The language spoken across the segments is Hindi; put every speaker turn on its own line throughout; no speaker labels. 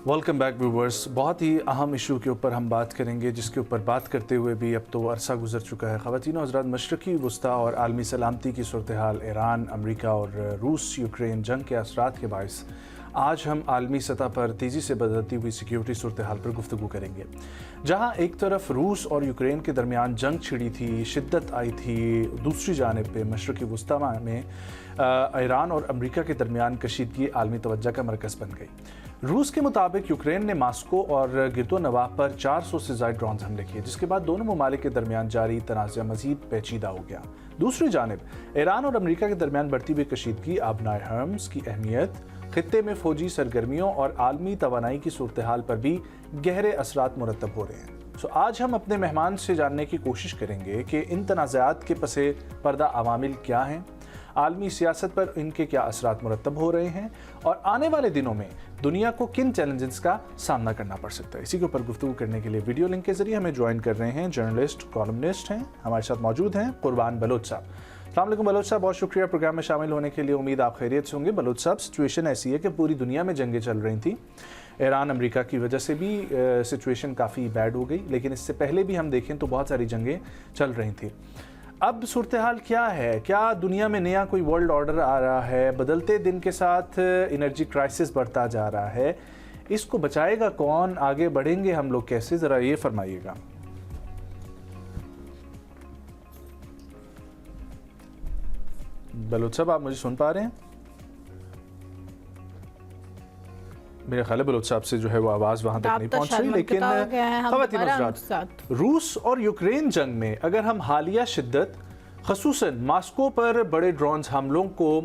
Welcome back viewers. बहुत ही अहम इशू के ऊपर हम बात करेंगे, जिसके ऊपर बात करते हुए भी अब तो अरसा गुजर चुका है। ख़वातीन और हज़रात, मशरक़ी वस्ता और आलमी सलामती की सूरत हाल, ईरान, अमरीका और रूस यूक्रेन जंग के असरात के बायस आज हम आलमी सतह पर तेज़ी से बदलती हुई सिक्योरिटी सूरत हाल पर गुफ्तगू करेंगे। जहाँ एक तरफ रूस और यूक्रेन के दरमियान जंग छिड़ी थी, शिद्दत आई थी, दूसरी जानिब पे मशरक़ी वस्ता में ईरान और अमरीका के दरमियान कशीदगी आलमी तवज्जो का मरकज़ बन गई। रूस के मुताबिक यूक्रेन ने मास्को और गिरदो नवाह पर 400 से ज़ायद ड्रोन हमले किए, जिसके बाद दोनों ममालिक के दरमियान जारी तनाज़ा मज़ीद पेचीदा हो गया। दूसरी जानिब ईरान और अमरीका के दरमियान बढ़ती हुई कशीदगी आबनाए हर्म्स की अहमियत, खित्ते में फ़ौजी सरगर्मियों और आलमी तवानाई की सूरत हाल पर भी गहरे असरात मुरतब हो रहे हैं। आज हम अपने मेहमान से जानने की कोशिश करेंगे कि इन तनाज़ात के पसे पर्दा अवामिल क्या हैं, आलमी सियासत पर इनके क्या असरात मुरतब हो रहे हैं और आने वाले दिनों में दुनिया को किन चैलेंजेस का सामना करना पड़ सकता है। इसी के ऊपर गुफ्तगू करने के लिए वीडियो लिंक के जरिए हमें ज्वाइन कर रहे हैं जर्नलिस्ट, कॉलमनिस्ट हैं, हमारे साथ मौजूद हैं कुर्बान बलोच साहब। अस्सलाम वालेकुम बलोच साहब, बहुत शुक्रिया प्रोग्राम में शामिल होने के लिए। उम्मीद आप खैरियत से होंगे। बलोच साहब, सिचुएशन ऐसी है कि पूरी दुनिया में जंगें चल रही थी, ईरान अमेरिका की वजह से भी सिचुएशन काफ़ी बैड हो गई, लेकिन इससे पहले भी हम देखें तो बहुत सारी जंगें चल रही थी। अब सूरत हाल क्या है? क्या दुनिया में नया कोई वर्ल्ड ऑर्डर आ रहा है? बदलते दिन के साथ एनर्जी क्राइसिस बढ़ता जा रहा है, इसको बचाएगा कौन? आगे बढ़ेंगे हम लोग कैसे? ज़रा ये फरमाइएगा। बलोच साहब, आप मुझे सुन पा रहे हैं? मेरे ख्याल है बलोच साहब से जो है वो आवाज़ वहाँ तक नहीं पहुँच रही। लेकिन ख़वातीन और हज़रात, रूस और यूक्रेन जंग में अगर हम हालिया शिद्दत, ख़ुसूसन मास्को पर बड़े ड्रोन हमलों को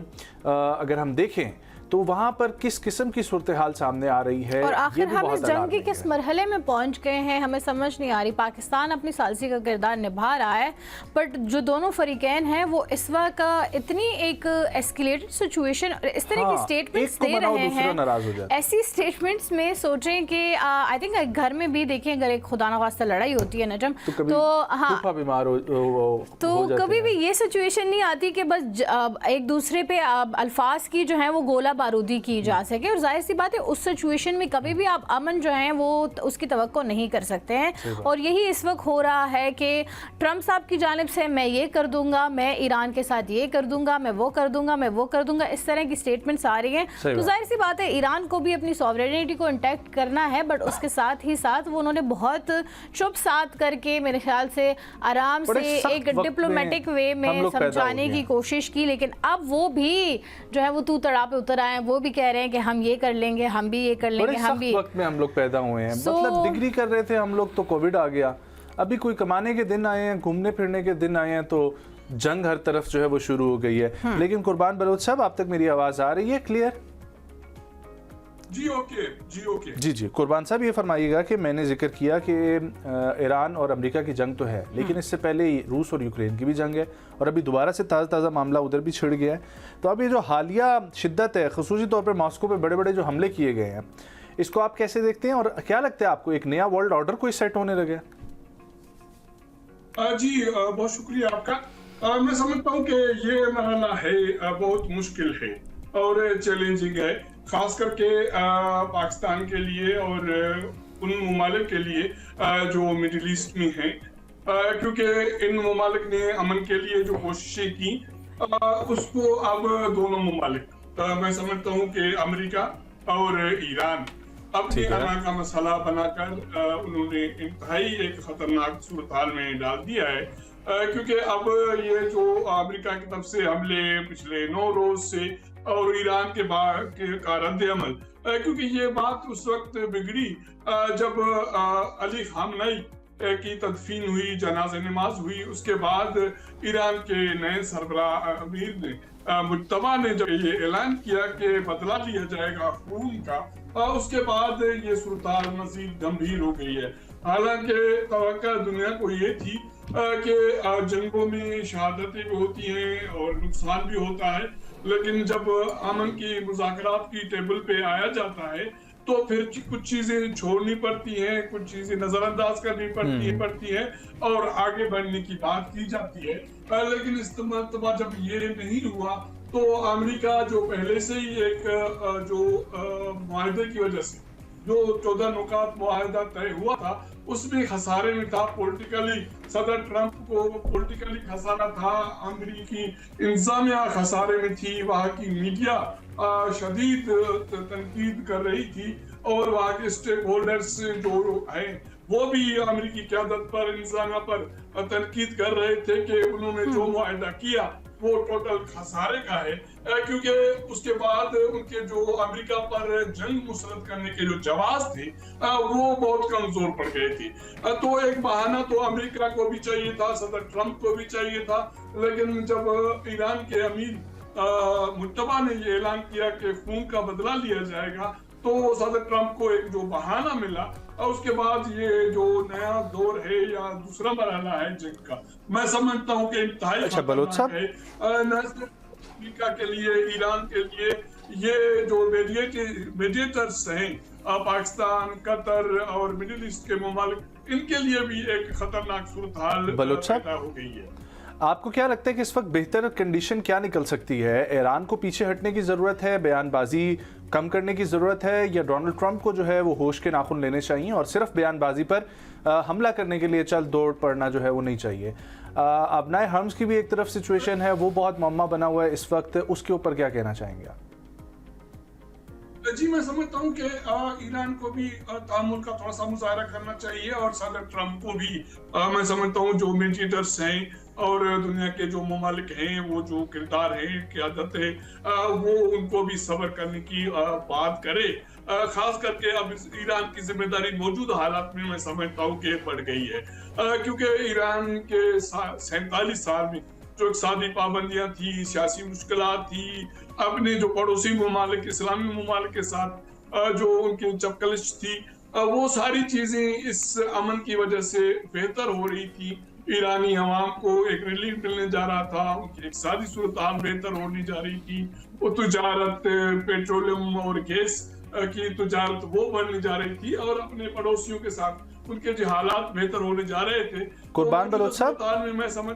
अगर हम देखें तो वहाँ पर किस किस्म की सूरत हाल सामने आ रही है,
और आखिर हम इस जंग के किस मरहले में पहुँच गए हैं, हमें समझ नहीं आ रही। पाकिस्तान अपनी सालसी का किरदार निभा रहा है, बट जो दोनों फरीकैन हैं वो इस वक्त इतनी एक एस्केलेटेड सिचुएशन, इस तरह की स्टेटमेंट्स दे रहे हैं। ऐसी स्टेटमेंट्स में सोचें कि आई थिंक घर में भी देखें, अगर एक खुदा न खास्ता लड़ाई होती है नजम, तो हाँ बीमार तो कभी भी ये सिचुएशन नहीं आती कि बस एक दूसरे पे अल्फाज की जो है वो गोला बारूदी की जा सके। और जाहिर सी बात है उस सिचुएशन में कभी भी आप अमन जो है वो उसकी तवक्को नहीं कर सकते हैं। और यही इस वक्त हो रहा है कि ट्रंप साहब की जानिब से मैं ये कर दूंगा, मैं ईरान के साथ ये कर दूंगा, मैं वो कर दूंगा, मैं वो कर दूंगा, इस तरह की स्टेटमेंट्स आ रही हैं। तो जाहिर सी बात है ईरान को भी अपनी सॉवरेनिटी को इंटैक्ट करना है, बट उसके साथ ही साथ वो उन्होंने बहुत चुप साथ करके मेरे ख्याल से आराम से एक डिप्लोमेटिक वे में समझाने की कोशिश की। लेकिन अब वो भी जो है वो तू तड़ा पे उतर आए, वो भी कह रहे हैं कि हम ये कर लेंगे, हम भी ये कर लेंगे। हम भी
वक्त में हम लोग पैदा हुए हैं, मतलब डिग्री कर रहे थे हम लोग तो कोविड आ गया, अभी कोई कमाने के दिन आए हैं, घूमने फिरने के दिन आए हैं, तो जंग हर तरफ जो है वो शुरू हो गई है। लेकिन कुर्बान बलोच साहब, आप तक मेरी आवाज आ रही है क्लियर?
जी ओके।
जी कुर्बान साहब, ये फरमाइएगा कि मैंने जिक्र किया कि ईरान और अमेरिका की जंग तो है, लेकिन इससे पहले रूस और यूक्रेन की भी जंग है और अभी दोबारा से ताज़ा मामला उधर भी छिड़ गया है। तो अब ये जो हालिया शिद्दत है, खुसूसी तौर पर मास्को पे बड़े बड़े जो हमले किए गए हैं, इसको आप कैसे देखते हैं और क्या लगता है आपको, एक नया वर्ल्ड ऑर्डर कोई सेट होने लगे?
जी बहुत शुक्रिया आपका। मैं समझता हूँ कि ये मरहला है बहुत मुश्किल है और चैलेंजिंग है, खास करके पाकिस्तान के लिए और उन ममालिक के लिए जो मिडिल ईस्ट में हैं, क्योंकि इन ममालिक ने अमन के लिए जो कोशिशें की उसको अब दोनों ममालिक मैं समझता हूँ कि अमेरिका और ईरान अपनी अना का मसला बनाकर उन्होंने इंतहाई एक खतरनाक सूरत हाल में डाल दिया है। क्योंकि अब ये जो अमेरिका की तरफ से हमले पिछले 9 रोज से और ईरान के का रद्द अमल, क्योंकि ये बात उस वक्त बिगड़ी जब अली खामनेई की तदफीन हुई, जनाज़े नमाज हुई, उसके बाद ईरान के नए सरबराह अमीर ने मुज्तबा ने जब ये ऐलान किया कि बदला लिया जाएगा खून का, उसके बाद ये सूरत मज़ीद गंभीर हो गई है। हालांकि तवक्का दुनिया को ये थी कि जंगों में शहादतें भी होती हैं और नुकसान भी होता है, लेकिन जब अमन की मुज़ाकरात की टेबल पे आया जाता है तो फिर कुछ चीजें छोड़नी पड़ती हैं, कुछ चीजें नजरअंदाज करनी पड़ती है और आगे बढ़ने की बात की जाती है। लेकिन इस मरतबा जब ये नहीं हुआ तो अमेरिका जो पहले से ही एक जो मुआहदे की वजह से जो 14 नुकात मुआहदा तय हुआ था उसमें खसारे में था। पॉलिटिकली सदर ट्रंप को पॉलिटिकली खसारा था, अमेरिकी इंतजामिया खसारे में थी, वहाँ की मीडिया शदीद तनकीद कर रही थी और वहाँ के स्टेक होल्डर्स जो हैं वो भी अमेरिकी क़यादत पर, इंतजामिया पर तनकीद कर रहे थे कि उन्होंने जो मुआहदा किया वो टोटल खसारे का है, क्योंकि उसके बाद उनके जो अमेरिका पर जंग मुसरत करने के जो जवाब थे वो बहुत कमजोर पड़ गए थे। तो एक बहाना तो अमेरिका को भी चाहिए था, सदर ट्रंप को भी चाहिए था, लेकिन जब ईरान के अमीर मुत्तबा ने ये ऐलान किया कि खून का बदला लिया जाएगा तो सदर ट्रंप को एक जो बहाना मिला और उसके बाद ये जो नया दौर है या दूसरा मरहला है जंग का, मैं समझता हूँ कि इंतहाई खतरनाक है न सिर्फ अमेरिका के लिए, ईरान के लिए। ये जो मेडिएटर्स हैं पाकिस्तान, कतर और मिडिल ईस्ट के ममालिक, इनके लिए भी एक खतरनाक सूरत हाल पैदा हो गई है।
आपको क्या लगता है कि इस वक्त बेहतर कंडीशन क्या निकल सकती है? ईरान को पीछे हटने की ज़रूरत है, बयानबाजी कम करने की ज़रूरत है, या डोनाल्ड ट्रंप को जो है वो होश के नाखून लेने चाहिए और सिर्फ बयानबाजी पर हमला करने के लिए चल दौड़ पड़ना जो है वो नहीं चाहिए? अबनाए हर्म्स की भी एक तरफ सिचुएशन है, वो बहुत मम्मा बना हुआ है इस वक्त, उसके ऊपर क्या कहना चाहेंगे आप?
जी, मैं समझता हूँ कि ईरान को भी तामुल का थोड़ा सा मुजाहरा करना चाहिए और सदर ट्रंप को भी मैं समझता हूँ जो मीडिएटर्स हैं और दुनिया के जो ममालिक हैं, वो जो किरदार हैं, क़यादत है, वो उनको भी सब्र करने की बात करे। खास करके अब ईरान की जिम्मेदारी मौजूदा हालात में मैं समझता हूँ कि बढ़ गई है, क्योंकि ईरान के 47 साल में जो इक़्तिसादी पाबंदियां थी, सियासी मुश्किलात थी, अपने जो पड़ोसी ममालिक, इस्लामी ममालिक के साथ जो उनकी चपकलिश थी, वो सारी चीजें इस अमन की वजह से बेहतर हो रही थी। ईरानी अवाम को एक रिलीफ मिलने जा रहा था, उनकी इक़्तिसादी सूरत हाल बेहतर होने जा रही थी, वो तजारत, पेट्रोलियम और गैस की तजारत वो बढ़ने जा रही थी और अपने पड़ोसियों के साथ उनके जो हालात बेहतर होने जा रहे थे।
कुर्बान बलोच साहब,
मैं समझ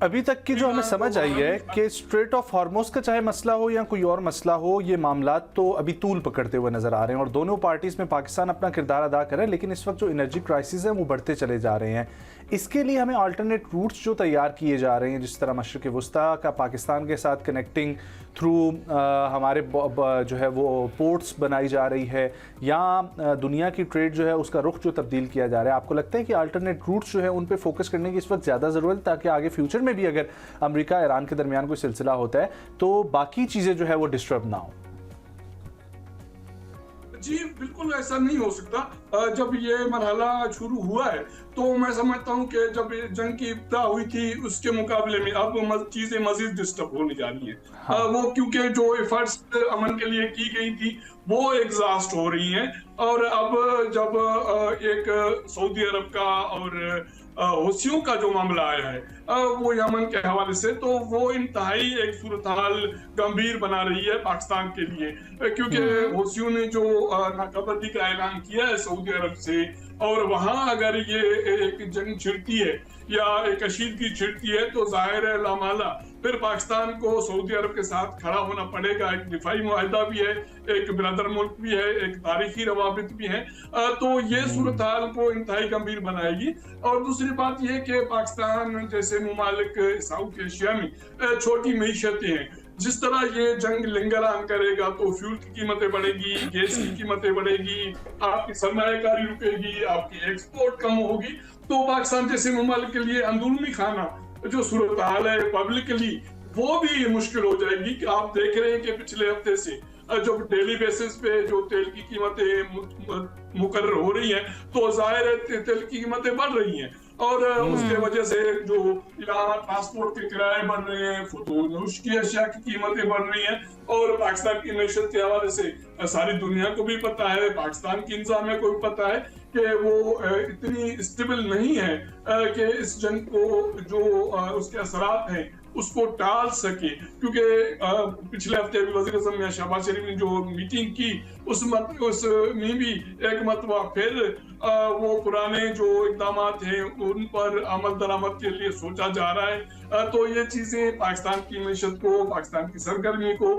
अभी तक की जो हमें समझ आई है कि स्ट्रेट ऑफ हॉर्मुज़ का चाहे मसला हो या कोई और मसला हो, ये मामलात तो अभी तूल पकड़ते हुए नजर आ रहे हैं और दोनों पार्टीज में पाकिस्तान अपना किरदार अदा कर रहा है, लेकिन इस वक्त जो एनर्जी क्राइसिस है वो बढ़ते चले जा रहे हैं। इसके लिए हमें अल्टरनेट रूट्स जो तैयार किए जा रहे हैं, जिस तरह मशरिक़ वस्ता का पाकिस्तान के साथ कनेक्टिंग थ्रू हमारे जो है वो पोर्ट्स बनाई जा रही है, या दुनिया की ट्रेड जो है उसका रुख जो तब्दील किया जा रहा है, आपको लगता है कि अल्टरनेट रूट्स जो है उन पे फोकस करने की इस वक्त ज़्यादा ज़रूरत है, ताकि आगे फ्यूचर में भी अगर अमेरिका ईरान के दरमियान कोई सिलसिला होता है तो बाकी चीज़ें जो है वो डिस्टर्ब ना हो?
जी बिल्कुल ऐसा नहीं हो सकता। जब ये मरहला शुरू हुआ है तो मैं समझता हूँ कि जब जंग की इब्तिदा हुई थी उसके मुकाबले में अब चीजें मजीद डिस्टर्ब होने जा रही हैं। वो क्योंकि जो एफर्ट्स अमन के लिए की गई थी वो एग्जॉस्ट हो रही हैं और अब जब एक सऊदी अरब का और हौसियों का जो मामला आया है वो यमन के हवाले से, तो वो इंतहाई एक सूरत हाल गंभीर बना रही है पाकिस्तान के लिए, क्योंकि हौसियों ने जो नाकाबंदी का ऐलान किया है सऊदी अरब से, और वहां अगर ये एक जंग छिड़ती है या एक कशीदगी छिड़ती है तो जाहिर है लामाला फिर पाकिस्तान को सऊदी अरब के साथ खड़ा होना पड़ेगा। एक दिफाई मुआहिदा भी है, एक बिरादर मुल्क भी है, एक तारीखी रवाबित भी है, तो ये सूरत हाल को इंतहाई गंभीर बनाएगी। और दूसरी बात यह कि पाकिस्तान जैसे ममालिक साउथ एशिया में छोटी मीशतें हैं, जिस तरह ये जंग लिंगरान करेगा तो फ्यूल की कीमतें बढ़ेगी, गैस की कीमतें बढ़ेगी, आपकी सरमायाकारी रुकेगी, आपकी एक्सपोर्ट कम होगी, तो पाकिस्तान जैसे ममालिक के लिए अंदरूनी खाना जो सूरत हाल है पब्लिकली वो भी मुश्किल हो जाएगी। कि आप देख रहे हैं कि पिछले हफ्ते से जो डेली बेसिस पे जो तेल की कीमतें मुकर्रर हो रही हैं तो जाहिर है तेल की कीमतें बढ़ रही हैं और उसके वजह से जो यहाँ ट्रांसपोर्ट के किराए बढ़ रहे हैं, फुतूनुश की अशिया की कीमतें बढ़ रही हैं और पाकिस्तान की मैशत के हवाले से सारी दुनिया को भी पता है, पाकिस्तान की इंतजामिया को भी पता है कि वो इतनी स्टेबल नहीं है कि इस जंग को जो उसके असरात हैं उसको टाल सके, क्योंकि पिछले हफ्ते भी वज़ीर आज़म या शहबाज शरीफ ने जो मीटिंग की उसमें भी एक मरतबा फिर वो पुराने जो इक़दाम हैं उन पर अमल दरामद के लिए सोचा जा रहा है। तो ये चीजें पाकिस्तान की मईशत को, पाकिस्तान की सरगर्मी को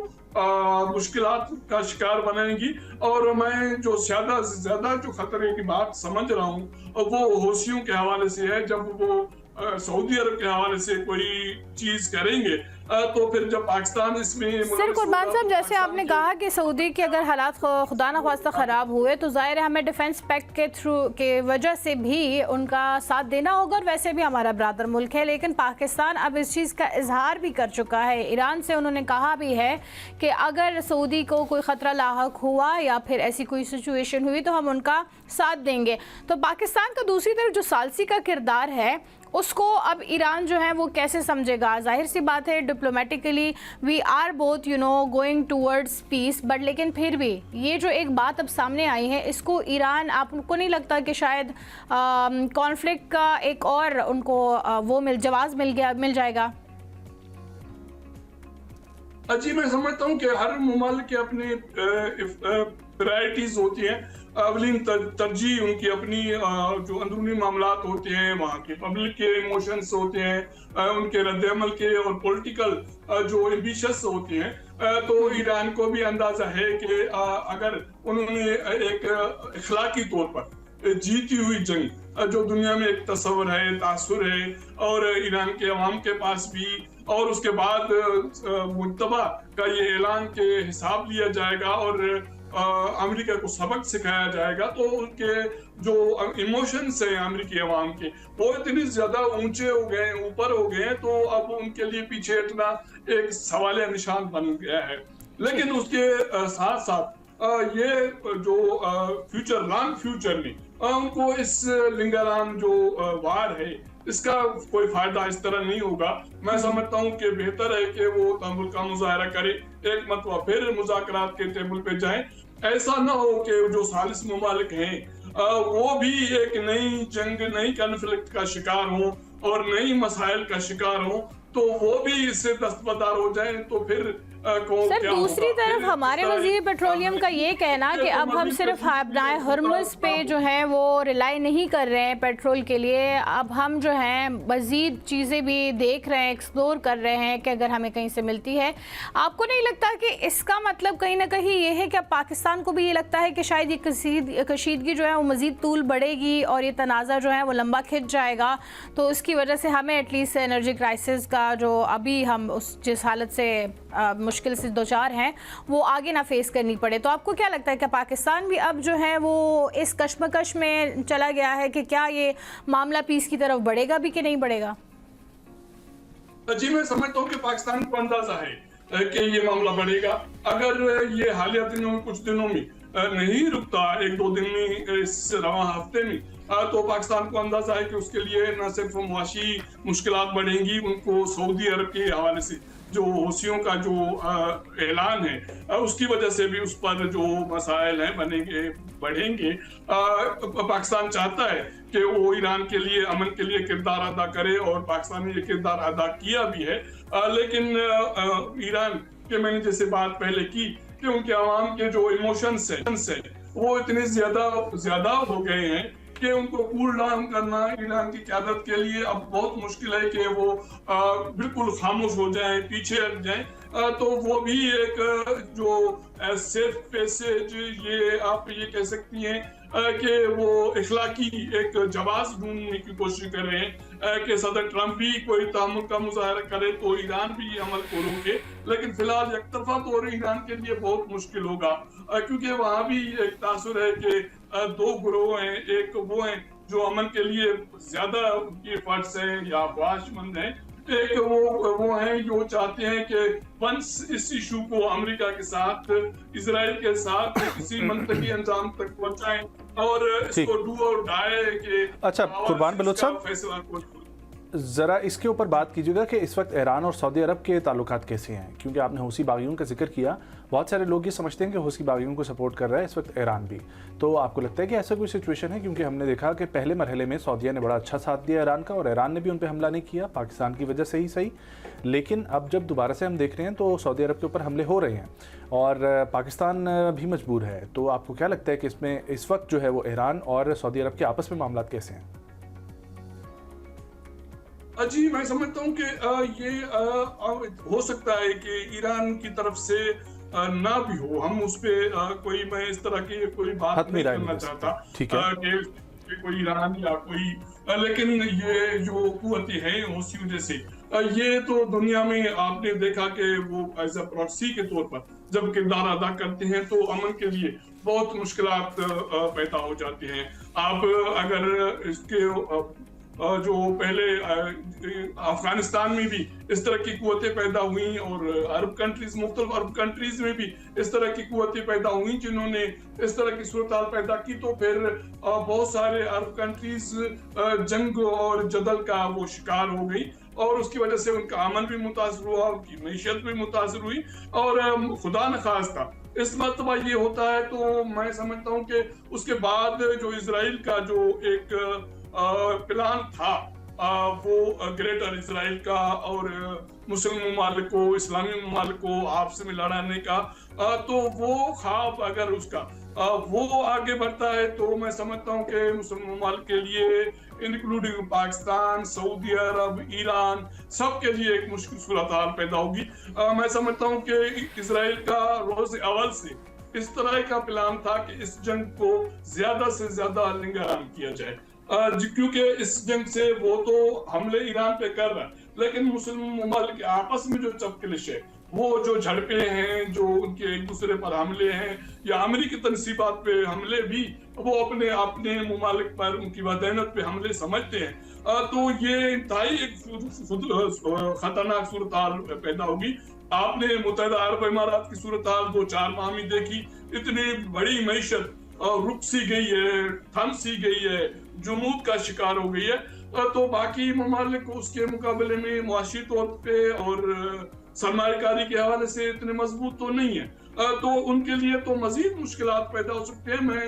मुश्किलात का शिकार बनाएंगी। और मैं जो ज्यादा से ज्यादा जो खतरे की बात समझ रहा हूँ वो हौसियों के हवाले से है। जब वो सऊदी अरब के हवाले से कोई चीज करेंगे तो फिर जब पाकिस्तान इसमें
सर कुर्बान साहब, जैसे आपने कहा कि सऊदी के अगर हालात खुदा न ख्वास्ता ख़राब हुए तो ज़ाहिर है हमें डिफेंस पैक्ट के थ्रू के वजह से भी उनका साथ देना होगा, और वैसे भी हमारा ब्रादर मुल्क है। लेकिन पाकिस्तान अब इस चीज़ का इजहार भी कर चुका है। ईरान से उन्होंने कहा भी है कि अगर सऊदी को कोई ख़तरा लाहक हुआ या फिर ऐसी कोई सिचुएशन हुई तो हम उनका साथ देंगे। तो पाकिस्तान का दूसरी तरफ जो सालसी का किरदार है उसको अब ईरान जो है वो कैसे समझेगा? जाहिर सी बात है diplomatically we are both going towards peace, but लेकिन फिर भी ये जो एक बात अब सामने आई है इसको ईरान, आपको नहीं लगता कि शायद कॉन्फ्लिक्ट का एक और उनको वो जवाब मिल जाएगा?
जी मैं समझता हूँ कि हर मुमालिक के अपने प्रायोरिटीज होती हैं। अवलीन तरजीह उनकी अपनी जो अंदरूनी मामलात होते हैं, वहाँ के पब्लिक के इमोशंस होते हैं, उनके रद्द-ए-अमल के और पॉलिटिकल जो एम्बिशंस होते हैं। तो ईरान को भी अंदाजा है कि अगर उन्होंने एक इखलाकी तौर पर जीती हुई जंग जो दुनिया में एक तस्वर है, तासुर है, और ईरान के अवाम के पास भी, और उसके बाद मुज्तबा का ये ऐलान के हिसाब लिया जाएगा और अमेरिका को सबक सिखाया जाएगा, तो उनके जो इमोशंस हैं अमेरिकी अवाम के वो इतनी ज्यादा ऊंचे हो गए, ऊपर हो गए, तो अब उनके लिए पीछे हटना एक सवाल निशान बन गया है। लेकिन उसके साथ साथ ये जो फ्यूचर, लॉन्ग फ्यूचर में उनको इस लिंगारान जो वार है इसका कोई फायदा इस तरह नहीं होगा। मैं समझता हूँ कि बेहतर है कि वो तहम्मुल का मुजाहरा करे, एक मरतबा फिर मुज़ाकरात के टेबल पे जाएं। ऐसा ना हो कि जो सालिस मुमालिक हैं वो भी एक नई जंग, नई कॉन्फ्लिक्ट का शिकार हो और नई मसाइल का शिकार हो, तो वो भी इससे दस्तबरदार हो जाए, तो फिर
सर दूसरी तरफ हमारे वजीर पेट्रोलियम का ये कहना कि अब हम सिर्फ अपनाए हर्मुज़ पे जो है वो रिलाई नहीं कर रहे हैं पेट्रोल के लिए, अब हम जो है मज़ीद चीज़ें भी देख रहे हैं, एक्सप्लोर कर रहे हैं कि अगर हमें कहीं से मिलती है। आपको नहीं लगता कि इसका मतलब कहीं ना कहीं ये है कि अब पाकिस्तान को भी ये लगता है कि शायद ये कशीदगी जो है वो मज़ीद तूल बढ़ेगी और ये तनाज़ा जो है वो लंबा खिंच जाएगा, तो उसकी वजह से हमें एटलीस्ट एनर्जी क्राइसिस का जो अभी हम जिस हालत से मुश्किल से दो चार हैं वो आगे ना फेस करनी पड़े? तो आपको क्या लगता है कि पाकिस्तान भी अब जो है वो इस कश्मकश में चला गया है कि क्या ये मामला पीस की तरफ बढ़ेगा भी कि नहीं बढ़ेगा?
जी मैं समझता हूँ कि पाकिस्तान को अंदाजा है कि ये मामला बढ़ेगा। अगर ये हालिया दिनों में, कुछ दिनों में नहीं रुकता, एक दो दिन में, इस रवा हफ्ते में, तो पाकिस्तान को अंदाजा है कि उसके लिए न सिर्फ मुआशी मुश्किलात बढ़ेंगी, उनको सऊदी अरब के हवाले से जो हौसियों का जो ऐलान है उसकी वजह से भी उस पर जो मसाइल हैं बढ़ेंगे। पाकिस्तान चाहता है कि वो ईरान के लिए, अमन के लिए किरदार अदा करे, और पाकिस्तान ने ये किरदार अदा किया भी है। लेकिन ईरान के, मैंने जैसे बात पहले की कि उनके अवाम के जो इमोशंस है वो इतने ज्यादा हो गए हैं कि उनको कूल डाउन करना ईरान की क़यादत के लिए अब बहुत मुश्किल है कि वो बिल्कुल खामोश हो जाएं, पीछे हट जाएं। तो वो भी एक जो सेफ पैसेज, ये आप ये कह सकती हैं कि वो इखलाकी एक जवाब ढूंढने की कोशिश कर रहे हैं कि सदर ट्रंप भी कोई तहम्मुल का मुजाहरा करे तो ईरान भी ये अमल को रोके। लेकिन फिलहाल एकतरफा तौर ईरान के लिए बहुत मुश्किल होगा, क्योंकि वहाँ भी एक तासुर है कि दो ग्रोह हैं, एक वो हैं जो अमन के लिए ज्यादा उनकी एफर्ट्स हैं या ख्वाहिशमंद हैं, एक वो हैं जो चाहते हैं कि वंस इस इशू को अमेरिका के साथ, इजराइल के साथ किसी मंतकी अंजाम तक पहुंचाएं और इसको डू और डाई के।
अच्छा कुर्बान बलोच साहब,
फैसला को
ज़रा इसके ऊपर बात कीजिएगा कि इस वक्त ईरान और सऊदी अरब के ताल्लुकात कैसे हैं, क्योंकि आपने हूसी बागियों का जिक्र किया। बहुत सारे लोग ये समझते हैं कि हूसी बागियों को सपोर्ट कर रहा है इस वक्त ईरान भी। तो आपको लगता है कि ऐसा कोई सिचुएशन है? क्योंकि हमने देखा कि पहले मरहले में सऊदीया ने बड़ा अच्छा साथ दिया ईरान का और ईरान ने भी उन पर हमला नहीं किया, पाकिस्तान की वजह से ही सही। लेकिन अब जब दोबारा से हम देख रहे हैं तो सऊदी अरब के ऊपर हमले हो रहे हैं और पाकिस्तान भी मजबूर है। तो आपको क्या लगता है कि इसमें इस वक्त जो है वो ईरान और सऊदी अरब के आपस में मामला कैसे हैं?
जी, मैं समझता हूँ कि ये हो सकता है कि ईरान की तरफ से ना भी हो, हम उस पे मैं इस तरह की कोई बात नहीं करना चाहता
ठीक है
कि कोई ईरान या कोई, लेकिन ये जो कुव्वतें हैं हूसियों जैसे, ये तो दुनिया में आपने देखा कि वो एज अ प्रॉक्सी के तौर पर जब किरदार अदा करते हैं तो अमन के लिए बहुत मुश्किलात पैदा हो जाती हैं। आप अगर इसके जो पहले अफगानिस्तान में भी इस तरह की कुव्वतें पैदा हुई और अरब कंट्रीज, मुख्तलिफ अरब कंट्रीज में भी इस तरह की कुव्वतें पैदा हुई जिन्होंने इस तरह की सूरत हाल पैदा की, तो फिर बहुत सारे अरब कंट्रीज जंग और जदल का वो शिकार हो गई और उसकी वजह से उनका अमन भी मुतासर हुआ, उनकी मईशत भी मुतासर हुई। और खुदा न खास्ता इस मरतबा ये होता है तो मैं समझता हूँ कि उसके बाद जो इजराइल का जो एक प्लान था वो ग्रेटर इजराइल का और मुस्लिम ममालिक को, इस्लामी ममालिक को आपस में लड़ाने का, तो वो ख्वाब अगर उसका वो आगे बढ़ता है तो मैं समझता हूँ कि मुस्लिम ममालिक के लिए, इंक्लूडिंग पाकिस्तान, सऊदी अरब, ईरान, सबके लिए एक मुश्किल सूरत हाल पैदा होगी। मैं समझता हूँ कि इजराइल का रोज अव्वल से इस तरह का प्लान था कि इस जंग को ज्यादा से ज्यादा लिंगाराम किया जाए, क्योंकि इस जंग से वो तो हमले ईरान पे कर रहा है, लेकिन मुस्लिम ममालिक आपस में जो चपकलिश है, वो जो झड़पे हैं, जो उनके एक दूसरे पर हमले हैं या अमेरिकी तनसीबात पे हमले भी वो अपने अपने ममालिक पर उनकी वदानत पे हमले समझते हैं, तो ये इंतहाई एक खतरनाक सूरत हाल पैदा होगी। आपने मुत्तहिदा अरब इमारात की सूरत हाल 2-4 माह में देखी, इतनी बड़ी मईशत रुक सी गई है, थम सी गई है, जुमूद का शिकार हो गई है, तो बाकी ममालिक उसके मुकाबले में मुआशी तौर पे और सरमायाकारी के हवाले से इतने मजबूत तो नहीं है, तो उनके लिए तो मजीद मुश्किलात पैदा हो सकते हैं। मैं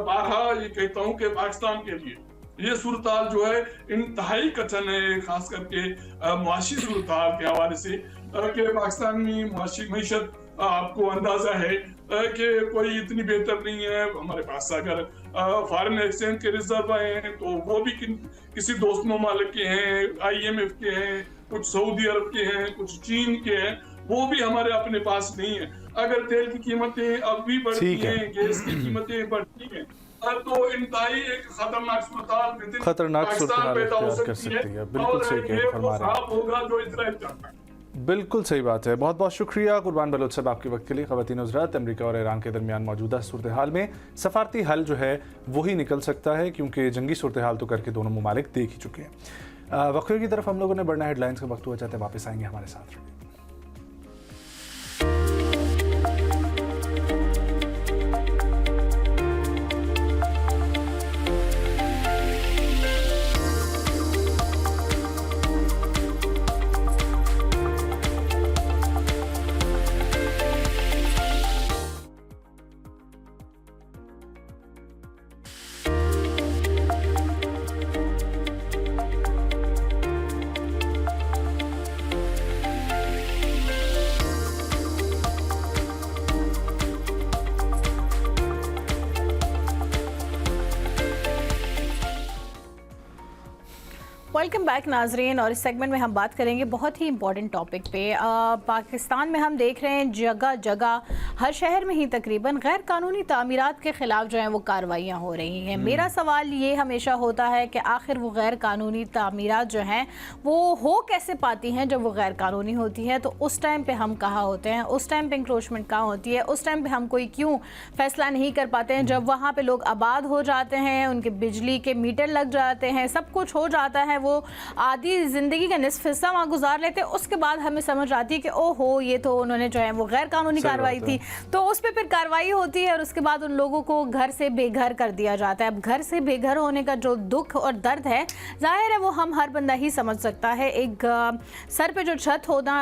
बारहा ये कहता हूँ कि पाकिस्तान के लिए ये सूरत हाल जो है इंतहाई कठिन है, खास करके मुआशी सूरत हाल के हवाले से कि पाकिस्तान में मुआशी मईशत आपको अंदाजा है कि कोई इतनी बेहतर नहीं है। हमारे पास अगर फॉरेन एक्सचेंज के रिजर्व हैं तो वो भी किसी दोस्त ममालिक के हैं, IMF के हैं, कुछ सऊदी अरब के हैं, कुछ चीन के हैं, वो भी हमारे अपने पास नहीं है। अगर तेल की कीमतें अब भी बढ़ती हैं, गैस की कीमतें बढ़ती हैं, तो इंतहाई एक खतरनाक सूरत हाल पैदा हो सकती है।
बिल्कुल सही कह फरमा रहे हैं,
होगा जो इजराइल चाहता है।
बिल्कुल सही बात है। बहुत बहुत शुक्रिया कुर्बान बलोच साहब आपके वक्त के लिए। ख़वातीन हज़रात, अमेरिका और ईरान के दरमियान मौजूदा सूरत हाल में सफारती हल जो है वही निकल सकता है, क्योंकि जंगी सूरत हाल तो करके दोनों ममालिक देख ही चुके हैं। वक्फे की तरफ हम लोगों ने बढ़ना, हेडलाइंस का वक्त हुआ, चाहते हैं वापस आएंगे हमारे साथ।
वेलकम बैक नाजरीन, और इस सेगमेंट में हम बात करेंगे बहुत ही इंपॉर्टेंट टॉपिक पे। पाकिस्तान में हम देख रहे हैं जगह जगह, हर शहर में ही तकरीबन गैर कानूनी तामीरात के ख़िलाफ़ जो है वो कार्रवाइयाँ हो रही हैं। मेरा सवाल ये हमेशा होता है कि आखिर वो गैर कानूनी तामीरात जो हैं वो हो कैसे पाती हैं। जब वो गैर कानूनी होती है तो उस टाइम पे हम कहाँ होते हैं, उस टाइम पे इंक्रोचमेंट कहाँ होती है, उस टाइम पे हम कोई क्यों फ़ैसला नहीं कर पाते हैं। जब वहाँ पे लोग आबाद हो जाते हैं, उनके बिजली के मीटर लग जाते हैं, सब कुछ हो जाता है, वो वो आधी ज़िंदगी का निसफ हिस्सा वहाँ गुजार लेते हैं, उसके बाद हमें समझ आती है कि ओहो ये तो उन्होंने जो है वो गैर कानूनी कार्रवाई थी, तो उस पर फिर कार्रवाई होती है और उसके बाद उन लोगों को घर से बेघर कर दिया जाता है। अब घर से बेघर होने का जो दुख और दर्द है, जाहिर है वो हम हर बंदा ही समझ सकता है। एक सर पे जो छत होना,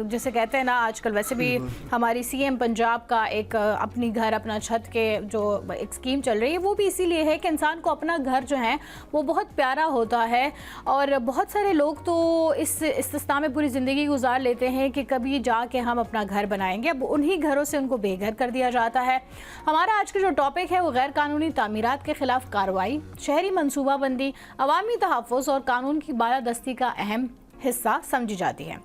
जैसे कहते हैं ना आजकल, वैसे भी हमारी सीएम पंजाब का एक अपनी घर अपना छत के जो एक स्कीम चल रही है, वो भी इसीलिए है कि इंसान को अपना घर जो है वो बहुत प्यारा होता है। और बहुत सारे लोग तो इस इस्तिस्ना में पूरी ज़िंदगी गुजार लेते हैं कि कभी जाके हम अपना घर बनाएंगे, अब उन्हीं घरों से उनको बेघर कर दिया जाता है। हमारा आज का जो टॉपिक है वो गैर कानूनी तामीरात के खिलाफ कार्रवाई, शहरी मनसूबाबंदी, अवामी तहफ़्फ़ुज़ और कानून की बालादस्ती का अहम हिस्सा समझी जाती है।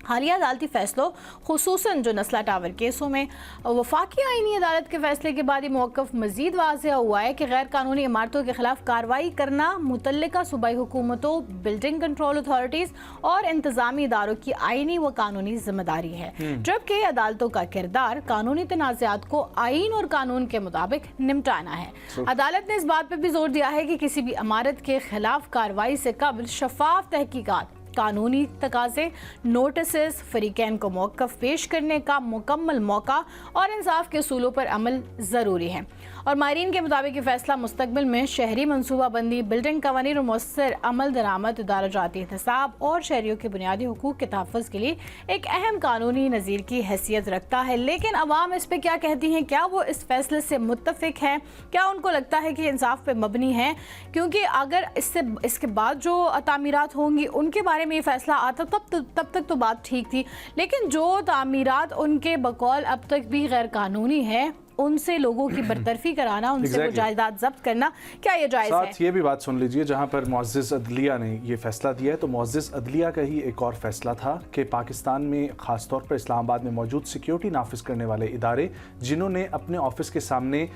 हालिया अदालती फैसलों, खुसूसन जो नस्ला टावर केसों में वफाकी आईनी अदालत के फैसले के बाद ये मौक़िफ़ मज़ीद वाज़ेह हुआ है कि गैर कानूनी इमारतों के खिलाफ कार्रवाई करना मुतल्लिका सूबाई हुकूमतों, बिल्डिंग कंट्रोल अथॉरिटीज़ और इंतज़ामी इदारों की आईनी व कानूनी जिम्मेदारी है, जबकि अदालतों का किरदार कानूनी तनाज़ात को आईन और कानून के मुताबिक निपटाना है। अदालत ने इस बात पर भी जोर दिया है कि किसी भी इमारत के खिलाफ कार्रवाई से कबल शफाफ तहकीकात, कानूनी तकाज़े, नोटिस, फरीकैन को मौक़िफ़ पेश करने का मुकम्मल मौका और इंसाफ के असूलों पर अमल ज़रूरी है। और माहिरीन के मुताबिक ये फैसला मुस्तकबिल में शहरी मनसूबाबंदी, बिल्डिंग कवानीन और मौसर अमल दरामद, इदाराजाती एहतसाब और शहरियों के बुनियादी हुकूक के तहफ़्फ़ुज़ के लिए एक अहम कानूनी नज़ीर की हैसियत रखता है। लेकिन अवाम इस पर क्या कहती हैं? क्या वो इस फैसले से मुत्तफ़िक हैं? क्या उनको लगता है कि इंसाफ पर मबनी है? क्योंकि अगर इसके बाद जो तामीरात होंगी उनके बारे में ये फैसला आता तब तक तो बात ठीक थी, लेकिन जो तामीरात उनके बकौल अब तक भी गैर कानूनी है, उनसे लोगों की बरतरफी कराना, उनसे वो जायदाद जब्त करना, क्या ये जायज़ है?
साथ ये भी बात सुन लीजिए, जहां पर मुअज़्ज़िज़ अदलिया ने ये फैसला दिया है, तो मुअज़्ज़िज़ अदलिया का ही एक और फैसला था कि पाकिस्तान में ख़ासतौर पर इस्लामाबाद में मौजूद सिक्योरिटी नाफिज करने वाले इदारे, जिन्होंने अपने ऑफिस के सामने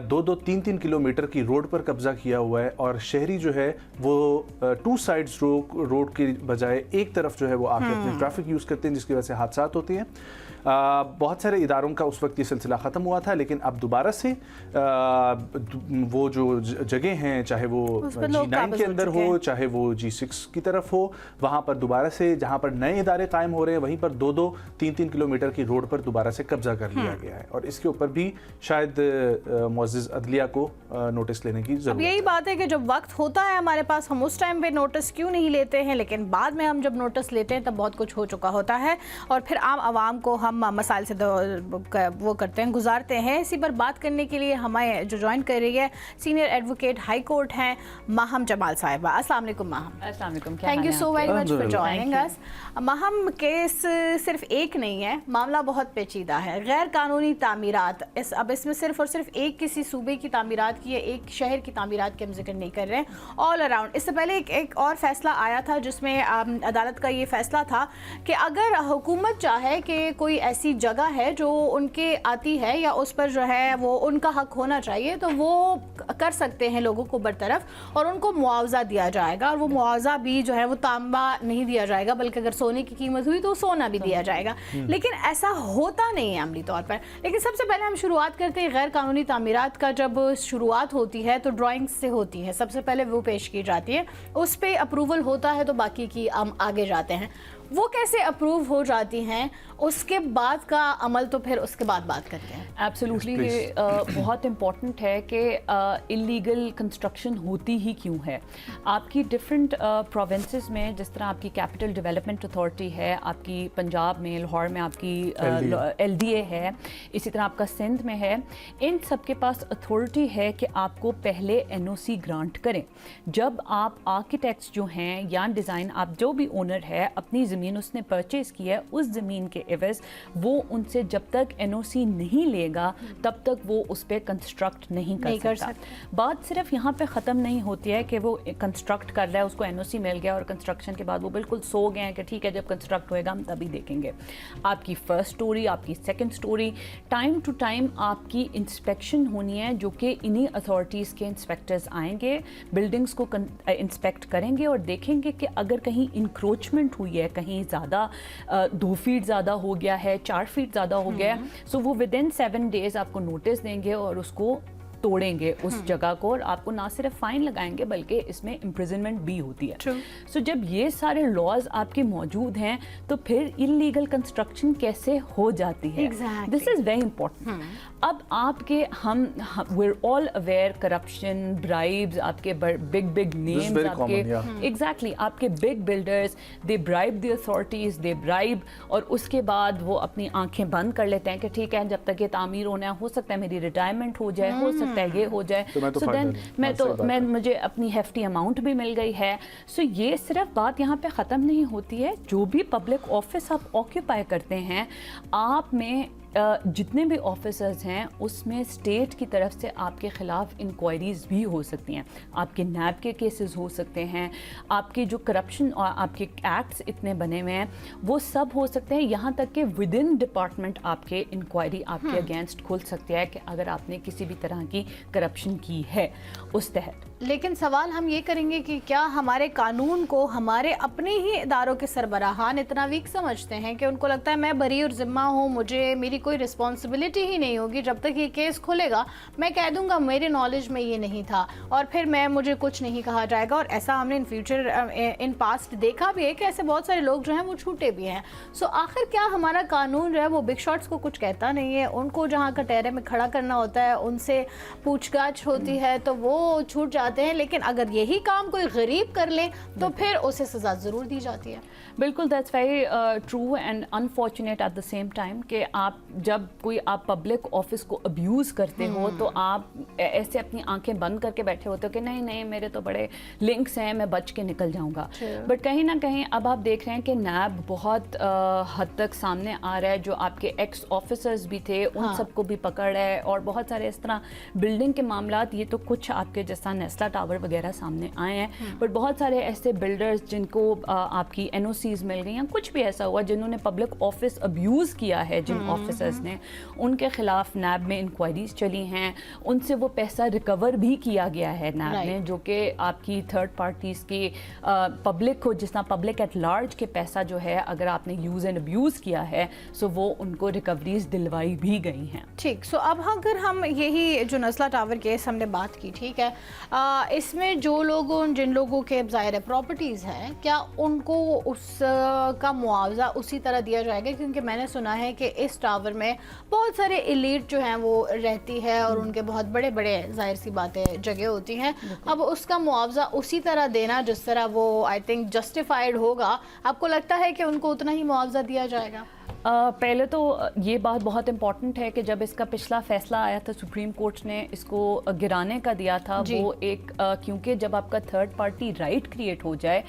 2-3 किलोमीटर की रोड पर कब्जा किया हुआ है और शहरी जो है वो 2 साइड्स रोड की बजाय एक तरफ जो है वो आके अपने ट्रैफिक यूज़ करते हैं, जिसकी वजह से हादसात होते हैं। बहुत सारे इदारों का उस वक्त ये सिलसिला ख़त्म हुआ था, लेकिन अब दोबारा से वो जो जगह हैं, चाहे वो G9 के अंदर हो, चाहे वो G6 की तरफ हो, वहाँ पर दोबारा से जहाँ पर नए इदारे कायम हो रहे हैं, वहीं पर 2-3 किलोमीटर की रोड पर दोबारा से कब्जा कर लिया गया है। और इसके ऊपर भी शायद मुअज़्ज़िज़ अदलिया को नोटिस लेने की ज़रूरत है।
यही बात है कि जब वक्त होता है हमारे पास, हम उस टाइम पे नोटिस क्यों नहीं लेते हैं, लेकिन बाद में हम जब नोटिस लेते हैं तब बहुत कुछ हो चुका होता है और फिर आम आवाम को हम मसाइल से वो करते हैं, गुजारते हैं। इसी पर बात करने के लिए हमें जो ज्वाइन कर रही है सीनियर एडवोकेट हाई कोर्ट हैं माहम जमाल साहिबा। अस्सलाम वालेकुम माहम।
अस्सलाम वालेकुम।
Thank you so very much for joining us. Maham, case सिर्फ एक नहीं है, मामला बहुत पेचीदा है। गैर कानूनी तामीरात, अब इसमें सिर्फ और सिर्फ एक किसी सूबे की तामीरात की है, एक शहर की तामीरात के हम जिक्र नहीं कर रहे हैं, ऑल अराउंड। इससे पहले एक और फैसला आया था जिसमें अदालत का ये फैसला था कि अगर हुकूमत चाहे कि कोई ऐसी जगह है जो उनके आती है या उस पर जो है वो उनका हक होना चाहिए, तो वो कर सकते हैं लोगों को बरतरफ और उनको मुआवजा दिया जाएगा। और वो मुआवजा भी जो है वो तांबा नहीं दिया जाएगा, बल्कि अगर सोने की कीमत हुई तो सोना भी दिया जाएगा। लेकिन ऐसा होता नहीं है अमली तौर पर। लेकिन सबसे पहले हम शुरुआत करते हैं गैर कानूनी तामीरात का। जब शुरुआत होती है तो ड्राइंग से होती है, सबसे पहले वो पेश की जाती है, उस पर अप्रूवल होता है तो बाकी की हम आगे जाते हैं। वो कैसे अप्रूव हो जाती हैं, उसके बाद का अमल तो फिर उसके बाद बात करते हैं।
एब्सोल्युटली, ये बहुत इम्पॉर्टेंट है कि इलीगल कंस्ट्रक्शन होती ही क्यों है। आपकी डिफरेंट प्रोविंसेस में, जिस तरह आपकी कैपिटल डेवलपमेंट अथॉरिटी है, आपकी पंजाब में लाहौर में आपकी LDA है, इसी तरह आपका सिंध में है, इन सब के पास अथॉरिटी है कि आपको पहले NOC ग्रांट करें। जब आप आर्किटेक्ट्स जो हैं या डिज़ाइन, आप जो भी ओनर है, अपनी ज़मीन उसने परचेज़ की है, उस ज़मीन के एवज़ वो उनसे जब तक NOC नहीं लेगा तब तक वो उस पर कंस्ट्रक्ट नहीं कर सकता। बात सिर्फ यहाँ पे ख़त्म नहीं होती है कि वो कंस्ट्रक्ट कर रहा है, उसको NOC मिल गया और कंस्ट्रक्शन के बाद वो बिल्कुल सो गए हैं कि ठीक है जब कंस्ट्रक्ट होएगा हम तभी देखेंगे। आपकी फर्स्ट स्टोरी, आपकी second story, time to time आपकी इंस्पेक्शन होनी है, जो कि इन्हीं अथॉरिटीज़ के इंस्पेक्टर्स आएंगे, बिल्डिंग्स को इंस्पेक्ट करेंगे और देखेंगे कि अगर कहीं इंक्रोचमेंट हुई है, कहीं ज़्यादा 2 फीट ज़्यादा हो गया है, 4 फीट ज़्यादा हो गया है, सो वो विद इन 7 डेज़ आपको नोटिस देंगे और उसको तोड़ेंगे उस जगह को, और आपको ना सिर्फ फाइन लगाएंगे बल्कि इसमें इम्प्रिजनमेंट भी होती है। सो जब ये सारे लॉज आपके मौजूद हैं तो फिर इलीगल कंस्ट्रक्शन कैसे हो जाती है? This is very important. अब आपके हम we're all aware corruption, bribes, आपके big names, आपके exactly आपके big builders, they bribe the authorities, they bribe, और उसके बाद वो अपनी आंखें बंद कर लेते हैं कि ठीक है जब तक ये तामीर होना है, हो सकता है मेरी रिटायरमेंट हो जाए, हो सकता है ये हो जाए, सो देन मुझे अपनी हेफ्टी अमाउंट भी मिल गई है। सो ये सिर्फ बात यहाँ पे ख़त्म नहीं होती है, जो भी पब्लिक ऑफिस आप ऑक्यूपाई करते हैं, आप में जितने भी ऑफिसर्स हैं उसमें स्टेट की तरफ से आपके ख़िलाफ़ इंक्वायरीज़ भी हो सकती हैं, आपके नैब के केसेस हो सकते हैं, आपके जो करप्शन और आपके एक्ट्स इतने बने हुए हैं वो सब हो सकते हैं, यहाँ तक कि विद इन डिपार्टमेंट आपके इंक्वायरी आपके अगेंस्ट खुल सकती है कि अगर आपने किसी भी तरह की करप्शन की है उस तहत।
लेकिन सवाल हम ये करेंगे कि क्या हमारे कानून को हमारे अपने ही इदारों के सरबराहान इतना वीक समझते हैं कि उनको लगता है मैं बरी और ज़िम्मा हूँ, मुझे मेरी कोई रिस्पॉन्सिबिलिटी ही नहीं होगी, जब तक ये केस खुलेगा मैं कह दूंगा मेरे नॉलेज में ये नहीं था और फिर मुझे कुछ नहीं कहा जाएगा। और ऐसा हमने इन पास्ट देखा भी है कि ऐसे बहुत सारे लोग जो हैं वो छूटे भी हैं। सो आखिर क्या हमारा कानून जो है वो बिग शॉट्स को कुछ कहता नहीं है? उनको जहाँ कटहरे में खड़ा करना होता है, उनसे पूछताछ होती है तो वो छूट जाते हैं, लेकिन अगर यही काम कोई गरीब कर ले तो फिर उसे सजा ज़रूर दी जाती है।
बिल्कुल, that's very true and unfortunate at the same time कि आप जब आप पब्लिक ऑफिस को अब्यूज़ करते हो तो आप ऐसे अपनी आंखें बंद करके बैठे होते हो कि नहीं नहीं मेरे तो बड़े लिंक्स हैं, मैं बच के निकल जाऊंगा। बट कहीं ना कहीं अब आप देख रहे हैं कि नैब बहुत हद तक सामने आ रहा है, जो आपके एक्स ऑफिसर्स भी थे उन सबको भी पकड़ है, और बहुत सारे इस तरह बिल्डिंग के मामलात, ये तो कुछ आपके जैसा नेस्ला टावर वगैरह सामने आए हैं, बट बहुत सारे ऐसे बिल्डर्स जिनको आपकी NOCs मिल गई हैं, कुछ भी ऐसा हुआ जिन्होंने पब्लिक ऑफिस अब्यूज़ किया है, जिन ऑफिसर्स ने, उनके खिलाफ नैब में इंक्वायरीज चली हैं, उनसे वो पैसा रिकवर भी किया गया है नैब ने, जो कि आपकी थर्ड पार्टीज़ की पब्लिक को, जिस तरह पब्लिक एट लार्ज के पैसा जो है अगर आपने यूज़ एंड अब्यूज़ किया है सो वो उनको रिकवरीज दिलवाई भी गई हैं।
ठीक, सो अब अगर हम यही जो नस्ला टावर केस हमने बात की, ठीक है, इसमें जो लोगों जिन लोगों के ज़ाहिर प्रॉपर्टीज़ हैं, क्या उनको उसका मुआवजा उसी तरह दिया जाएगा? क्योंकि मैंने सुना है कि इस टावर में बहुत सारे एलीट जो हैं वो रहती है और उनके बहुत बड़े बड़े जाहिर सी बातें जगह होती हैं, अब उसका मुआवजा उसी तरह देना जिस तरह वो आई थिंक जस्टिफाइड होगा, आपको लगता है कि उनको उतना ही मुआवजा दिया जाएगा?
पहले तो ये बात बहुत इम्पॉर्टेंट है कि जब इसका पिछला फैसला आया था सुप्रीम कोर्ट ने इसको गिराने का दिया था, वो एक क्योंकि जब आपका थर्ड पार्टी राइट क्रिएट हो जाए,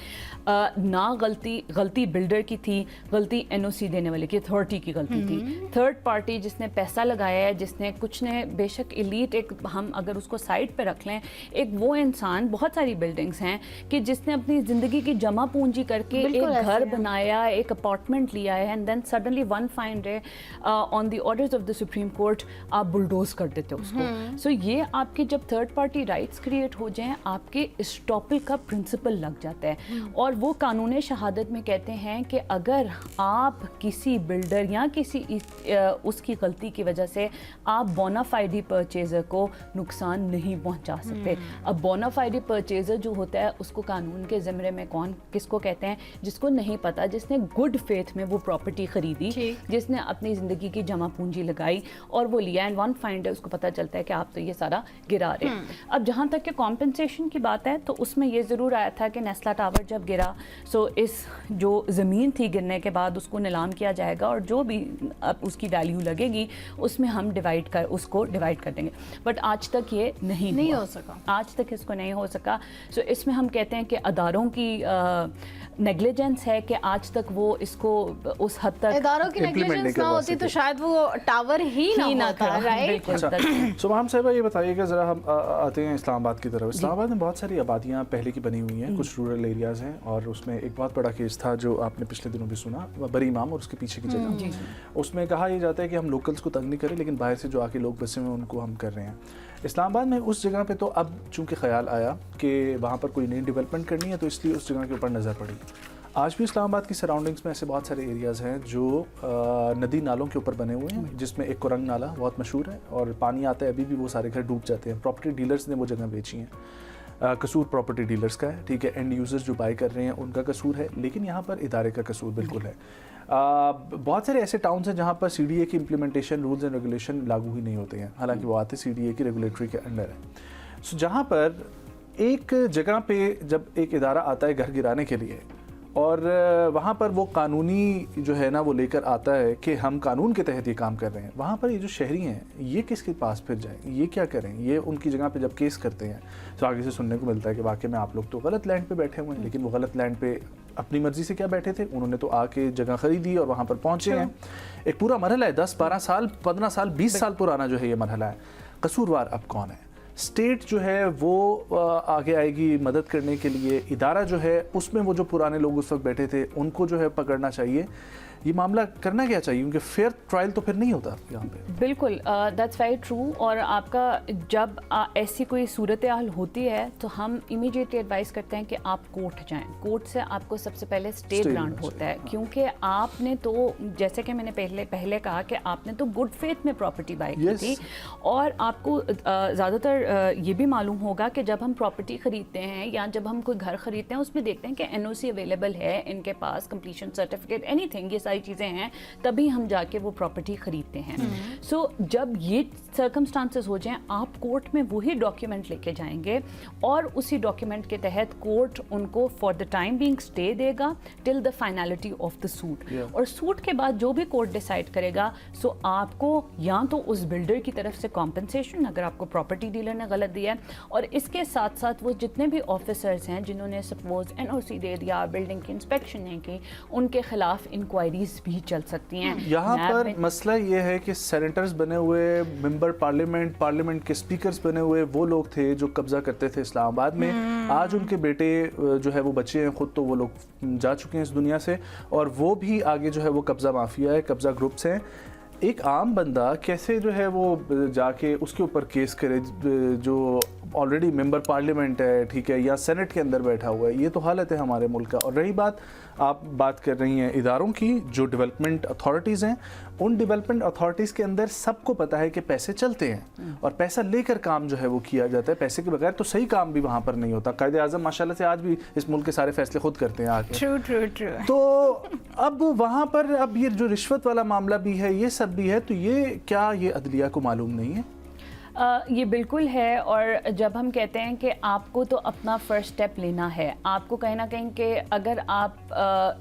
ना गलती बिल्डर की थी, गलती NOC देने वाले की, अथॉरिटी की गलती थी। थर्ड पार्टी जिसने पैसा लगाया है, जिसने कुछ ने बेशक एलीट, एक हम अगर उसको साइड पे रख लें, एक वो इंसान, बहुत सारी बिल्डिंग्स हैं कि जिसने अपनी ज़िंदगी की जमा पूंजी करके एक घर बनाया, एक अपार्टमेंट लिया है, and then suddenly one fine day on the orders of the supreme court आप बुलडोज कर देते हो उसको। सो ये आपके जब थर्ड पार्टी राइट्स क्रिएट हो जाएं, आपके एस्टॉपल का प्रिंसिपल लग जाता है, और वो कानून शहादत में कहते हैं कि अगर आप किसी बिल्डर या किसी उसकी गलती की वजह से आप बोनाफाइडी परचेजर को नुकसान नहीं पहुंचा सकते। अब बोनाफाइडी परचेजर जो होता है उसको कानून के ज़िम्मे में किसको कहते हैं? जिसको नहीं पता, जिसने गुड फेथ में वो प्रॉपर्टी खरीदी, जिसने अपनी ज़िंदगी की जमा पूंजी लगाई और वो लिया, एंड वन फाइंड उसको पता चलता है कि आप तो ये सारा गिरा रहे हैं। अब जहाँ तक कि कॉम्पनसेशन की बात है तो उसमें ये ज़रूर आया था कि नेस्ला टावर जब गिरा सो इस जो ज़मीन थी गिरने के बाद उसको नीलाम किया जाएगा, और जो भी उसकी वैल्यू लगेगी उसमें हम उसको डिवाइड कर देंगे। बट आज तक ये नहीं हो सका, आज तक इसको नहीं हो सका। सो इसमें हम कहते हैं कि अदारों की नेग्लिजेंस है कि आज तक वो इसको उस हद तक,
इदारों की नेग्लिजेंस ना होती तो शायद वो टावर ही ना होता, राइट?
सुभान साहिबा, ये बताइएगा ज़रा, हम आते हैं इस्लामाबाद की तरफ। इस्लामाबाद में बहुत सारी आबादियाँ पहले की बनी हुई हैं, कुछ रूरल एरियाज़ हैं, और उसमें एक बहुत बड़ा केस था जो आपने पिछले दिनों भी सुना, बरी इमाम और उसके पीछे की जगह। उसमें कहा यह जाता है कि हम लोकल्स को तंग नहीं करें, लेकिन बाहर से जो आके लोग बसे हुए उनको हम कर रहे हैं। इस्लामाबाद में उस जगह पे तो अब चूंकि ख्याल आया कि वहाँ पर कोई नई डेवलपमेंट करनी है तो इसलिए उस जगह के ऊपर नज़र पड़ी। आज भी इस्लामाबाद की सराउंडिंग्स में ऐसे बहुत सारे एरियाज़ हैं जो नदी नालों के ऊपर बने हुए हैं, जिसमें एक कुरंग नाला बहुत मशहूर है और पानी आता है, अभी भी वो सारे घर डूब जाते हैं। प्रॉपर्टी डीलर्स ने वो जगह बेची हैं, कसूर प्रॉपर्टी डीलर्स का है, ठीक है, एंड यूज़र्स जो बाई कर रहे हैं उनका कसूर है, लेकिन यहाँ पर इदारे का कसूर बिल्कुल है। बहुत सारे ऐसे टाउन्स हैं जहाँ पर CDA की इम्प्लीमेंटेशन, रूल्स एंड रेगुलेशन लागू ही नहीं होते हैं, हालांकि वो आते CDA की रेगुलेटरी के अंडर है। सो जहाँ पर एक जगह पे जब एक इदारा आता है घर गिराने के लिए और वहाँ पर वो कानूनी जो है ना वो लेकर आता है कि हम कानून के तहत ये काम कर रहे हैं, वहाँ पर ये जो शहरी हैं ये किसके पास फिर जाएं, ये क्या करें? ये उनकी जगह पे जब केस करते हैं तो आगे से सुनने को मिलता है कि वाकई में आप लोग तो गलत लैंड पे बैठे हुए हैं, लेकिन वो गलत लैंड पे अपनी मर्जी से क्या बैठे थे, उन्होंने तो आके जगह खरीदी और वहाँ पर पहुँचे हैं। एक पूरा मरहला है, 10-12 साल, 15 साल, 20 साल पुराना जो है ये मरहला है। कसूरवार अब कौन है? स्टेट जो है वो आगे आएगी मदद करने के लिए, इदारा जो है उसमें वो जो पुराने लोग उस वक्त बैठे थे उनको जो है पकड़ना चाहिए। ये मामला करना क्या चाहिए, क्योंकि फेयर ट्रायल तो फिर नहीं होता यहाँ पे।
बिल्कुल, दैट्स वेरी ट्रू। और आपका जब ऐसी कोई सूरत हाल होती है तो हम इमीडिएटली एडवाइस करते हैं कि आप कोर्ट जाएं। कोर्ट से आपको सबसे पहले स्टे ग्रांट होता है, क्योंकि आपने तो जैसे कि मैंने पहले कहा कि आपने तो गुड फेथ में प्रॉपर्टी बाई की थी। और आपको ज़्यादातर ये भी मालूम होगा कि जब हम प्रॉपर्टी ख़रीदते हैं या जब हम कोई घर ख़रीदते हैं उसमें देखते हैं कि NOC अवेलेबल है इनके पास, कंप्लीशन सर्टिफिकेट, एनीथिंग, ये सारी चीज़ें हैं, तभी हम जाके वो प्रॉपर्टी खरीदते हैं। सो जब ये सर्कमस्टांसेस हो जाएं, आप कोर्ट में वही डॉक्यूमेंट लेके जाएंगे और उसी डॉक्यूमेंट के तहत कोर्ट उनको for the time being stay देगा till the finality of the suit. और सूट के बाद जो भी कोर्ट डिसाइड करेगा, सो आपको या तो उस बिल्डर की तरफ से कॉम्पनसेशन अगर आपको प्रॉपर्टी डीलर ने गलत दिया है, और इसके साथ साथ वो जितने भी ऑफिसर्स हैं जिन्होंने सपोज NOC दे दिया, बिल्डिंग की इंस्पेक्शन नहीं की, उनके खिलाफ इंक्वायरी भी चल सकती हैं।
यहाँ पर मसला ये है कि सेनेटर्स बने हुए, मेंबर पार्लियामेंट के स्पीकर्स बने हुए वो लोग थे जो कब्जा करते थे इस्लामाबाद में। आज उनके बेटे जो है वो बच्चे हैं, खुद तो वो लोग जा चुके हैं इस दुनिया से, और वो भी आगे जो है वो कब्जा माफिया है, कब्जा ग्रुप्स हैं। एक आम बंदा कैसे जो है वो जाके उसके ऊपर केस करे जो ऑलरेडी मेंबर पार्लियामेंट है, ठीक है, या सेनेट के अंदर बैठा हुआ है? ये तो हालत है हमारे मुल्क का। और रही बात, आप बात कर रही हैं इदारों की, जो डेवलपमेंट अथॉरिटीज़ हैं, उन डेवलपमेंट अथॉरिटीज़ के अंदर सबको पता है कि पैसे चलते हैं और पैसा लेकर काम जो है वो किया जाता है। पैसे के बगैर तो सही काम भी वहाँ पर नहीं होता। कायदे आज़म माशाल्लाह से आज भी इस मुल्क के सारे फैसले खुद करते हैं आके।
ट्रू।
तो अब वहाँ पर अब ये जो रिश्वत वाला मामला भी है, ये सब भी है, तो ये क्या ये अदलिया को मालूम नहीं है?
ये बिल्कुल है। और जब हम कहते हैं कि आपको तो अपना फ़र्स्ट स्टेप लेना है, आपको कहीं ना कहीं कि अगर आप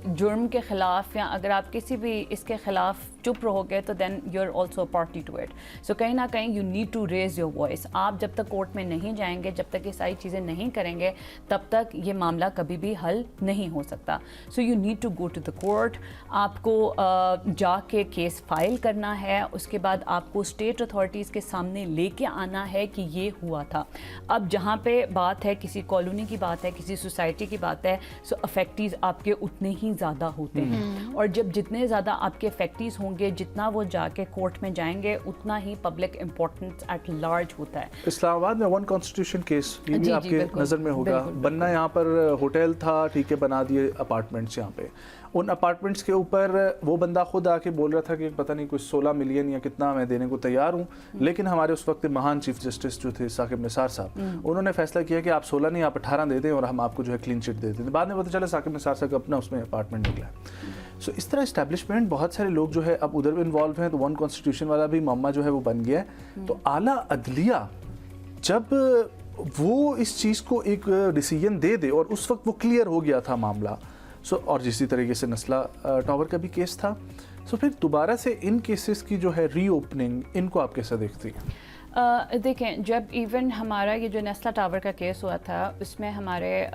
जुर्म के ख़िलाफ़ या अगर आप किसी भी इसके ख़िलाफ़ चुप रहोगे तो then you are also party to it. So कहीं ना कहीं you need to raise your voice. आप जब तक कोर्ट में नहीं जाएंगे, जब तक ये सारी चीज़ें नहीं करेंगे, तब तक ये मामला कभी भी हल नहीं हो सकता। So you need to go to the court. आपको जाके केस फाइल करना है, उसके बाद आपको स्टेट अथॉरिटीज़ के सामने लेके आना है कि ये हुआ था। अब जहाँ पे बात है किसी कॉलोनी की बात है, किसी सोसाइटी की बात है, सो अफेक्टीज़ आपके उतने ही ज़्यादा होते हैं। और जब जितने ज़्यादा आपके अफेक्टीज़ होंगे, जितना वो जाके कोर्ट में जाएंगे, उतना ही पब्लिक इम्पोर्टेंस एट लार्ज होता है।
इस्लामाबाद में वन कॉन्स्टिट्यूशन केस ये भी आपके नज़र में होगा। बनना यहाँ पर होटल था, ठीक है, बना दिए अपार्टमेंट्स यहाँ पे। उन अपार्टमेंट्स के ऊपर वो बंदा खुद आके बोल रहा था कि पता नहीं कुछ 16 मिलियन या कितना मैं देने को तैयार हूँ, लेकिन हमारे उस वक्त महान चीफ जस्टिस जो थे साकिब निसार साहब, उन्होंने फैसला किया कि आप 16 नहीं, आप 18 दे दें और हम आपको जो है क्लीन चिट दे देते। बाद में पता चला साकिब निसार साहब अपना उसमें अपार्टमेंट निकला। सो इस तरह इस्टेब्लिशमेंट, बहुत सारे लोग जो है अब उधर भी इन्वॉल्व हैं, तो वन कॉन्स्टिट्यूशन वाला भी मामला जो है वो बन गया है। तो आला अदलिया जब वो इस चीज़ को एक डिसीजन दे दे, और उस वक्त वो क्लियर हो गया था मामला, और जिसी तरीके से नस्ला टावर का भी केस था, फिर दोबारा से इन केसेस की जो है रीओपनिंग, इनको आप कैसा देखती हैं?
देखें, जब इवन हमारा ये जो नेस्ला टावर का केस हुआ था, उसमें हमारे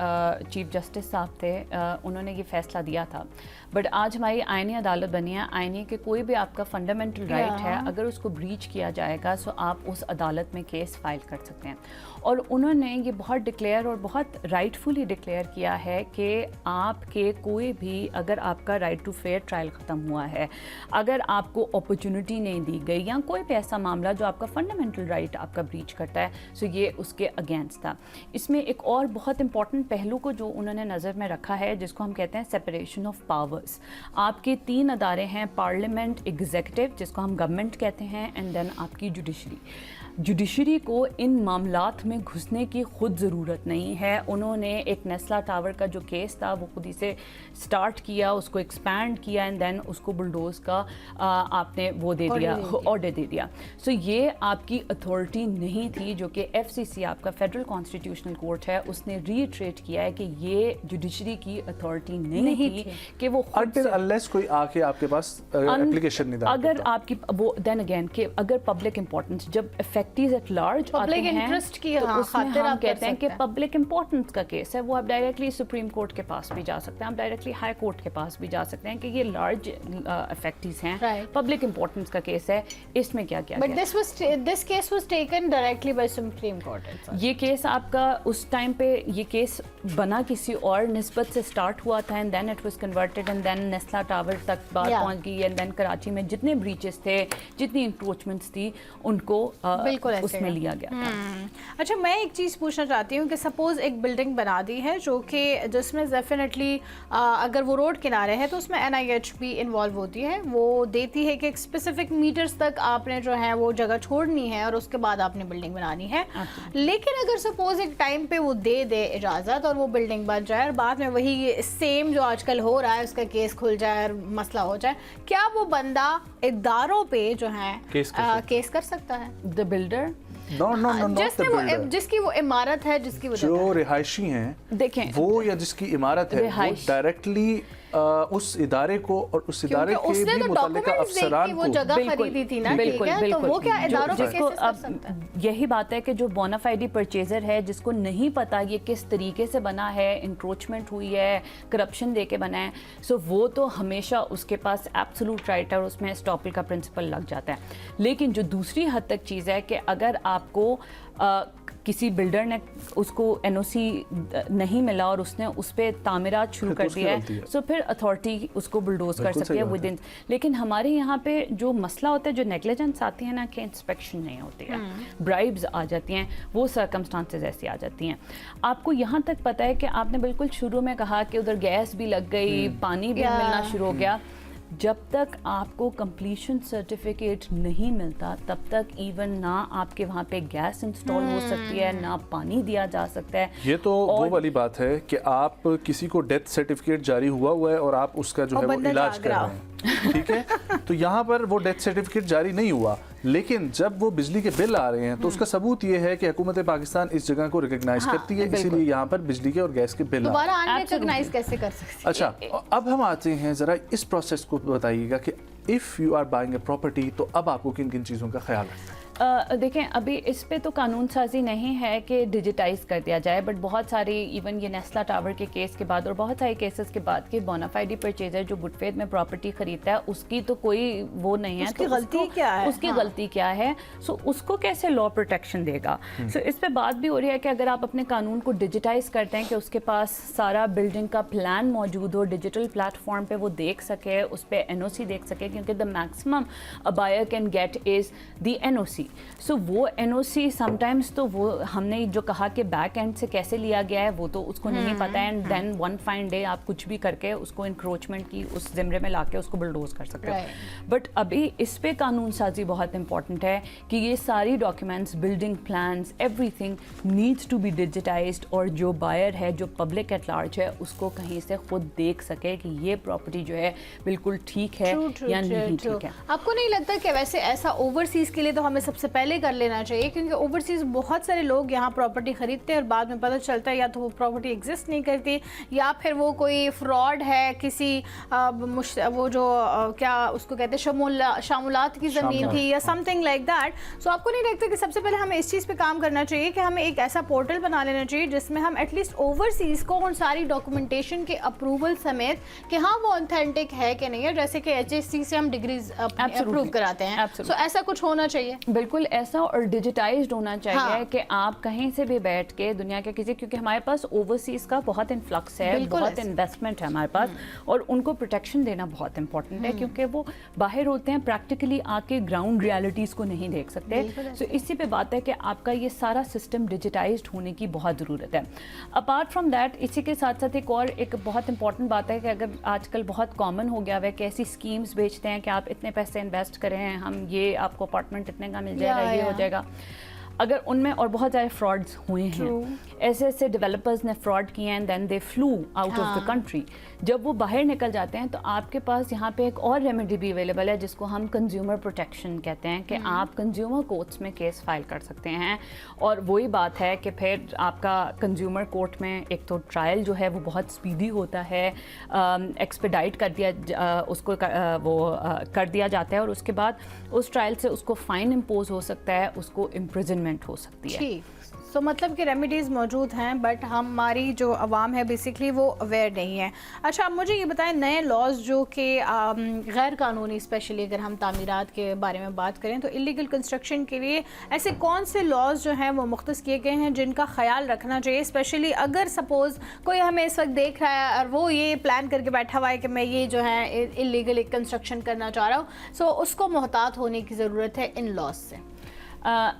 चीफ जस्टिस साहब थे, उन्होंने ये फ़ैसला दिया था। बट आज हमारी आईनी अदालत बनी है। आईनी के कोई भी आपका फंडामेंटल राइट है, अगर उसको ब्रीच किया जाएगा तो आप उस अदालत में केस फाइल कर सकते हैं। और उन्होंने ये बहुत डिक्लेयर और बहुत राइटफुली डिक्लेयर किया है कि आपके कोई भी, अगर आपका राइट टू फेयर ट्रायल ख़त्म हुआ है, अगर आपको अपॉर्चुनिटी नहीं दी गई, या कोई भी ऐसा मामला जो आपका फंडामेंटल राइट आपका ब्रीच करता है, सो ये उसके अगेंस्ट था। इसमें एक और बहुत इंपॉर्टेंट पहलू को जो उन्होंने नज़र में रखा है, जिसको हम कहते हैं सेपरेशन ऑफ पावर्स। आपके 3 अदारे हैं, पार्लियामेंट, एग्जीक्यूटिव जिसको हम गवर्नमेंट कहते हैं, एंड देन आपकी जुडिशरी। जुडिशरी को इन मामलात में घुसने की खुद ज़रूरत नहीं है। उन्होंने एक नेस्ला टावर का जो केस था वो खुद ही से स्टार्ट किया, उसको एक्सपैंड किया, एंड देन उसको बुलडोज का आपने वो दे दिया, ऑर्डर दे दिया। सो ये आपकी अथॉरिटी नहीं थी, जो कि FCC आपका फेडरल कॉन्स्टिट्यूशनल कोर्ट है, उसने रीट्रेट किया है कि ये जुडिशरी की अथॉरिटी नहीं थी कि वो
अनलेस कोई आके आपके पास एप्लीकेशन नहीं डालता।
अगर आपकी वो देन अगेन कि अगर पब्लिक इंपॉर्टेंस, जब इफेक्टिव एट लार्ज आते हैं
इंटरेस्ट की
तो उसमें
खातिर
हम
आप
कहते हैं कि
कर सकते हैं।
पब्लिक इंपॉर्टेंस का केस है, वो आप डायरेक्टली सुप्रीम कोर्ट के पास भी जा सकते हैं, आप डायरेक्टली हाई कोर्ट के पास भी जा सकते हैं कि ये लार्ज इफेक्टिव्स हैं,
Right.
पब्लिक इंपॉर्टेंस का केस है, इसमें क्या किया
बट
गया।
This case was taken directly by supreme court.
ये केस आपका उस टाइम पे ये केस बना किसी और निस्बत से स्टार्ट हुआ था, and then it was converted, and then नेस्ला टावर तक बात
Yeah.
पहुंच गई, एंड देन कराची में जितने ब्रीचेस थे, जितनी इंक्रोचमेंट्स थी, उनको
बिल्कुल ऐसे
उसमें
है।
लिया गया था।
अच्छा, मैं एक चीज़ पूछना चाहती हूँ कि सपोज़ एक बिल्डिंग बना दी है जो कि जिसमें डेफिनेटली अगर वो रोड किनारे है तो उसमें NIH भी इन्वॉल्व होती है, वो देती है कि एक स्पेसिफिक मीटर्स तक आपने जो है वो जगह छोड़नी है और उसके बाद आपने बिल्डिंग बनानी है। लेकिन अगर सपोज़ एक टाइम पे वो दे इजाज़त और वो बिल्डिंग बन जाए और बाद में वही सेम जो आजकल हो रहा है उसका केस खुल जाए और मसला हो जाए, क्या वो बंदा इदारों पे जो है केस कर सकता है?
The builder
no no no not the builder,
जिसकी वो इमारत है, जिसकी वो
जो रिहायशी हैं
देखें,
वो या जिसकी इमारत है वो डायरेक्टली उस इदारे को और उस इदारे के भी मुतालिका अफसरान को
वो जगह खरीदी थी ना,
बिल्कुल,
ठीक है, तो वो क्या इदारों पे
जिसको
केसेस कर सकता है?
यही बात है कि जो बोनाफाइडी परचेजर है, जिसको नहीं पता ये किस तरीके से बना है, इंक्रोचमेंट हुई है, करप्शन दे के बना है, सो वो तो हमेशा उसके पास एब्सोल्यूट राइट है और उसमें स्टॉपल का प्रिंसिपल लग जाता है। लेकिन जो दूसरी हद तक चीज़ है कि अगर आपको किसी बिल्डर ने उसको NOC नहीं मिला और उसने उस पर तामीरात शुरू कर दिया है, सो फिर अथॉरिटी उसको बुलडोज कर सकती है विद इन। लेकिन हमारे यहाँ पे जो मसला होता है, जो नेग्लिजेंस आती है ना, कि इंस्पेक्शन नहीं होती है, ब्राइब्स आ जाती हैं, वो सर्कमस्टांसेस ऐसी आ जाती हैं। आपको यहाँ तक पता है कि आपने बिल्कुल शुरू में कहा कि उधर गैस भी लग गई, पानी भी मिलना शुरू हो गया। जब तक आपको कंप्लीशन सर्टिफिकेट नहीं मिलता तब तक इवन ना आपके वहाँ पे गैस इंस्टॉल हो सकती है, ना पानी दिया जा सकता है।
ये तो वो वाली बात है कि आप किसी को डेथ सर्टिफिकेट जारी हुआ है और आप उसका जो है वो इलाज कर रहे हैं, ठीक है, तो यहाँ पर वो डेथ सर्टिफिकेट जारी नहीं हुआ, लेकिन जब वो बिजली के बिल आ रहे हैं तो उसका सबूत ये है कि हुकूमत पाकिस्तान इस जगह को रिकॉग्नाइज करती है, इसीलिए यहाँ पर बिजली के और गैस के बिल
दोबारा रिकॉग्नाइज कैसे कर सकते हैं?
अच्छा, अब हम आते हैं जरा इस प्रोसेस को बताइएगा कि if you are buying a property तो अब आपको किन किन चीज़ों का ख्याल रखना है?
देखें, अभी इस पे तो कानून साजी नहीं है कि डिजिटाइज कर दिया जाए, बट बहुत सारे इवन ये नेस्ला टावर के केस के बाद और बहुत सारे केसेस के बाद कि बोनाफाइडी परचेजर जो गुड फेथ में प्रॉपर्टी खरीदता है उसकी तो कोई वो नहीं है,
उसकी
तो
गलती क्या है?
उसकी गलती क्या है, सो उसको कैसे लॉ प्रोटेक्शन देगा? सो इस पे बात भी हो रही है कि अगर आप अपने कानून को डिजिटाइज करते हैं कि उसके पास सारा बिल्डिंग का प्लान मौजूद हो, डिजिटल प्लेटफॉर्म पे वो देख सके, उस पर NOC देख सके, क्योंकि the maximum a buyer can get is the NOC। So वो NOC समटाइम्स तो वो हमने जो कहा कि बैक एंड से कैसे लिया गया है वो तो उसको नहीं पता है, and then one fine day आप कुछ भी करके उसको इंक्रोचमेंट की उस जिम्मे में लाके उसको बुलडोज कर सकते हो। बट अभी इस पे कानून साजी बहुत इंपॉर्टेंट है कि ये सारी documents, building plans, everything needs to be digitised, और जो बायर है, जो पब्लिक एट लार्ज है, उसको कहीं से खुद देख सके कि ये प्रॉपर्टी जो है बिल्कुल ठीक है या नहीं ठीक है।
आपको नहीं लगता कि वैसे ऐसा ओवरसीज के लिए तो हमें सबसे पहले कर लेना चाहिए, क्योंकि ओवरसीज बहुत सारे लोग यहाँ प्रॉपर्टी खरीदते हैं और बाद में पता चलता है या तो वो प्रॉपर्टी एग्जिस्ट नहीं करती या फिर वो कोई फ्रॉड है, किसी वो जो क्या उसको कहते हैं शामुलात की ज़मीन थी या समथिंग लाइक दैट। सो आपको नहीं लगता कि सबसे पहले हमें इस चीज़ पे काम करना चाहिए कि हमें एक ऐसा पोर्टल बना लेना चाहिए जिसमें हम एटलीस्ट ओवरसीज को उन सारी डॉक्यूमेंटेशन के अप्रूवल समेत कि हाँ वो ऑथेंटिक है कि नहीं है, जैसे कि HSC से हम डिग्रीज अप्रूव कराते हैं, सो ऐसा कुछ होना चाहिए।
बिल्कुल ऐसा, और डिजिटाइज्ड होना चाहिए
हाँ।
कि आप कहीं से भी बैठ के दुनिया के किसी, क्योंकि हमारे पास ओवरसीज का बहुत इन्फ्लक्स है,
बिल्कुल
बहुत
ऐसे।
इन्वेस्टमेंट है हमारे पास, और उनको प्रोटेक्शन देना बहुत इंपॉर्टेंट है, क्योंकि वो बाहर होते हैं, प्रैक्टिकली आके ग्राउंड रियलिटीज़ को नहीं देख सकते। सो इसी पे बात है कि आपका ये सारा सिस्टम डिजिटाइज्ड होने की बहुत ज़रूरत है। अपार्ट फ्रॉम दैट, इसी के साथ साथ एक बहुत इंपॉर्टेंट बात है कि अगर आजकल बहुत कॉमन हो गया है कि ऐसी स्कीम्स बेचते हैं कि आप इतने पैसे इन्वेस्ट करें, हम ये आपको अपार्टमेंट इतने का मिल जाएगा, ये हो जाएगा, अगर उनमें, और बहुत सारे फ्रॉड्स हुए हैं, ऐसे डेवलपर्स ने फ्रॉड किए हैं, then they flew out of the country. जब वो बाहर निकल जाते हैं तो आपके पास यहाँ पे एक और रेमेडी भी अवेलेबल है जिसको हम कंज्यूमर प्रोटेक्शन कहते हैं, कि आप कंज्यूमर कोर्ट्स में केस फाइल कर सकते हैं। और वही बात है कि फिर आपका कंज्यूमर कोर्ट में एक तो ट्रायल जो है वो बहुत स्पीडी होता है, एक्सपेडाइट कर दिया उसको कर दिया जाता है, और उसके बाद उस ट्रायल से उसको फाइन इम्पोज हो सकता है, उसको इम्प्रिजनमेंट हो सकती है।
ठीक, सो मतलब कि रेमेडीज़ मौजूद हैं, बट हमारी जो आवाम है बेसिकली वो अवेयर नहीं है। अच्छा, अब मुझे ये बताएं, नए लॉज जो कि गैर कानूनी, स्पेशली अगर हम तामीरात के बारे में बात करें तो इलीगल कंस्ट्रक्शन के लिए ऐसे कौन से लॉज जो हैं वो मुख्तस किए गए हैं जिनका ख्याल रखना चाहिए, स्पेशली अगर सपोज़ कोई हमें इस वक्त देख रहा है और वो ये प्लान करके बैठा हुआ है कि मैं ये जो है इलीगल एक कंस्ट्रक्शन करना चाह रहा हूँ, सो उसको मोहतात होने की ज़रूरत है इन लॉज से?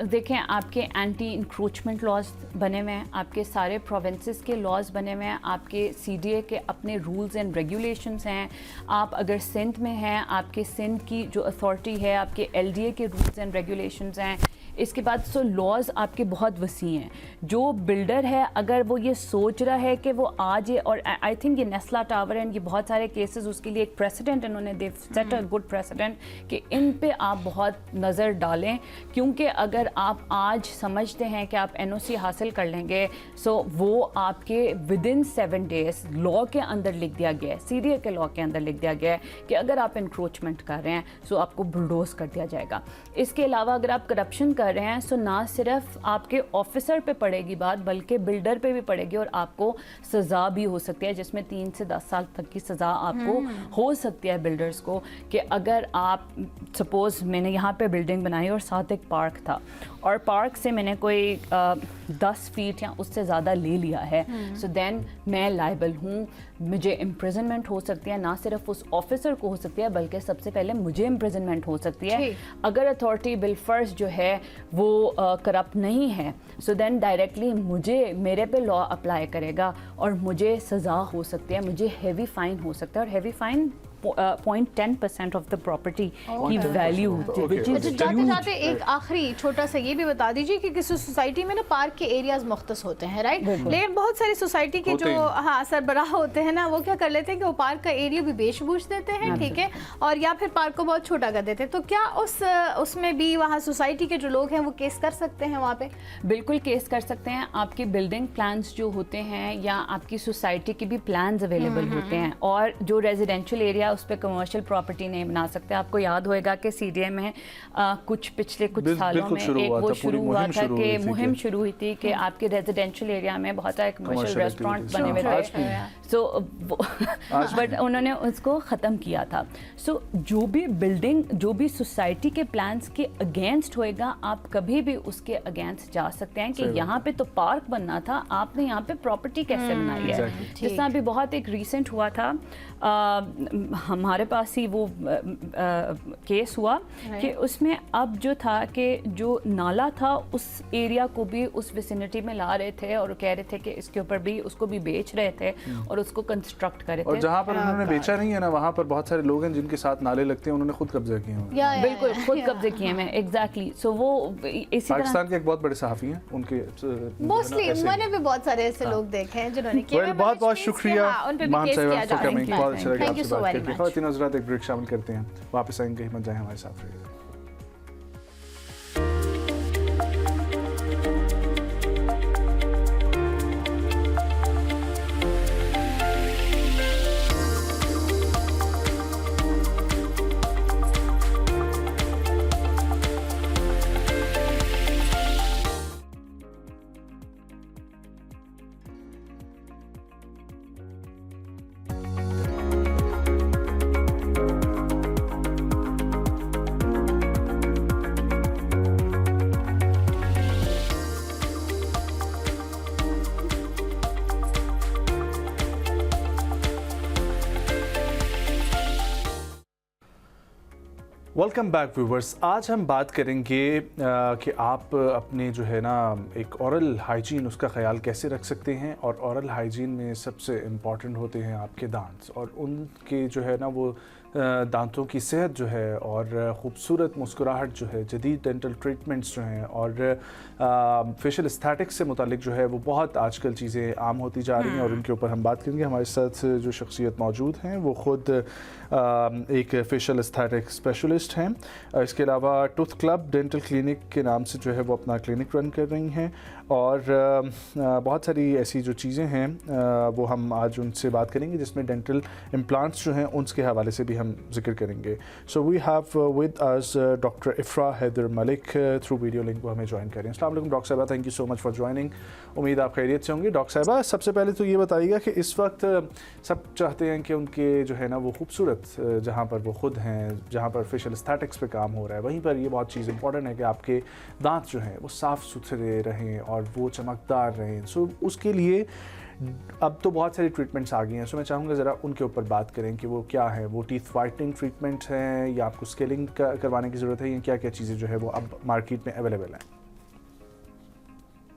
देखें, आपके एंटी इंक्रोचमेंट लॉज बने हुए हैं, आपके सारे प्रोविंसेस के लॉज बने हुए हैं, आपके CDA के अपने रूल्स एंड रेगुलेशंस हैं। आप अगर सिंध में हैं, आपके सिंध की जो अथॉरिटी है, आपके LDA के रूल्स एंड रेगुलेशंस हैं। इसके बाद लॉज आपके बहुत वसी हैं। जो बिल्डर है अगर वो ये सोच रहा है कि वो आज, और आई थिंक ये नेस्ला टावर एंड ये बहुत सारे केसेस उसके लिए एक प्रेसिडेंट इन्होंने दे सेट अ गुड प्रेसिडेंट कि इन पे आप बहुत नज़र डालें, क्योंकि अगर आप आज समझते हैं कि आप NOC हासिल कर लेंगे, वो आपके विदिन 7 डेज लॉ के अंदर लिख दिया गया है, CDA के लॉ के अंदर लिख दिया गया है कि अगर आप इंक्रोचमेंट कर रहे हैं आपको बुलडोज कर दिया जाएगा। इसके अलावा अगर आप करप्शन कर रहे हैं ना सिर्फ आपके ऑफिसर पे पड़ेगी बात, बल्कि बिल्डर पे भी पड़ेगी, और आपको सज़ा भी हो सकती है, जिसमें 3 से 10 साल तक की सज़ा आपको हो सकती है बिल्डर्स को। कि अगर आप सपोज़ मैंने यहाँ पे बिल्डिंग बनाई और साथ एक पार्क था, और पार्क से मैंने कोई 10 फीट या उससे ज़्यादा ले लिया है, देन मैं लायबल हूँ, मुझे इम्प्रिजनमेंट हो सकती है, ना सिर्फ उस ऑफिसर को हो सकती है बल्कि सबसे पहले मुझे इम्प्रिजनमेंट हो सकती है। अगर अथॉरिटी बिलफर्ज जो है वो करप्ट नहीं है, देन डायरेक्टली मेरे पे लॉ अप्लाई करेगा और मुझे सज़ा हो सकती है, मुझे हैवी फ़ाइन हो सकता है, और heavy fine 0.10% of the property की वैल्यू होती है।
जाते जाते एक आखिरी छोटा सा ये भी बता दीजिए कि किसी सोसाइटी में ना पार्क के एरियाज मुख्तस होते हैं, राइट, लेकिन बहुत सारी सोसाइटी के जो सरबराह होते हैं ना, वो क्या कर लेते हैं कि वो पार्क का एरिया भी बेच बूझ देते हैं, ठीक है, और या फिर पार्क को बहुत छोटा कर देते हैं। तो क्या उसमें भी वहाँ सोसाइटी के जो लोग हैं वो केस कर सकते हैं वहाँ पे?
बिल्कुल केस कर सकते हैं। आपके बिल्डिंग प्लान्स जो होते हैं या आपकी सोसाइटी के भी प्लान्स अवेलेबल होते हैं, और जो रेजिडेंशियल एरिया उस पर कमर्शियल प्रॉपर्टी नहीं बना सकते। आपको याद होएगा कि CDA में पिछले कुछ सालों में एक वो शुरू हुआ था कि मुहिम शुरू हुई थी कि आपके रेजिडेंशियल एरिया में बहुत सारे कमर्शियल रेस्टोरेंट बने हुए थे, बट उन्होंने उसको ख़त्म किया था। जो भी बिल्डिंग, जो भी सोसाइटी के प्लान्स के अगेंस्ट होएगा, आप कभी भी उसके अगेंस्ट जा सकते हैं कि यहाँ पे तो पार्क बनना था, आपने यहाँ पे प्रॉपर्टी कैसे बनाई है। जिस तरह भी बहुत एक रिसेंट हुआ था, हमारे पास ही वो केस हुआ कि उसमें अब जो था कि जो नाला था उस एरिया को भी उस विसिनिटी में ला रहे थे, और कह रहे थे कि इसके ऊपर भी उसको भी बेच रहे थे और उसको कंस्ट्रक्ट कर रहे थे।
और जहाँ पर उन्होंने बेचा नहीं है ना, वहाँ पर बहुत सारे लोग हैं जिनके साथ नाले लगते हैं, उन्होंने खुद कब्जा किए हैं।
बिल्कुल खुद कब्जे किए हैं, एग्जैक्टली। वो इसी
पाकिस्तान के एक बहुत बड़े सहाफ़ी हैं, उनके
मोस्टली मैंने भी बहुत सारे ऐसे लोग देखे हैं जिन्होंने किया।
बहुत बहुत शुक्रिया मान साहिबा फॉर कमिंग, बहुत अच्छा लगा आपसे बात करके। ख़वातीन हज़रात, एक ब्रेक शामिल करते हैं, वापस आएंगे, हिम्मत जाए हमारे साथ रहिएगा। Welcome back viewers. आज हम बात करेंगे कि आप अपने जो है ना एक ओरल हाइजीन उसका ख्याल कैसे रख सकते हैं, और ओरल हाइजीन में सबसे इम्पॉर्टेंट होते हैं आपके दांत, और उनके जो है ना वो दांतों की सेहत जो है और ख़ूबसूरत मुस्कुराहट जो है, जदीद डेंटल ट्रीटमेंट्स जो हैं और फेशियल एस्थेटिक्स से मुतालिक जो है वो बहुत आजकल चीज़ें आम होती जा रही हैं, और उनके ऊपर हम बात करेंगे। हमारे साथ जो शख्सियत मौजूद हैं वो ख़ुद एक फेशियल एस्थेटिक स्पेशलिस्ट हैं। इसके अलावा टूथ क्लब डेंटल क्लिनिक के नाम से जो है वो अपना क्लिनिक रन कर रही हैं, और बहुत सारी ऐसी जो चीज़ें हैं वो हम आज उनसे बात करेंगे, जिसमें डेंटल इम्प्लांट्स जो हैं उनके हवाले से भी हम जिक्र करेंगे। So we have with us doctor Ifra Haider Malik through video link, वो हमें ज्वाइन करें। अस्सलाम वालेकुम डॉक्टर साहिबा, thank you so much for joining. उम्मीद आप खैरियत से होंगी। डॉक्टर साहिबा, सबसे पहले तो ये बताइएगा कि इस वक्त सब चाहते हैं कि उनके जो है ना वो खूबसूरत जहाँ पर वो ख़ुद हैं, जहाँ पर फेशियल एस्थेटिक्स पे काम हो रहा है, वहीं पर ये बहुत चीज़ इंपॉर्टेंट है कि आपके दांत जो हैं वो साफ़ सुथरे रहें और वो चमकदार रहें। सो उसके लिए अब तो बहुत सारी ट्रीटमेंट्स आ गई हैं, सो मैं चाहूँगा ज़रा उनके ऊपर बात करें कि वो क्या है। वो टीथ वाइटनिंग ट्रीटमेंट हैं या आपको स्केलिंग करवाने की ज़रूरत है, या क्या क्या चीज़ें जो है वो अब मार्केट में अवेलेबल हैं?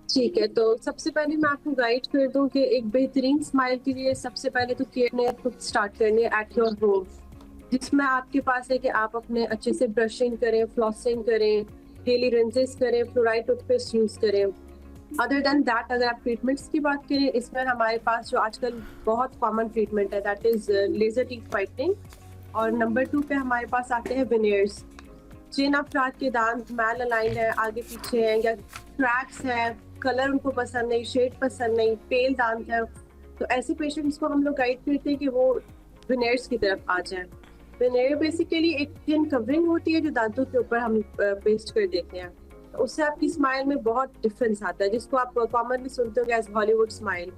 ठीक है, तो सबसे पहले मैं आपको गाइड कर दूं कि एक बेहतरीन स्माइल के लिए सबसे पहले तो केयर खुद स्टार्ट करनी है एट योर होम, जिसमें आपके पास है कि आप अपने अच्छे से ब्रशिंग करें, फ्लॉसिंग करें, डेली रिंसेस करें, फ्लोराइड टूथपेस्ट यूज करें। अदर देन दैट, अगर आप ट्रीटमेंट्स की बात करें, इसमें हमारे पास जो आजकल बहुत कॉमन ट्रीटमेंट है that is laser teeth whitening, और नंबर 2 पे हमारे पास आते हैं विनियर्स। जिन अफराद के दांत मैल अलाइंड है, आगे पीछे हैं, या क्रैक्स हैं, कलर उनको पसंद नहीं, शेड पसंद नहीं, पेल दांत है, तो ऐसे पेशेंट्स को हम लोग गाइड करते हैं कि वो विनियर्स की तरफ आ जाएं। विनियर बेसिकली एक थिन कवरिंग होती है जो दांतों के ऊपर हम पेस्ट कर देते हैं, तो उससे आपकी स्माइल में बहुत डिफरेंस आता है, जिसको आप कॉमनली सुनते हो as Hollywood smile.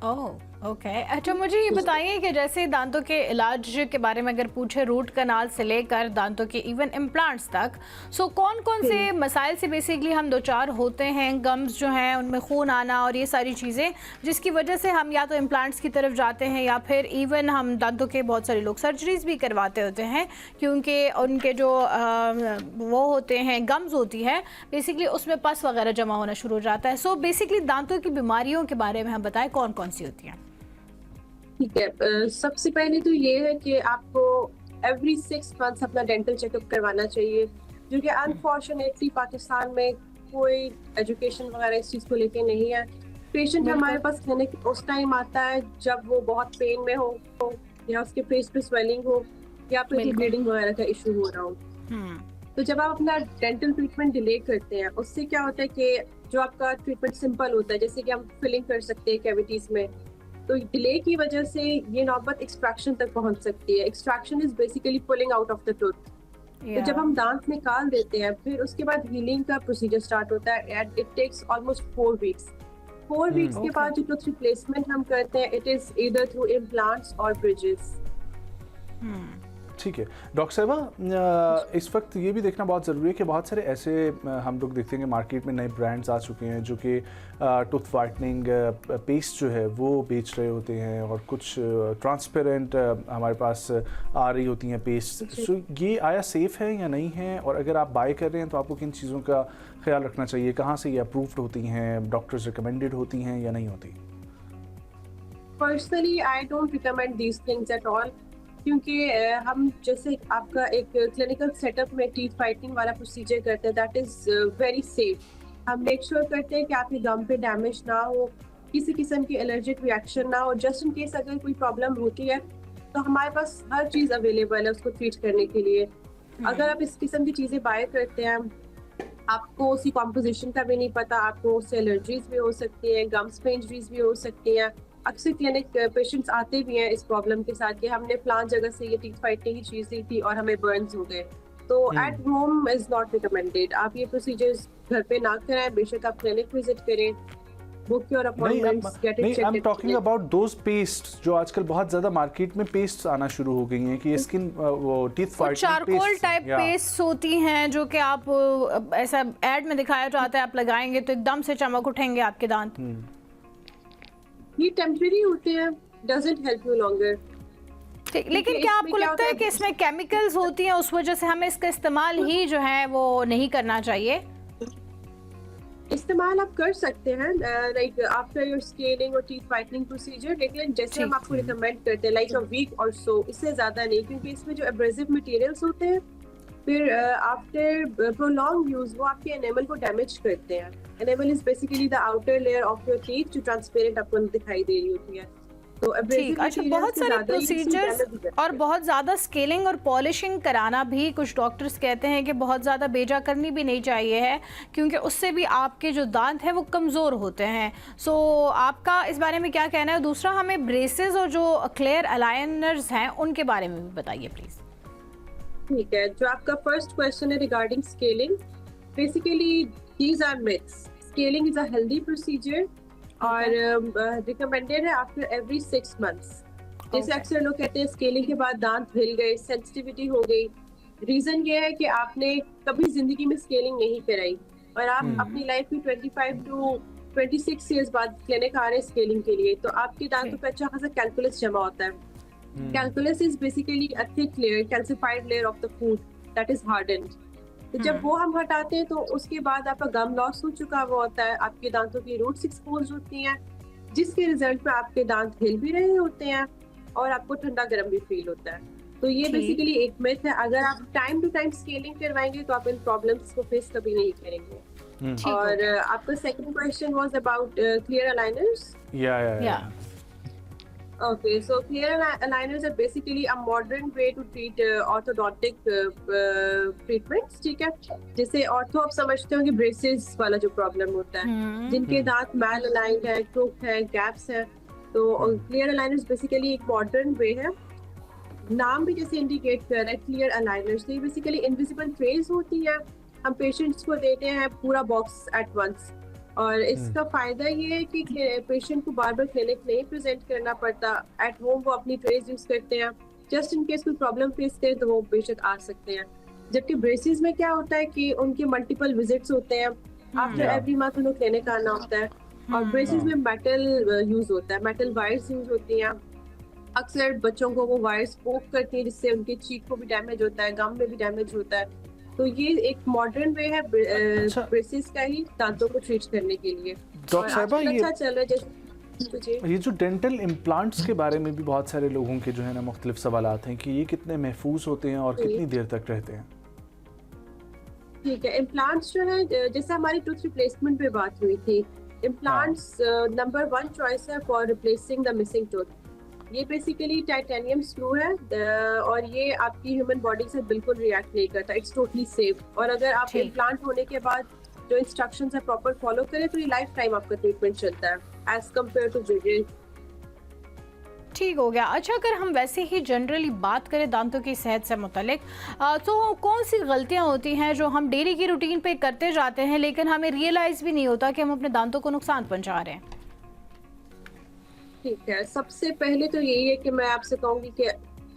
Oh okay. अच्छा, मुझे ये बताइए कि जैसे दांतों के इलाज के बारे में अगर पूछे, रूट कनाल से लेकर दांतों के इवन इम्प्लांट्स तक, सो कौन कौन से मसाइल से बेसिकली हम दो चार होते हैं? गम्स जो हैं उनमें खून आना और ये सारी चीज़ें, जिसकी वजह से हम या तो इम्प्लांट्स की तरफ जाते हैं, या फिर इवन हम दांतों के बहुत सारे लोग सर्जरीज भी करवाते होते हैं, क्योंकि उनके जो वो होते हैं गम्स होती है बेसिकली उसमें पस वगैरह जमा होना शुरू हो जाता है। सो बेसिकली दांतों की बीमारियों के बारे में हम बताएं कौन कौन सी होती हैं?
ठीक है, सबसे पहले तो ये है कि आपको एवरी 6 मंथ्स अपना डेंटल चेकअप करवाना चाहिए, जो कि अनफॉर्चुनेटली पाकिस्तान में कोई एजुकेशन वगैरह इस चीज़ को लेके नहीं है। पेशेंट हमारे पास क्लिनिक उस टाइम आता है जब वो बहुत पेन में हो, या उसके फेस पे स्वेलिंग हो, या फिर ब्लीडिंग वगैरह का इशू हो रहा हो। तो जब आप अपना डेंटल ट्रीटमेंट डिले करते हैं, उससे क्या होता है कि जो आपका ट्रीटमेंट सिंपल होता है, जैसे कि हम फिलिंग कर सकते हैं कैविटीज में, तो डिले की वजह से ये नौबत एक्सट्रैक्शन तक पहुंच सकती है। Extraction is basically pulling out of the tooth. तो जब हम दांत निकाल देते हैं, फिर उसके बाद हीलिंग का प्रोसीजर स्टार्ट होता है and it takes almost 4 weeks. 4 weeks के बाद जो टूथ रिप्लेसमेंट हम करते हैं, it is either through implants और ब्रिजेस।
ठीक है डॉक्टर साहिबा, इस वक्त ये भी देखना बहुत ज़रूरी है कि बहुत सारे ऐसे हम लोग देखते हैं कि मार्केट में नए ब्रांड्स आ चुके हैं जो कि टूथ वाइटनिंग पेस्ट जो है वो बेच रहे होते हैं, और कुछ ट्रांसपेरेंट हमारे पास आ रही होती हैं पेस्ट। सो ये आया सेफ़ है या नहीं है, और अगर आप बाय कर रहे हैं तो आपको किन चीज़ों का ख्याल रखना चाहिए? कहाँ से ये अप्रूव्ड होती हैं, डॉक्टर्स रिकमेंडेड होती हैं या नहीं होती?
Personally I don't recommend these things at all, क्योंकि हम जैसे आपका एक क्लिनिकल सेटअप में टीथ वाइटनिंग वाला प्रोसीजर करते हैं, दैट इज़ वेरी सेफ। हम मेक श्योर करते हैं कि आपके गम पे डैमेज ना हो, किसी किस्म की एलर्जिक रिएक्शन ना हो। जस्ट इन केस अगर कोई प्रॉब्लम होती है तो हमारे पास हर चीज़ अवेलेबल है उसको ट्रीट करने के लिए। अगर आप इस किस्म की चीज़ें बाय करते हैं, आपको उसकी कॉम्पोजिशन का भी नहीं पता, आपको उससे एलर्जीज भी हो सकती हैं, गम्स पे इंजरीज भी हो सकती हैं। अक्सर क्लिनिक पेशेंट्स आते भी हैं इस प्रॉब्लम के साथ कि हमने फलां जगह से ये टीथ वाइटनिंग की चीज़ ली थी और हमें बर्न्स हो गए। तो at home is not recommended. आप ये प्रोसीजर्स घर पे ना कराएं, बेशक आप क्लिनिक विजिट करें, book your appointments, get it checked.
I am talking about those paste जो आजकल बहुत ज़्यादा मार्केट में पेस्ट आना शुरू हो गई हैं कि स्किन वो teeth whitening
charcoal type paste होती हैं जो कि आप ऐसा एड में दिखाया जाता है, आप लगाएंगे तो एकदम से चमक उठेंगे आपके दांत।
ये टेम्परेरी होते हैं, डजंट हेल्प यू लॉन्गर।
ठीक, लेकिन
क्योंकि
क्या
इसमें
आपको
क्या
लगता है
होता
कि
है
इसमें केमिकल्स होती हैं, उस वजह से हमें इसका इस्तेमाल ही जो है वो नहीं करना चाहिए?
इस्तेमाल आप कर सकते हैं लाइक आफ्टर योर स्केलिंग और टीथ व्हाइटनिंग प्रोसीजर, लेकिन जैसे हम
ठीक।
आपको रिकमेंड करते हैं लाइक अ वीक और सो, इससे ज्यादा नहीं, क्योंकि इसमें जो एब्रेसिव मटेरियल्स होते हैं फिर आफ्टर प्रोलॉन्ग यूज वो आपके एनेमल को डैमेज करते हैं। Enamel is basically the outer layer of your teeth जो ट्रांसपेरेंट आपको दिखाई दे रही होती है। तो
ठीक,
एब्रेसिव
अच्छा,
मटेरियल
बहुत
से
सारे
ज्यादा ये इसमें
प्रोसीजर्स
damage हो जाता
और
है।
बहुत ज़्यादा स्केलिंग और पॉलिशिंग कराना भी कुछ डॉक्टर्स कहते हैं कि बहुत ज़्यादा बेजा करनी भी नहीं चाहिए है, क्योंकि उससे भी आपके जो दांत हैं वो कमज़ोर होते हैं। सो आपका इस बारे में क्या कहना है? दूसरा, हमें ब्रेसेस और जो क्लियर अलाइनर्स हैं उनके बारे में भी बताइए प्लीज़।
ठीक है, जो आपका फर्स्ट क्वेश्चन है regarding scaling, basically these are myths. Scaling is a healthy procedure और रिकमेंडेड है आफ्टर एवरी 6 मंथ्स। जैसे अक्सर लोग कहते हैं स्केलिंग के बाद दांत हिल गए, सेंसिटिविटी हो गई। रीजन ये है कि आपने कभी जिंदगी में स्केलिंग नहीं कराई और आप अपनी लाइफ में 25 टू 26 ईयर्स बाद क्लिनिक आ रहे हैं स्केलिंग के लिए, तो आपके दांतों पे अच्छा खासा कैलकुलस जमा होता है। Calculus is basically a thick layer, calcified layer of the food that is hardened. तो जब वो हम हटाते हैं तो उसके बाद आपका गम लॉस हो चुका हुआ होता है, आपके दांतों की रूट्स एक्सपोज होती हैं, जिसके रिजल्ट में आपके दांत हिल भी रहे होते हैं और आपको ठंडा गर्म भी फील होता है। तो ये बेसिकली एक मिथ है। अगर आप टाइम टू टाइम स्केलिंग करवाएंगे तो आप इन प्रॉब्लम्स को फेस कभी नहीं करेंगे। और आपका second question was about clear aligners.
या
Okay, so clear aligners are basically a modern way to treat orthodontic treatments, ठीक है? जैसे ऑर्थो आप समझते होंगे ब्रेसेस वाला जो प्रॉब्लम होता है, जिनके दांत मैल अलाइंड है, क्रोक है, गैप्स है, तो क्लियर अलाइनर्स बेसिकली एक मॉडर्न वे है। नाम भी जैसे इंडिकेट कर रहा है क्लियर अलाइनर्स, तो ये बेसिकली इनविजिबल ट्रेस होती है, हम पेशेंट्स को देते हैं पूरा बॉक्स एट वंस। और इसका फायदा ये है कि पेशेंट को बार बार क्लिनिक नहीं प्रेजेंट करना पड़ता, एट होम वो अपनी ट्रेस यूज करते हैं, जस्ट इन केस कोई प्रॉब्लम फेस करे तो वो बेशक आ सकते हैं। जबकि ब्रेसेस में क्या होता है कि उनके मल्टीपल विजिट्स होते हैं, आफ्टर एवरी मंथ उन्हें क्लिनिक आना होता है, और ब्रेसेस में मेटल यूज होता है, मेटल वायर्स यूज होती हैं। अक्सर बच्चों को वो वायर्स पोक करती हैं जिससे उनके चीक को भी डैमेज होता है, गम में भी डैमेज होता है। तो ये एक मॉडर्न वे है ब्रेसेस का ही दांतों को ट्रीट करने के लिए।
डॉक्टर साहिबा,
अच्छा चल रहा है जैसे
ये जो डेंटल इम्प्लांट्स के बारे में भी बहुत सारे लोगों के जो है ना मुख्तलिफ सवालात हैं कि ये कितने महफूज होते हैं और कितनी देर तक रहते हैं।
ठीक है, इम्प्लांट्स जो है जैसे हमारी टूथ रिप्लेसमेंट पे बात हुई थी, इम्प्लांट्स नंबर 1 चॉइस है for replacing the missing tooth. ये बेसिकली टाइटेनियम स्क्रू है और ये आपकी ह्यूमन बॉडी से बिल्कुल रिएक्ट नहीं करता, इट्स टोटली सेफ। और अगर आप इम्प्लांट होने के बाद जो इंस्ट्रक्शंस है प्रॉपर फॉलो करें तो ये लाइफ टाइम आपका ट्रीटमेंट चलता है एज कम्पेयर टू जेल।
ठीक हो गया। अच्छा, अगर हम वैसे ही जनरली बात करें दांतों की सेहत से मुतालिक, तो कौन सी गलतियां होती हैं जो हम डेली की रूटीन पे करते जाते हैं लेकिन हमें रियलाइज़ भी नहीं होता कि हम अपने दांतों को नुकसान पहुंचा रहे हैं?
ठीक है, सबसे पहले तो यही है कि मैं आपसे कहूंगी कि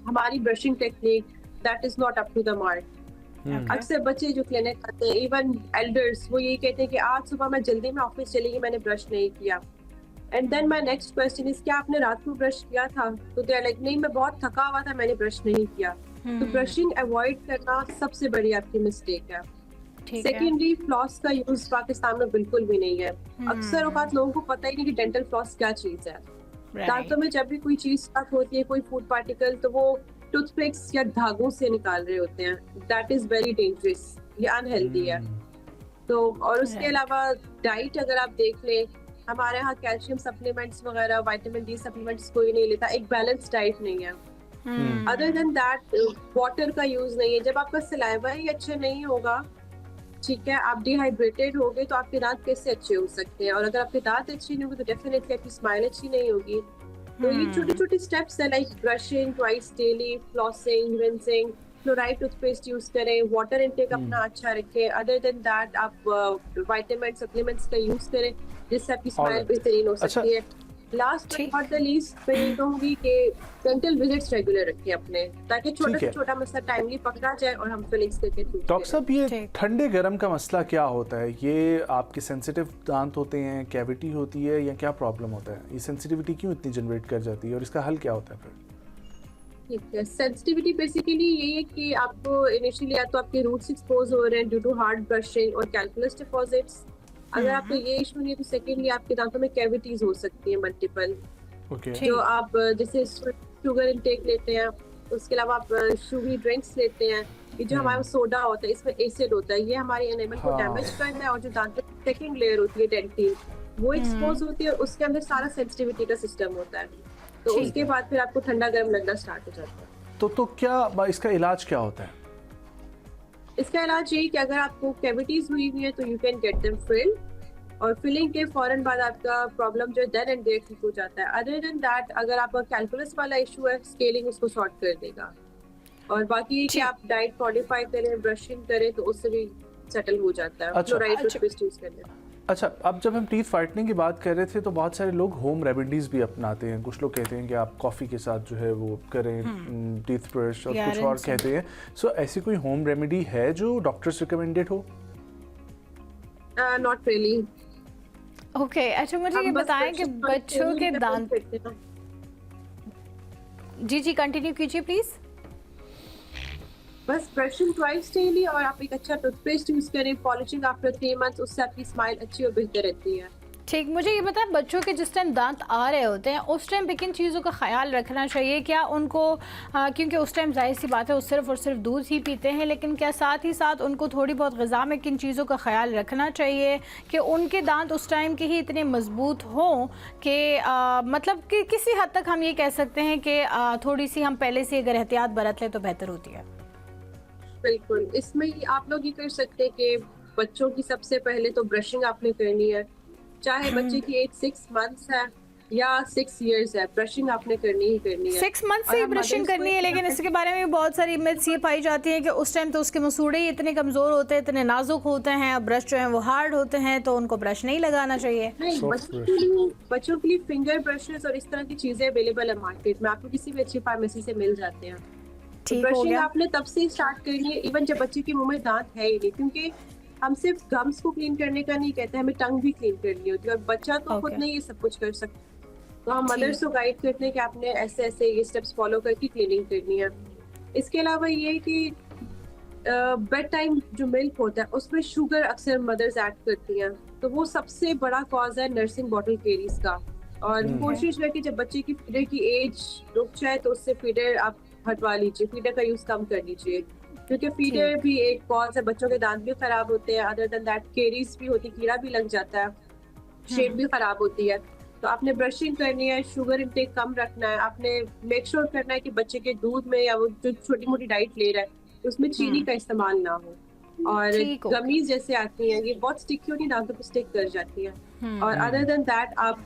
हमारी brushing technique that is not up to the mark. अक्सर बच्चे जो क्लिनिक आते हैं, इवन एल्डर्स, वो यही कहते हैं कि आज सुबह मैं जल्दी में ऑफिस चली गई, मैंने ब्रश नहीं किया। And then my next question is, क्या आपने रात को ब्रश किया था? तो दे आर लाइक, नहीं मैं बहुत थका हुआ था, मैंने ब्रश नहीं किया। तो ब्रशिंग अवॉइड करना सबसे बड़ी आपकी मिस्टेक है। सेकेंडली, फ्लॉस का यूज पाकिस्तान में बिल्कुल भी नहीं है। अक्सर औकात लोगों को पता ही नहीं कि डेंटल फ्लॉस क्या चीज है। दांतों में जब भी कोई चीज स्टक होती है, कोई फूड पार्टिकल, तो वो टूथपिक्स या धागों से निकाल रहे होते हैं। दैट इज वेरी डेंजरस, ये अनहेल्दी है। तो और उसके अलावा डाइट अगर आप देख लें, हमारे यहाँ कैल्शियम सप्लीमेंट्स वगैरह, विटामिन डी सप्लीमेंट्स कोई नहीं लेता, एक बैलेंस डाइट नहीं है। अदर देन दैट वाटर का यूज नहीं है। जब आपका सलाइवा ही अच्छा नहीं होगा, ठीक है, आप डिहाइड्रेटेड हो गए, तो आपके दांत कैसे अच्छे हो सकते हैं? और अगर आपके दांत अच्छे नहीं होंगे तो डेफिनेटली आपकी स्माइल अच्छी नहीं होगी। तो ये छोटी छोटी स्टेप्स है, like brushing twice daily, flossing, rinsing, fluoride toothpaste use करें, वाटर इनटेक अपना अच्छा रखें। अदर देन दैट आप विटामिन सप्लीमेंट्स का यूज करें जिससे आपकी स्माइल बेहतरीन हो सकती है। Last but not the least मैं ये कहूंगी कि डेंटल विजिट्स रेगुलर रखें अपने, ताकि छोटा से छोटा मसला टाइमली पकड़ा जाए और हम फिलिंग्स करके ठीक।
डॉक्टर साहब, ये ठंडे गर्म का मसला क्या होता है? ये आपके सेंसिटिव दांत होते हैं, कैविटी होती है, या क्या प्रॉब्लम होता है? ये सेंसिटिविटी क्यों इतनी जनरेट कर जाती है और इसका हल क्या होता है फिर?
ठीक है, सेंसिटिविटी बेसिकली यही है कि आपको इनिशियली या तो आपके रूट्स एक्सपोज हो रहे हैं ड्यू टू हार्ड ब्रशिंग और कैल्कुलस डिपॉजिट्स। अगर आपको ये इशू नहीं है तो सेकेंडली आपके दांतों में कैविटीज हो सकती है मल्टीपल, जो आप जैसे शुगर इनटेक लेते हैं, उसके अलावा आप शुगरी ड्रिंक्स लेते हैं, ये जो हमारा सोडा होता है इसमें एसिड होता है, ये हमारे एनेमल को डैमेज करता है। और जो दांत की सेकंड लेयर होती है डेंटिन, वो एक्सपोज होती है, उसके अंदर सारा सेंसिटिविटी का सिस्टम होता है, तो उसके बाद फिर आपको ठंडा गर्म लगना स्टार्ट हो जाता है।
तो क्या इसका इलाज क्या होता है?
इसका इलाज यही कि अगर आपको कैविटीज हुई हुई है तो you can get them field, और फिलिंग के फौरन बाद आपका प्रॉब्लम जो है देन एंड देयर ठीक हो जाता है। अदर देन दैट अगर आपका कैलकुलस वाला इशू है, स्केलिंग उसको सॉर्ट कर देगा। और बाकी कि आप डाइट मॉडिफाई करें, ब्रशिंग करें, तो उससे भी सेटल हो जाता है। फ्लोराइड टूथपेस्ट यूज करने।
अच्छा, अब जब हम टीथ व्हाइटनिंग की बात कर रहे थे तो बहुत सारे लोग होम रेमेडीज भी अपनाते हैं। कुछ लोग कहते हैं कि आप कॉफ़ी के साथ जो है वो करें टीथ ब्रश, और कुछ और कहते हैं। सो ऐसी कोई होम रेमेडी है जो डॉक्टर्स रिकमेंडेड हो?
Not really.
ओके, अच्छा मुझे ये बताएं कि बच्चों के दांत, जी कंटिन्यू कीजिए प्लीज।
बस ब्रशिंग ट्वाइस डेली और आप एक अच्छा टूथपेस्ट यूज करें, पॉलिशिंग आफ्टर 3 मंथ्स, उससे आपकी स्माइल अच्छी और बेहतर रहती है।
ठीक, मुझे ये बताएं बच्चों के जिस टाइम दांत आ रहे होते हैं उस टाइम पे किन चीज़ों का ख्याल रखना चाहिए? क्या उनको क्योंकि उस टाइम जाहिर सी बात है वो सिर्फ और सिर्फ दूध ही पीते हैं, लेकिन क्या साथ ही साथ उनको थोड़ी बहुत ग़िज़ा में किन चीज़ों का ख्याल रखना चाहिए कि उनके दांत उस टाइम के ही इतने मजबूत हों कि मतलब कि किसी हद तक हम ये कह सकते हैं कि थोड़ी सी हम पहले से अगर एहतियात बरत लें तो बेहतर होती है?
बिल्कुल, इसमें आप लोग ये कर सकते हैं कि बच्चों की सबसे पहले तो ब्रशिंग आपने करनी है, चाहे बच्चे की एज 6 मंथ्स है या 6 इयर्स है, ब्रशिंग आपने करनी ही करनी है।
6 मंथ से ही ब्रशिंग करनी है, लेकिन इसके बारे में बहुत सारी मिथ्स ये पाई जाती हैं कि उस टाइम तो उसके मसूड़े ही इतने कमज़ोर होते हैं, इतने नाजुक होते हैं, ब्रश जो है वो हार्ड होते हैं, तो उनको ब्रश नहीं लगाना चाहिए।
नहीं, बच्चों के लिए फिंगर ब्रशेस और इस तरह की चीजें अवेलेबल है मार्केट में, आपको किसी भी अच्छी फार्मेसी से मिल जाते हैं। ब्रशिंग आपने तब से स्टार्ट करनी है इवन जब बच्चे के मुंह में दांत है ही नहीं, क्योंकि हम सिर्फ गम्स को क्लीन करने का नहीं कहते, हमें टंग भी क्लीन करनी होती है, और बच्चा तो खुद नहीं ये सब कुछ कर सकता, तो हम मदर्स को गाइड करते हैं कि आपने ऐसे ऐसे ये स्टेप्स फॉलो करके क्लीनिंग करनी है। इसके अलावा ये है कि बेड टाइम जो मिल्क होता है उसमें शुगर अक्सर मदर्स ऐड करती हैं, तो वो सबसे बड़ा कॉज है नर्सिंग बॉटल केरीज का। और कोशिश है कि जब बच्चे की फीडर की एज रुक जाए तो उससे फीडर आप हटवा लीजिए, फीडर का यूज कम कर लीजिए, क्योंकि फीडर भी एक कॉज है, बच्चों के दांत भी खराब होते हैं, अदर देन दैट केरीज भी होती है, कीड़ा भी लग जाता है, शेप भी खराब होती है। तो आपने ब्रशिंग करनी है, शुगर इंटेक कम रखना है, आपने मेक श्योर करना है कि बच्चे के दूध में या वो जो छोटी मोटी डाइट ले रहा है उसमें चीनी का इस्तेमाल ना हो, और गमीज जैसे आती हैं ये बहुत स्टिकी होती है, दांतों पे स्टिक कर जाती है। और अदर देन दैट आप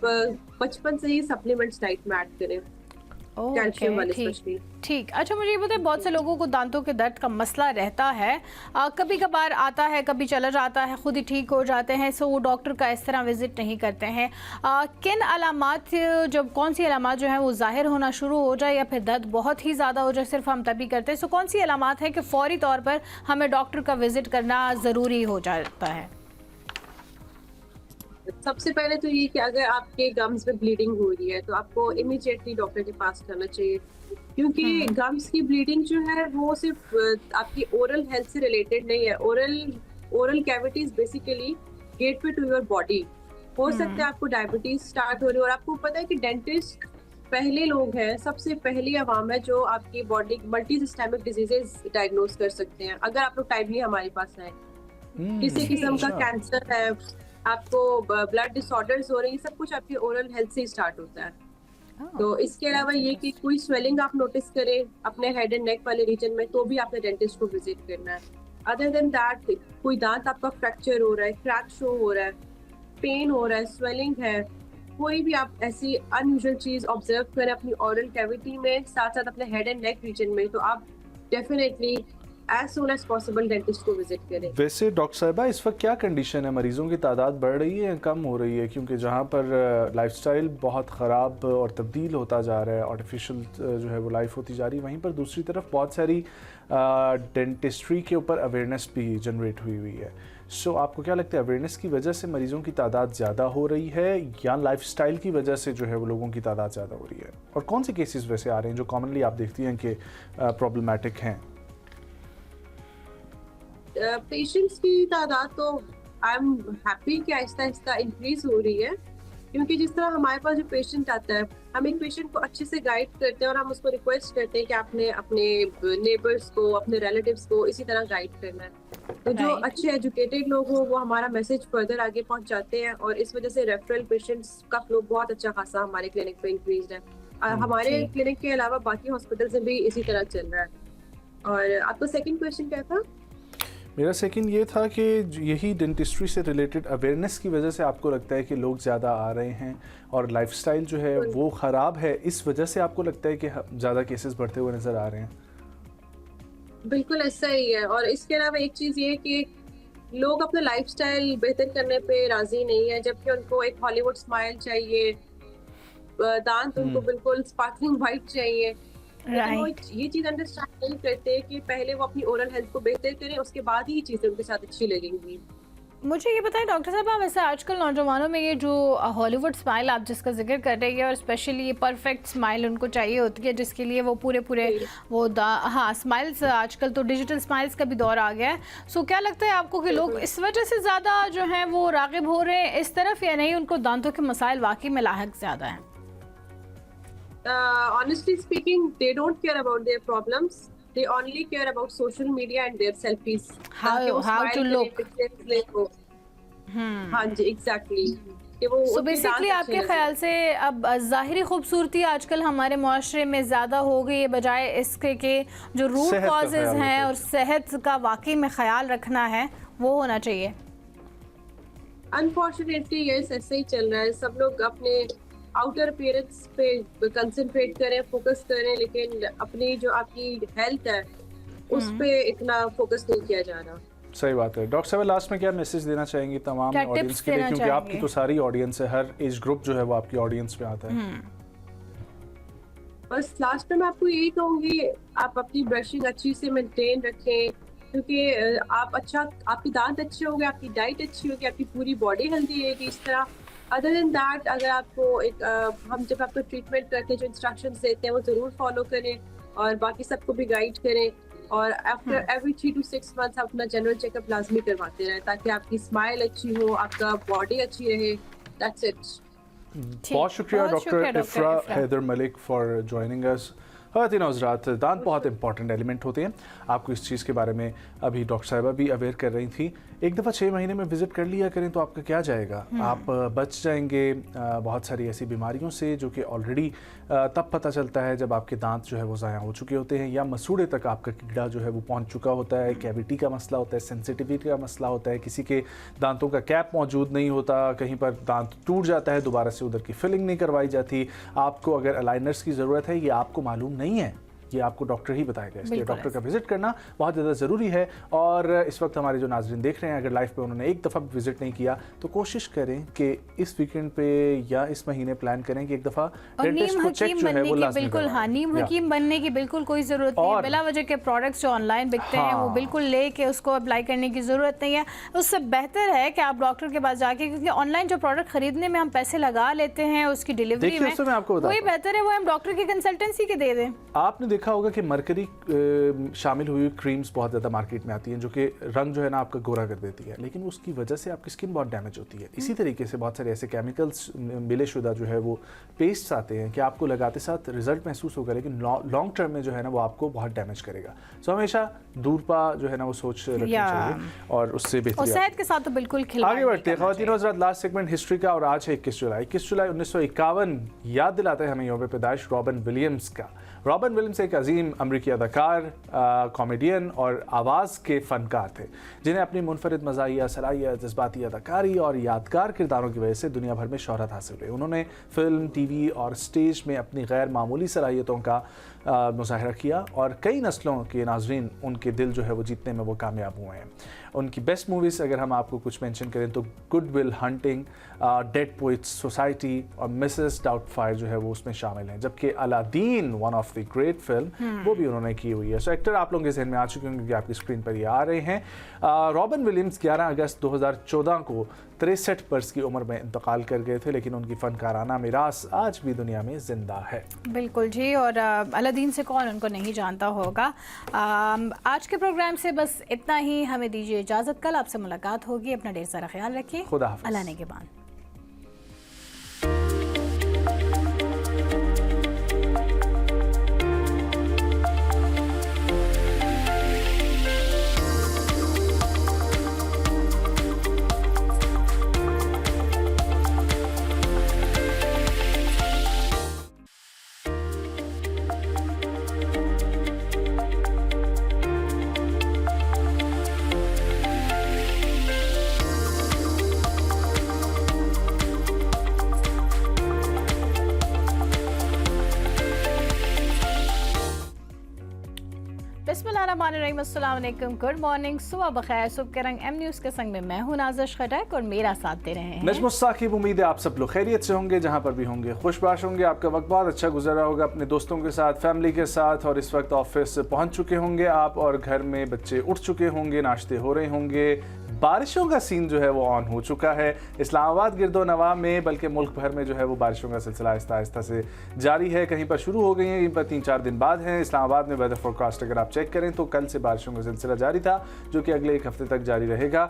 बचपन से ही सप्लीमेंट्स डाइट में ऐड करें, कैल्शियम वाले स्पेशली।
ठीक, अच्छा मुझे ये बताएं बहुत से लोगों को दांतों के दर्द का मसला रहता है, कभी कभार आता है, कभी चला जाता है, खुद ही ठीक हो जाते हैं, सो वो डॉक्टर का इस तरह विजिट नहीं करते हैं। किन अलामात, जब कौन सी अलामात जो है वो जाहिर होना शुरू हो जाए या फिर दर्द बहुत ही ज़्यादा हो जाए सिर्फ हम तभी करते हैं, सो कौन सी अलामात है कि फौरी तौर पर हमें डॉक्टर का विजिट करना ज़रूरी हो जाता है?
सबसे पहले तो ये कि अगर आपके गम्स में ब्लीडिंग हो रही है तो आपको इमीडिएटली डॉक्टर के पास जाना चाहिए, क्योंकि गम्स की ब्लीडिंग जो है वो सिर्फ आपकी ओरल हेल्थ से रिलेटेड नहीं है। Oral cavities basically gateway to your body. हो सकता है आपको डायबिटीज स्टार्ट हो रही है, और आपको पता है कि डेंटिस्ट पहले लोग हैं, सबसे पहली आवाम है जो आपकी body multi systemic diseases diagnose कर सकते हैं। अगर आप लोग टाइमली हमारे पास आए, किसी किस्म का कैंसर है, आपको ब्लड डिसऑर्डर्स हो रही है, सब कुछ आपकी ओरल हेल्थ से स्टार्ट होता है। तो इसके अलावा ये कि कोई स्वेलिंग आप नोटिस करें अपने हेड एंड नेक वाले रीजन में तो भी आपने डेंटिस्ट को विजिट करना है। अदर देन दैट कोई दांत आपका फ्रैक्चर हो रहा है, क्रैक शो हो रहा है, पेन हो रहा है, स्वेलिंग है, कोई भी आप ऐसी अनयूजुअल चीज ऑब्जर्व करें अपनी ओरल कैविटी में, साथ साथ अपने हेड एंड नेक रीजन में, तो आप definitely as soon as possible dentist को विजिट करें।
वैसे डॉक्टर साहिबा इस वक्त क्या कंडीशन है, मरीजों की तादाद बढ़ रही है कम हो रही है? क्योंकि जहाँ पर लाइफस्टाइल बहुत ख़राब और तब्दील होता जा रहा है, आर्टिफिशियल जो है वो लाइफ होती जा रही है, वहीं पर दूसरी तरफ बहुत सारी डेंटिस्ट्री के ऊपर अवेयरनेस भी जनरेट हुई है। सो आपको क्या लगता है अवेयरनेस की वजह से मरीजों की तादाद ज़्यादा हो रही है या लाइफस्टाइल की वजह से जो है वो लोगों की तादाद ज़्यादा हो रही है? और कौन से केसेस वैसे आ रहे हैं जो कॉमनली आप देखती हैं कि प्रॉब्लमेटिक हैं?
पेशेंट्स की तादाद तो आई एम हैप्पी कि आहिस्ता आहिस्ता इंक्रीज हो रही है, क्योंकि जिस तरह हमारे पास जो पेशेंट आता है, हम एक पेशेंट को अच्छे से गाइड करते हैं और हम उसको रिक्वेस्ट करते हैं कि आपने अपने नेबर्स को, अपने रिलेटिव्स को इसी तरह गाइड करना है। तो जो अच्छे एजुकेटेड लोग हो वो हमारा मैसेज फर्दर आगे पहुंचाते हैं और इस वजह से रेफरल पेशेंट्स का फ्लो बहुत अच्छा खासा हमारे क्लिनिक पे इंक्रीज है। हमारे क्लिनिक के अलावा बाकी हॉस्पिटल्स में भी इसी तरह चल रहा है। और आपका सेकंड क्वेश्चन क्या था?
मेरा सेकंड ये था कि यही डेंटिस्ट्री से रिलेटेड अवेयरनेस की वजह से आपको लगता है कि लोग ज़्यादा आ रहे हैं और लाइफस्टाइल जो है वो ख़राब है, इस वजह से आपको लगता है कि ज़्यादा केसेस बढ़ते हुए नज़र आ रहे हैं?
बिल्कुल ऐसा ही है। और इसके अलावा एक चीज़ ये कि लोग अपना लाइफस्टाइल बेहतर करने पे राजी नहीं है, जबकि उनको एक हॉलीवुड स्माइल चाहिए, दांत उनको बिल्कुल स्पार्कलिंग वाइट चाहिए। वो ये चीज अंडरस्टैंड नहीं करते कि पहले वो अपनी ओरल हेल्थ को बेहतर करें, उसके बाद ही चीजें उनके साथ अच्छी लगेंगी।
मुझे ये बताएं डॉक्टर साहब, आप वैसे आजकल नौजवानों में ये जो हॉलीवुड स्माइल आप जिसका जिक्र कर रहे हैं और स्पेशली ये परफेक्ट स्माइल उनको चाहिए होती है जिसके लिए वो पूरे वो हाँ स्माइल्स, आजकल तो डिजिटल स्माइल्स का भी दौर आ गया है। सो क्या लगता है आपको कि लोग इस वजह से ज़्यादा जो हैं वो राग़िब हो रहे हैं इस तरफ, या नहीं उनको दांतों के मसाइल वाकई में लाहक ज़्यादा हैं?
Honestly speaking, they don't care about their problems. They only care about social media and their selfies.
How to look.
हाँ जी, exactly.
So basically आपके ख्याल से अब ज़ाहिरी खूबसूरती आजकल हमारे मुआशरे में ज़्यादा हो गई है बजाय इसके कि जो रूट कॉजेज़ हैं और सेहत का वाकई में ख्याल रखना है वो होना चाहिए।
Unfortunately yes, ऐसे ही चल रहा है। सब लोग अपने आउटर अपीयरेंस पे कंसंट्रेट करें, फोकस करें, लेकिन अपनी जो आपकी हेल्थ है उस पे इतना फोकस नहीं किया जा रहा।
सही बात है। डॉक्टर साहब लास्ट में क्या मैसेज देना चाहेंगी तमाम ऑडियंस के लिए, क्योंकि आपकी तो सारी ऑडियंस है, हर एज ग्रुप जो है वो आपकी ऑडियंस में आता है?
बस लास्ट में मैं आपको यही कहूँगी, आप अपनी ब्रशिंग अच्छी से मेंटेन रखें, क्योंकि आप आपकी दांत अच्छे होंगे, आपकी डाइट अच्छी होगी, आपकी पूरी बॉडी हेल्दी रहेगी। इस तरह अदर देन दैट अगर आपको हम जब आपको ट्रीटमेंट करके जो इंस्ट्रक्शंस देते हैं वो ज़रूर फॉलो करें और बाकी सबको भी गाइड करें। और आफ्टर एवरी 3 to 6 मंथ्स अपना जनरल चेकअप लाजमी करवाते रहें ताकि आपकी स्माइल अच्छी हो, आपका बॉडी अच्छी रहे। That's it.
बहुत शुक्रिया doctor Ifra Haider Malik for joining us. ख़वातीन और हज़रात, दांत बहुत इंपॉर्टेंट एलिमेंट होते हैं। आपको इस चीज़ के बारे में अभी डॉक्टर साहिबा भी अवेयर कर रही थी। एक दफ़ा 6 महीने में विज़िट कर लिया करें तो आपका क्या जाएगा, आप बच जाएंगे बहुत सारी ऐसी बीमारियों से जो कि ऑलरेडी तब पता चलता है जब आपके दांत जो है वो ज़ाया हो चुके होते हैं या मसूड़े तक आपका कीड़ा जो है वो पहुंच चुका होता है, कैविटी का मसला होता है, सेंसिटिविटी का मसला होता है, किसी के दांतों का कैप मौजूद नहीं होता, कहीं पर दांत टूट जाता है, दोबारा से उधर की फिलिंग नहीं करवाई जाती। आपको अगर अलाइनर्स की ज़रूरत है ये आपको मालूम नहीं है, ये आपको डॉक्टर ही बताएगा, इसलिए डॉक्टर का विजिट करना बहुत ज़्यादा ज़रूरी है। और इस वक्त हमारे जो नाज़रीन देख रहे हैं अगर लाइफ पे उन्होंने एक दफ़ा भी विजिट नहीं किया तो कोशिश करें कि इस वीकेंड पे या इस महीने प्लान करें कि एक दफ़ा डेंटिस्ट को चेक जो है वो लाज़मी
बिल्कुल हाँ, नीम हकीम बनने की बिल्कुल कोई ज़रूरत नहीं है। बिला वजह के प्रोडक्ट्स जो ऑनलाइन बिकते हैं वो बिल्कुल लेके उसको अप्लाई करने की ज़रूरत नहीं है। उससे बेहतर है कि आप डॉक्टर के पास जाके, क्योंकि ऑनलाइन जो प्रोडक्ट खरीदने में हम पैसे लगा लेते हैं उसकी डिलीवरी में, वही बेहतर है वो हम डॉक्टर की कंसल्टेंसी के दे दें।
आपने देखा होगा कि मरकरी शामिल हुई क्रीम्स बहुत ज़्यादा मार्केट में आती हैं जो कि रंग जो है ना आपका गोरा कर देती है, लेकिन उसकी वजह से आपकी स्किन बहुत डैमेज होती है। इसी तरीके से बहुत सारे ऐसे केमिकल्स मिलेशुदा जो है वो पेस्ट्स आते हैं कि आपको लगाते साथ रिजल्ट महसूस होगा लेकिन लॉन्ग टर्म में जो है ना वो आपको बहुत डैमेज करेगा। सो हमेशा दूरपा जो है ना वो सोच रखनी चाहिए और उससे बेहतर
सेहत के साथ तो बिल्कुल
आगे बढ़ते हैं। ख़वातीन और हज़रात, लास्ट सेगमेंट हिस्ट्री का और आज है 21 जुलाई। 21 जुलाई 1951 याद दिलाता है हमें यौम पैदाइश रॉबिन विलियम्स का। रॉबिन विलियम्स एक अजीम अमरीकी अदाकार, कॉमेडियन और आवाज़ के फ़नकार थे जिन्हें अपनी मुनफरिद मज़ाहिया, सलाहियत, जज्बाती अदाकारी और यादगार किरदारों की वजह से दुनिया भर में शोहरत हासिल हुई। उन्होंने फ़िल्म, टीवी और स्टेज में अपनी गैर मामूली सलाहियतों का मुज़ाहिरा किया और कई नस्लों के नाज़रीन उनके दिल जो है वो जीतने में वो कामयाब हुए हैं। उनकी बेस्ट मूवीज़ अगर हम आपको कुछ मेंशन करें तो good will hunting, dead poets society और मिसेस डाउटफायर जो है वो उसमें शामिल हैं, जबकि Aladdin one of the great film film, वो भी उन्होंने की हुई है। सो एक्टर आप लोगों के जहन में आ चुके होंगे क्योंकि आपकी स्क्रीन पर ये आ रहे हैं। रॉबिन विलियम्स 11 अगस्त 2014 को 63 वर्ष की उम्र में इंतकाल कर गए थे, लेकिन उनकी फ़नकाराना मीरास आज भी दुनिया में ज़िंदा है।
बिल्कुल जी, और अलादीन से कौन उनको नहीं जानता होगा। आज के प्रोग्राम से बस इतना ही, हमें दीजिए इजाज़त। कल आपसे मुलाकात होगी, अपना ढेर सारा ख्याल रखिए।
खुदा हाफ़िज़।
अल्लाह ने के बाद। बिस्मिल्लाहिर्रहमानिर्रहीम, अस्सलाम वालेकुम, गुड मॉर्निंग, सुबह बखैर। सुबह के रंग एम न्यूज़ के संग में मैं हूं नाज़िश खटक और मेरा साथ दे रहे हैं
नजमुस साकिब। उम्मीद है आप सब लोग खैरियत से होंगे, जहां पर भी होंगे खुशबाश होंगे। आपका वक्त बहुत अच्छा गुजरा होगा अपने दोस्तों के साथ, फैमिली के साथ, और इस वक्त ऑफिस पहुंच चुके होंगे आप, और घर में बच्चे उठ चुके होंगे, नाश्ते हो रहे होंगे। बारिशों का सीन जो है वो ऑन हो चुका है इस्लामाबाद गिरदो नवा में, बल्कि मुल्क भर में जो है वो बारिशों का सिलसिला आहिस्ता आहिस्ता से जारी है। कहीं पर शुरू हो गई है, कहीं पर 3-4 दिन बाद हैं। इस्लामाबाद में वेदर फोरकास्ट अगर आप चेक करें तो कल से बारिशों का सिलसिला जारी था, जो कि अगले 1 हफ्ते तक जारी रहेगा।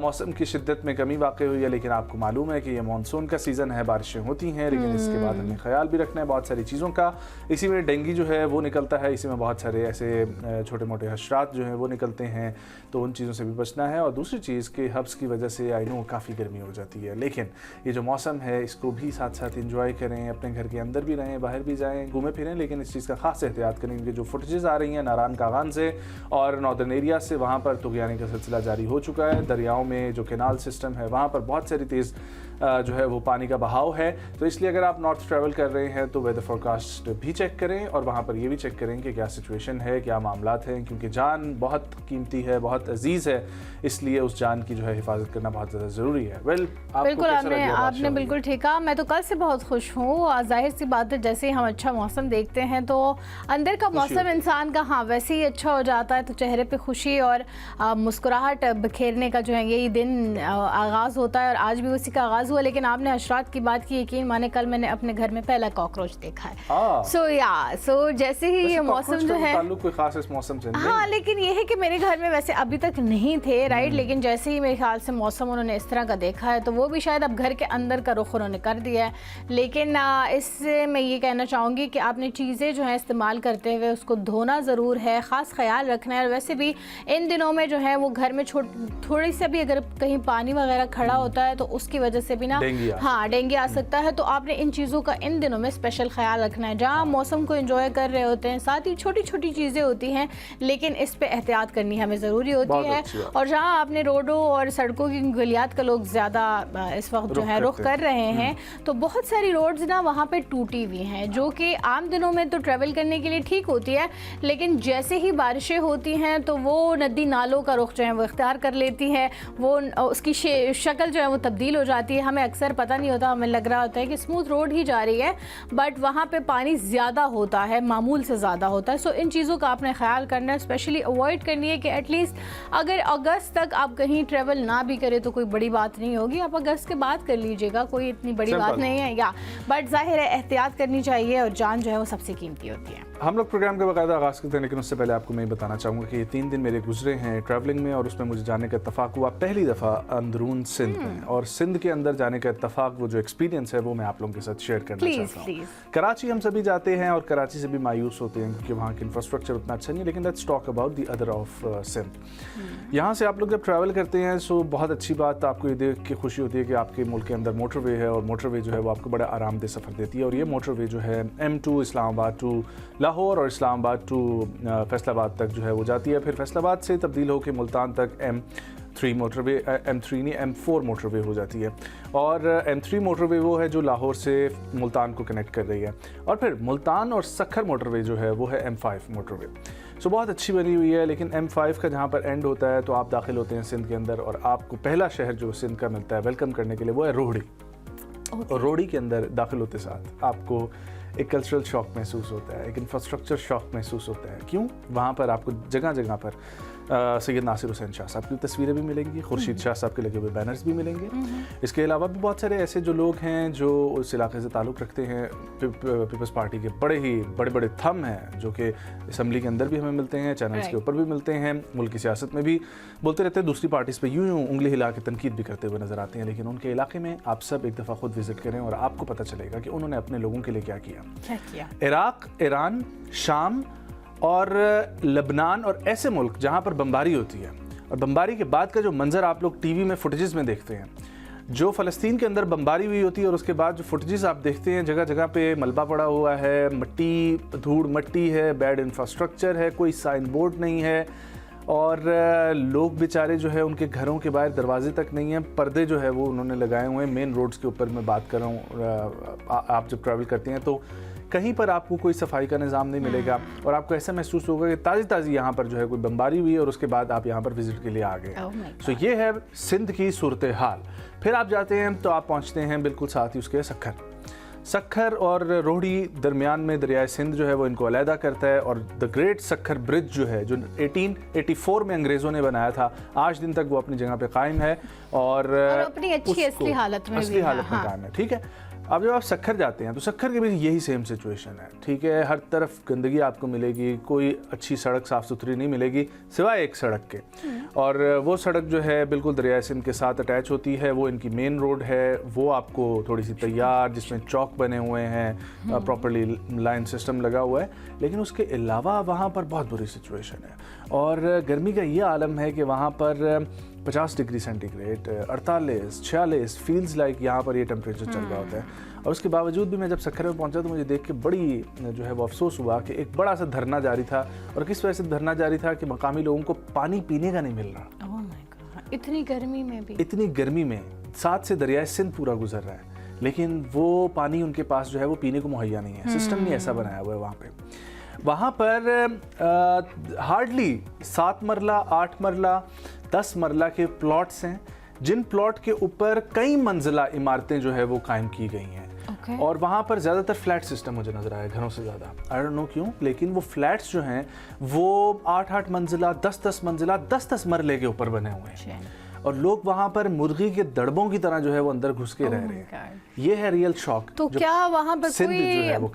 मौसम की शिद्दत में कमी वाक़ई हुई है, लेकिन आपको मालूम है कि ये मानसून का सीज़न है, बारिशें होती हैं, लेकिन इसके बाद हमें ख्याल भी रखना है बहुत सारी चीज़ों का। इसी में डेंगू जो है वो निकलता है, इसी में बहुत सारे ऐसे छोटे मोटे हशरात जो हैं वो निकलते हैं, तो उन चीज़ों से भी बचना है। और दूसरी चीज़ के हब्स की वजह से आई नो काफ़ी गर्मी हो जाती है, लेकिन ये जो मौसम है इसको भी साथ साथ इंजॉय करें, अपने घर के अंदर भी रहें, बाहर भी जाएं, घूमें फिरें, लेकिन इस चीज़ का खास एहतियात करें क्योंकि जो फुटेजेस आ रही हैं नारान कागान से और नॉर्दर्न एरिया से, वहाँ पर तुग़यानी का सिलसिला जारी हो चुका है। दरियाओं में जो कैनाल सिस्टम है वहाँ पर बहुत सारी तेज़ जो है वो पानी का बहाव है, तो इसलिए अगर आप नॉर्थ ट्रैवल कर रहे हैं तो वेदर फोरकास्ट भी चेक करें और वहाँ पर ये भी चेक करें कि क्या सिचुएशन है, क्या मामलात हैं, क्योंकि जान बहुत कीमती है, बहुत अजीज़ है, इसलिए उस जान की जो है हिफाजत करना बहुत ज़्यादा ज़रूरी है।
बिल्कुल आपने बिल्कुल ठीक कहा। मैं तो कल से बहुत खुश हूँ। जाहिर सी बात है, जैसे ही हम अच्छा मौसम देखते हैं तो अंदर का मौसम इंसान का हाँ वैसे ही अच्छा हो जाता है, तो चेहरे पे खुशी और मुस्कुराहट बिखेरने का जो है यही दिन आगाज़ होता है, और आज भी उसी का आगाज़ हुआ। लेकिन आपने हशरात की बात की, यकीन माने कल मैंने अपने घर में पहला कॉकरोच देखा है। सो जैसे ही ये मौसम जो है
कोई खास इस मौसम से नहीं।
हाँ, लेकिन ये है कि मेरे घर में वैसे अभी तक नहीं थे, राइट, लेकिन जैसे ही मेरे ख्याल से मौसम उन्होंने इस तरह का देखा है तो वो भी शायद अब घर के अंदर का रुख उन्होंने कर दिया है। लेकिन इससे मैं ये कहना चाहूँगी कि आपने चीज़ें जो है इस्तेमाल करते हुए उसको धोना ज़रूर है, ख़ास ख्याल रखना है। और वैसे भी इन दिनों में जो है वो घर में थोड़ी सी भी अगर कहीं पानी वगैरह खड़ा होता है तो उसकी वजह से भी ना डेंगू आ सकता है, तो आपने इन चीज़ों का इन दिनों में स्पेशल ख्याल रखना है। जहाँ मौसम को एंजॉय कर रहे होते हैं, साथ ही छोटी छोटी चीज़ें होती हैं, लेकिन इस पे एहतियात करनी हमें ज़रूरी होती है। और जहाँ आपने रोडों और सड़कों की गलियात का लोग ज़्यादा इस वक्त जो है रुख कर रहे हैं, तो बहुत सारी रोड्स ना वहाँ पे टूटी हुई हैं, जो कि आम दिनों में तो ट्रैवल करने के लिए ठीक होती है, लेकिन जैसे ही बारिशें होती हैं तो वो नदी नालों का रुख जो है वो इख्तियार कर लेती है, वो उसकी शक्ल जो है वो तब्दील हो जाती है। हमें अक्सर पता नहीं होता, हमें लग रहा होता है कि स्मूथ रोड ही जा रही है, बट वहाँ पे पानी ज़्यादा होता है, मामूल से ज़्यादा होता है। सो इन चीज़ों का आपने ख्याल करना है, स्पेशली अवॉइड करनी है कि एटलीस्ट अगर अगस्त तक आप कहीं ट्रैवल ना भी करें तो कोई बड़ी बात नहीं होगी, आप अगस्त के बाद कर लीजिएगा, कोई इतनी बड़ी बात नहीं है, या बट जाहिर है एहतियात करनी चाहिए, और जान जो है वो सबसे कीमती होती है।
हम लोग प्रोग्राम का बाकायदा आगाज़ करते हैं, लेकिन उससे पहले आपको मैं बताना चाहूँगा कि ये 3 दिन मेरे गुजरे हैं ट्रैवलिंग में, और उसमें मुझे जाने का इत्तफाक हुआ पहली दफ़ा अंदरून सिंध में, और सिंध के अंदर जाने का इत्तफाक, वो जो एक्सपीरियंस है वो मैं आप लोगों के साथ शेयर करना चाहता हूँ। कराची हम सभी जाते हैं और कराची से भी मायूस होते हैं क्योंकि वहाँ की इंफ्रास्ट्रक्चर उतना अच्छा नहीं है, लेकिन let's talk about the other of Sindh. यहाँ से आप लोग जब ट्रैवल करते हैं सो बहुत अच्छी बात आपको ये देख के खुशी होती है कि आपके मुल्क के अंदर मोटरवे है, और मोटरवे जो है वो आपको बड़ा आरामदेह सफ़र देती है। और ये मोटरवे जो है M2 इस्लामाबाद टू लाहौर और इस्लामाबाद टू फैसलाबाद तक जो है वो जाती है, फिर फैसलाबाद से तब्दील होकर मुल्तान तक M3 मोटरवे, M3 नहीं M4 मोटरवे हो जाती है, और M3 मोटरवे वो है जो लाहौर से मुल्तान को कनेक्ट कर रही है, और फिर मुल्तान और सखर मोटरवे जो है वो है M5 मोटरवे। सो बहुत अच्छी बनी हुई है, लेकिन M5 का जहाँ पर एंड होता है तो आप दाखिल होते हैं सिंध के अंदर, और आपको पहला शहर जो सिंध का मिलता है वेलकम करने के लिए वो है रोहड़ी। और रोहड़ी के अंदर दाखिल होते साथ आपको एक कल्चरल शॉक महसूस होता है, एक इंफ्रास्ट्रक्चर शॉक महसूस होता है। क्यों? वहाँ पर आपको जगह जगह पर सैयद नासिर हुसैन शाह साहब की तस्वीरें भी मिलेंगी, खुर्शीद शाह साहब के लगे हुए बैनर्स भी मिलेंगे। इसके अलावा भी बहुत सारे ऐसे जो लोग हैं जो उस इलाके से ताल्लुक़ रखते हैं, पीपल्स पार्टी के बड़े बड़े थम हैं जो कि असम्बली के अंदर भी हमें मिलते हैं, चैनल्स के ऊपर भी मिलते हैं, मुल्क की सियासत में भी बोलते रहते हैं, दूसरी पार्टीज़ पे यूं उंगली हिला के तनकीद भी करते हुए नज़र आते हैं। लेकिन उनके इलाके में आप सब एक दफ़ा खुद विज़िट करें और आपको पता चलेगा कि उन्होंने अपने लोगों के लिए क्या किया। इराक़, ईरान, शाम और लबनान और ऐसे मुल्क जहाँ पर बमबारी होती है, और बमबारी के बाद का जो मंजर आप लोग टीवी में फुटेजेस में देखते हैं, जो फ़लस्तीन के अंदर बमबारी हुई होती है और उसके बाद जो फुटेजेस आप देखते हैं, जगह जगह पे मलबा पड़ा हुआ है, मट्टी, धूड़ मट्टी है, बैड इंफ्रास्ट्रक्चर है, कोई साइन बोर्ड नहीं है, और लोग बेचारे जो है उनके घरों के बाहर दरवाजे तक नहीं हैं, पर्दे जो है वो उन्होंने लगाए हुए हैं। मेन रोड्स के ऊपर मैं बात कर रहा हूँ, आप जब ट्रैवल करते हैं तो कहीं पर आपको कोई सफाई का निज़ाम नहीं मिलेगा और आपको ऐसा महसूस होगा कि ताज़ी यहाँ पर जो है कोई बमबारी हुई है और उसके बाद आप यहाँ पर विज़िट के लिए आ गए। सो ये है सिंध की सूरत हाल। फिर आप जाते हैं तो आप पहुँचते हैं बिल्कुल साथ ही उसके सखर और रोहड़ी दरमियान में दरियाए सिंध जो है वो इनको अलहदा करता है, और द ग्रेट सखर ब्रिज जो है जो 1884 में अंग्रेज़ों ने बनाया था, आज दिन तक वो अपनी जगह पे कायम है और
अपनी अच्छी असली हालत में
कायम है। ठीक है, अब जब आप सखर जाते हैं तो सखर के भी यही सेम सिचुएशन है। ठीक है, हर तरफ गंदगी आपको मिलेगी, कोई अच्छी सड़क साफ़ सुथरी नहीं मिलेगी सिवाय एक सड़क के, और वो सड़क जो है बिल्कुल दरियाए सिंध के साथ अटैच होती है। वो इनकी मेन रोड है, वो आपको थोड़ी सी तैयार, जिसमें चौक बने हुए हैं, प्रॉपर्ली लाइन सिस्टम लगा हुआ है, लेकिन उसके अलावा वहाँ पर बहुत बुरी सिचुएशन है। और गर्मी का ये आलम है कि वहाँ पर 50 डिग्री सेंटीग्रेड, 48, 46 फील्स लाइक यहाँ पर ये टेम्परेचर चल रहा होता है। और उसके बावजूद भी मैं जब सखर में पहुँचा तो मुझे देख के बड़ी जो है वो अफसोस हुआ कि एक बड़ा सा धरना जारी था, और किस वजह से धरना जारी था कि मकामी लोगों को पानी पीने का नहीं मिल रहा।
ओह माय गॉड, इतनी गर्मी में भी,
इतनी गर्मी में साथ से दरियाए सिंध पूरा गुजर रहा है, लेकिन वो पानी उनके पास जो है वो पीने को मुहैया नहीं है। सिस्टम नहीं ऐसा बनाया हुआ है वहाँ पे। वहाँ पर हार्डली 7 मरला, 8 मरला, 10 मरला के प्लॉट्स हैं, जिन प्लॉट के ऊपर कई मंजिला इमारतें जो है वो कायम की गई हैं। और वहाँ पर ज़्यादातर फ्लैट सिस्टम मुझे नज़र आया घरों से ज़्यादा, आई डोंट नो क्यों, लेकिन वो फ्लैट्स जो हैं वो 8-8 मंजिला, 10-10 मंजिला, 10-10 मरले के ऊपर बने हुए हैं, और लोग वहाँ पर मुर्गी के दड़बों की तरह जो है वो अंदर घुस के रह रहे हैं। ये है रियल शॉक।
तो क्या वहाँ पर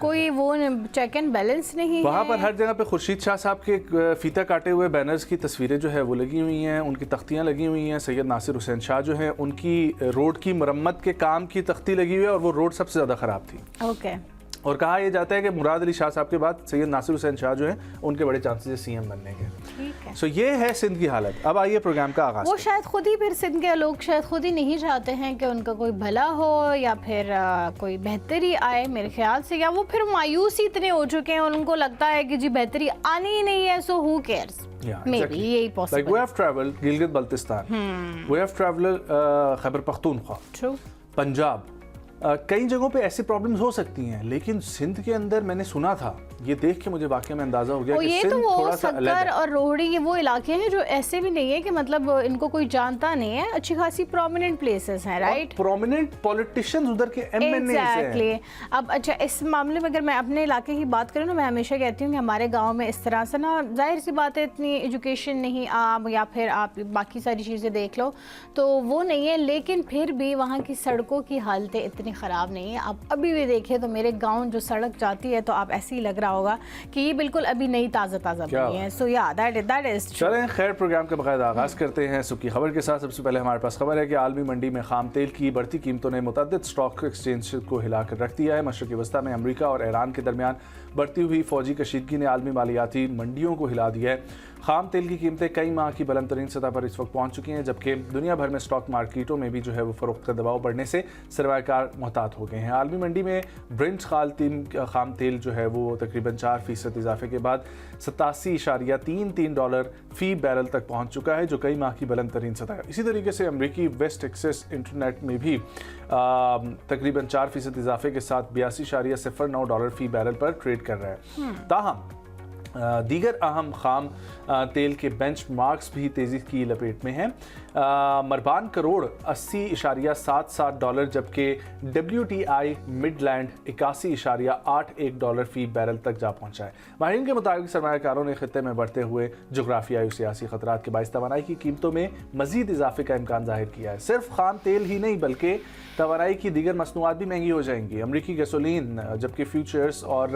कोई वो चेक एंड बैलेंस नहीं है?
वहाँ पर हर जगह पे खुर्शीद शाह साहब के फीता काटे हुए बैनर्स की तस्वीरें जो है वो लगी हुई हैं, उनकी तख्तियाँ लगी हुई हैं। सैयद नासिर हुसैन शाह जो हैं उनकी रोड की मरम्मत के काम की तख्ती लगी हुई है, और वो रोड सबसे ज़्यादा ख़राब थी।
ओके।
और कहा यह जाता है कि मुराद अली शाह साहब के बाद सैयद नासिर हुसैन शाह जो हैं उनके बड़े चांसेस है सीएम बनने के। सो ये है सिंध की हालत। अब आइए प्रोग्राम का आगाज़।
वो शायद खुद ही फिर सिंध के लोग शायद खुद ही नहीं चाहते हैं कि उनका कोई भला हो या फिर कोई बेहतरी आए, मेरे ख्याल से, या वो फिर मायूस ही इतने हो चुके हैं, उनको लगता है कि जी बेहतरी आनी ही नहीं है, सो हु केयर्स। Maybe यही possible.
Like we have traveled Gilgit Baltistan, we have traveled Khyber Pakhtunkhwa, Punjab, कई जगहों पे ऐसी प्रॉब्लम्स हो सकती हैं, लेकिन सिंध के अंदर मैंने सुना था, ये देख के मुझे वाकई में अंदाजा हो गया कि
ये
सिंध
तो वो
थोड़ा सा अलग है।
और रोहड़ी ये वो इलाके हैं जो ऐसे भी नहीं है कि मतलब इनको कोई जानता नहीं है, अच्छी खासी प्रोमिनेंट प्लेसेस हैं, राइट?
प्रोमिनेंट पॉलिटिशियंस उधर के एमएनए हैं।
अब अच्छा, इस मामले में अगर मैं अपने इलाके की बात करूँ ना, मैं हमेशा कहती हूँ कि हमारे गाँव में इस तरह से ना, जाहिर सी बात है, इतनी एजुकेशन नहीं, आप या फिर आप बाकी सारी चीज़ें देख लो तो वो नहीं है, लेकिन फिर भी वहाँ की सड़कों की हालतें इतनी ख़राब नहीं है। आप अभी भी देखें तो मेरे गाँव जो सड़क जाती है तो आप ऐसे ही लग रहा होगा कि ये बिल्कुल अभी नई ताज़ा बनी है। सो या दैट इज।
चलें खैर, प्रोग्राम का बाकायदा आगाज़ करते हैं सुबह की खबर के साथ। सबसे पहले हमारे पास खबर है कि आलमी मंडी में खाम तेल की बढ़ती कीमतों ने मुतअद्दिद स्टॉक एक्सचेंज को हिलाकर रख दिया है। मशरक़ी वस्ता में अमेरिका और ईरान के दरमियान बढ़ती हुई फौजी कशीदगी ने आलमी मालियाती मंडियों को हिला दिया है। खाम तेल की कीमतें कई माह की बुलंद तरीन सतह पर इस वक्त पहुंच चुकी हैं, जबकि दुनिया भर में स्टॉक मार्केटों में भी जो है वो फ़रोख्त का दबाव बढ़ने से सरमायाकार मोहतात हो गए हैं। आलमी मंडी में ब्रेंट खाम तेल जो है वो तकरीबन 4% इजाफे के बाद $87.33 फ़ी बैरल तक पहुंच चुका है, जो कई माह की बुलंद तरीन सतह है। इसी तरीके से अमरीकी वेस्ट टेक्सास इंटरनेट में भी तकरीबन 4% इजाफे के साथ $82.09 फ़ी बैरल पर ट्रेड कर रहा है। ताहम दीगर अहम खाम तेल के बेंचमार्क्स भी तेज़ी की लपेट में हैं। मरबान करोड़ $80.77 जबकि WTI मिडलैंड $81.81 फ़ी बैरल तक जा पहुंचा है। माहिरीन के मुताबिक सरमायाकारों ने खित्ते में बढ़ते हुए जोग्राफियाई और सियासी खतरात के बाइस तवानाई की कीमतों में मजीद इजाफे का इम्कान जाहिर किया है। सिर्फ खाम तेल ही नहीं बल्कि तवानाई की दीगर मसनूआत भी महंगी हो जाएंगी। अमरीकी गैसोलीन जबकि फ्यूचर्स और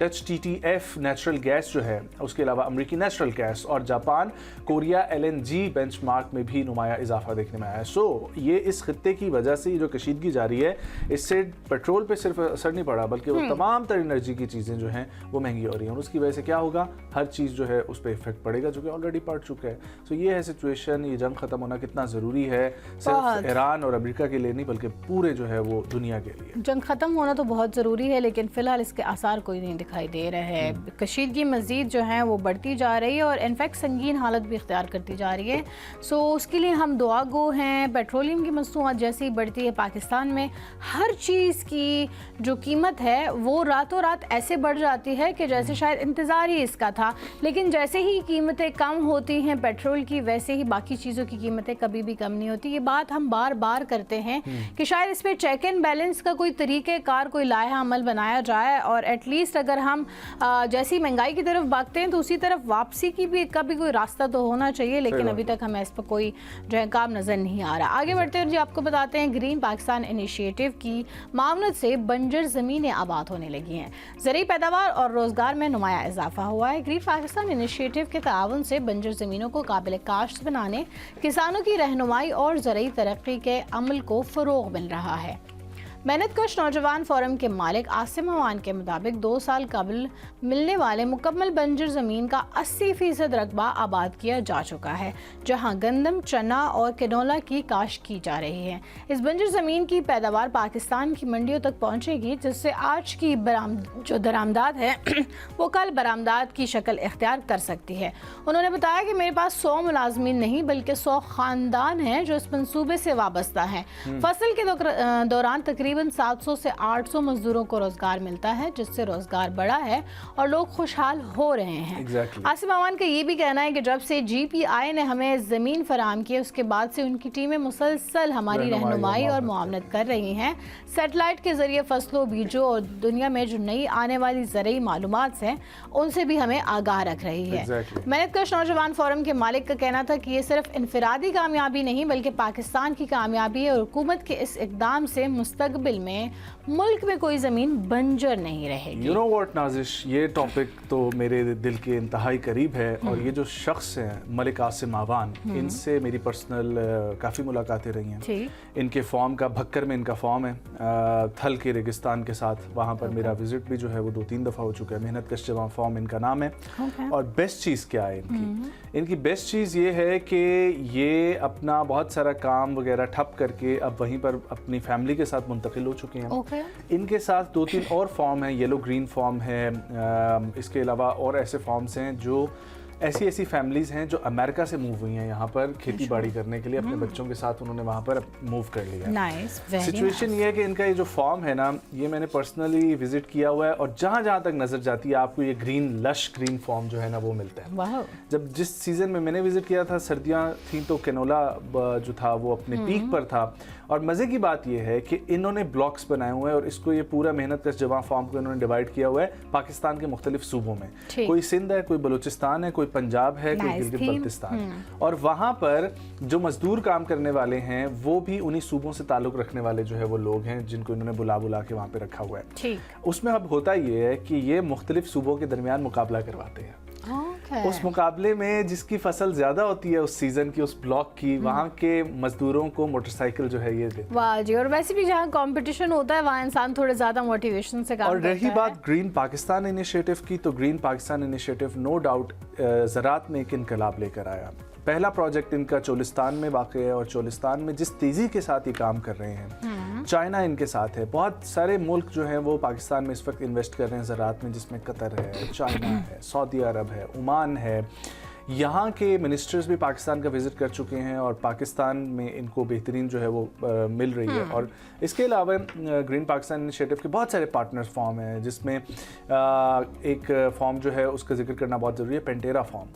डच TTF नेचुरल गैस जो है, उसके अलावा अमरीकी नेचुरल गैस और जापान कोरिया LNG बेंचमार्क में भी नुमाया इजाफा देखने में आया है। सो ये इस खित्ते की वजह से जो कशीदगी जारी है, इससे पेट्रोल पे सिर्फ असर नहीं पड़ा बल्कि वो तमाम तर एनर्जी की चीज़ें जो हैं वो महंगी हो रही हैं और उसकी वजह से क्या होगा, हर चीज़ जो है उस पर इफेक्ट पड़ेगा जो कि ऑलरेडी पड़ चुका है। सो ये है सिचुएशन। ये जंग ख़त्म होना कितना ज़रूरी है सिर्फ ईरान और अमेरिका के लिए नहीं बल्कि पूरे जो है वो दुनिया के लिए।
जंग ख़त्म होना तो बहुत ज़रूरी है लेकिन फ़िलहाल इसके आसार कोई नहीं दिखाई दे रहे हैं। कशीदगी मज़ीद जो है वो बढ़ती जा रही है और इनफैक्ट संगीन हालत भी इख्तियार करती जा रही है। सो उसके लिए हम दुआ गो हैं। पेट्रोलियम की मसनूआत जैसे ही बढ़ती है, पाकिस्तान में हर चीज़ की जो कीमत है वो रातों रात ऐसे बढ़ जाती है कि जैसे शायद इंतज़ार ही इसका था। लेकिन जैसे ही कीमतें कम होती हैं पेट्रोल की, वैसे ही बाकी चीज़ों की कीमतें कभी भी कम नहीं होती। ये बात हम बार बार करते हैं कि शायद इस पर चेक एंड बैलेंस का कोई तरीक़ेकार, कोई लाया अमल बनाया जाए और एटलीस्ट अगर हम जैसी महंगाई की तरफ भागते हैं तो उसी तरफ वापसी की भी कभी कोई रास्ता तो होना चाहिए। लेकिन अभी तक हमें इस पर कोई जो है काम नज़र नहीं आ रहा। आगे बढ़ते हुए जी आपको बताते हैं ग्रीन पाकिस्तान इनिशिएटिव की मामनत से बंजर ज़मीनें आबाद होने लगी हैं। ज़रूरी पैदावार और रोज़गार में नुमाया इजाफा हुआ है। ग्रीन पाकिस्तान इनिशिएटिव के ताउन से बंजर ज़मीनों को काबिल काश्त बनाने, किसानों की रहनुमाई और ज़रूरी तरक्की के अमल को फ़रोग़ मिल रहा है। मेहनतकश नौजवान फोरम के मालिक आसिम अवान के मुताबिक 2 साल कबल मिलने वाले मुकम्मल बंजर ज़मीन का 80% रकबा आबाद किया जा चुका है, जहां गंदम, चना और कैनोला की काश्त की जा रही है। इस बंजर ज़मीन की पैदावार पाकिस्तान की मंडियों तक पहुंचेगी, जिससे आज की जो दरामदाद है वो कल बरामदाद की शक्ल इख्तियार कर सकती है। उन्होंने बताया कि मेरे पास 100 मुलाजमीन नहीं बल्कि 100 ख़ानदान हैं जो इस मनसूबे से वाबस्ता हैं। फसल के दौरान तकरीबन 700 से 800 मजदूरों को रोजगार मिलता है, जिससे रोजगार बढ़ा है और लोग खुशहाल हो रहे हैं। आसिम अवान का ये भी कहना है कि जब से GPI ने हमें ज़मीन फराहम की, उसके बाद से उनकी टीमें मुसलसल हमारी रहनुमाई और मुआवनत कर रही हैं। सैटेलाइट के जरिए फसलों, बीजों और दुनिया में जो नई आने वाली ज़रूरी मालूमात हैं उनसे भी हमें आगाह रख रही है। मेहनतकश नौजवान फोरम के मालिक का कहना था कि ये सिर्फ इनफरादी कामयाबी नहीं बल्कि पाकिस्तान की कामयाबी है और हुकूमत के इस इकदाम से मुस्तक़बिल में मुल्क में कोई ज़मीन बंजर नहीं रहेगी।
यू नो व्हाट नाजिश, ये टॉपिक तो मेरे दिल के इंतहाई करीब है और ये जो शख्स हैं मलिक आसिम अवान, इनसे मेरी पर्सनल काफ़ी मुलाकातें रही हैं। इनके फॉर्म का भक्कर में इनका फॉर्म है थल के रेगिस्तान के साथ, वहाँ पर मेरा विजिट भी जो है वो 2-3 दफ़ा हो चुका है। मेहनतकश जवां फॉर्म इनका नाम है। और बेस्ट चीज़ क्या है इनकी बेस्ट चीज़ ये है कि ये अपना बहुत सारा काम वगैरह ठप करके अब वहीं पर अपनी फैमिली के साथ मुंतकिल हो चुके हैं। इनके साथ 2-3 और फॉर्म हैं, येलो ग्रीन फॉर्म है, इसके अलावा और ऐसे फॉर्म्स हैं जो ऐसी फैमिलीज़ हैं जो अमेरिका से मूव हुई हैं यहाँ पर खेती बाड़ी करने के लिए, अपने बच्चों के साथ उन्होंने वहाँ पर मूव कर लिया। सिचुएशन ये है कि इनका ये जो फॉर्म है ना, ये मैंने पर्सनली विजिट किया हुआ है और जहाँ जहाँ तक नज़र जाती है आपको ये लश ग्रीन फॉर्म जो है ना वो मिलता है। जब जिस सीज़न में मैंने विजिट किया था सर्दियाँ थी तो कैनोला जो था वो अपने पीक पर था। और मज़े की बात यह है कि इन्होंने ब्लॉक्स बनाए हुए हैं और इसको ये पूरा मेहनतकश जवां फॉर्म को इन्होंने डिवाइड किया हुआ है पाकिस्तान के मुख्तलिफ सूबों में। कोई सिंध है, कोई बलूचिस्तान है, कोई पंजाब है, कोई गिलगित बल्तिस्तान। और वहाँ पर जो मजदूर काम करने वाले हैं वो भी उन्हीं सूबों से ताल्लुक़ रखने वाले जो है वो लोग हैं जिनको इन्होंने बुला के वहाँ पे रखा हुआ है। उसमें अब होता ये है कि ये मुख्तलिफ सूबों के दरमियान मुकाबला करवाते हैं। उस मुकाबले में जिसकी फसल ज्यादा होती है उस सीजन की, उस ब्लॉक की, वहाँ के मजदूरों को मोटरसाइकिल जो है ये देते। वाह जी। और वैसे भी जहाँ कंपटीशन होता है वहाँ इंसान थोड़े ज्यादा मोटिवेशन से काम करता है। और रही बात ग्रीन पाकिस्तान इनिशिएटिव की, तो green Pakistan initiative no doubt ज़राअत में एक इनकलाब लेकर आया। पहला प्रोजेक्ट इनका चोलिस्तान में वाक़ है और चोलिस्तान में जिस तेज़ी के साथ ये काम कर रहे हैं, चाइना इनके साथ है। बहुत सारे मुल्क जो हैं वो पाकिस्तान में इस वक्त इन्वेस्ट कर रहे हैं ज़राअत में, जिसमें कतर है, चाइना है, सऊदी अरब है, ओमान है। यहाँ के मिनिस्टर्स भी पाकिस्तान का विजिट कर चुके हैं और पाकिस्तान में इनको बेहतरीन जो है वो मिल रही है। और इसके अलावा ग्रीन पाकिस्तान इनिशिएटिव के बहुत सारे पार्टनर्स फॉर्म हैं, जिसमें एक फॉर्म जो है उसका जिक्र करना बहुत ज़रूरी है, पेंटेरा फॉर्म।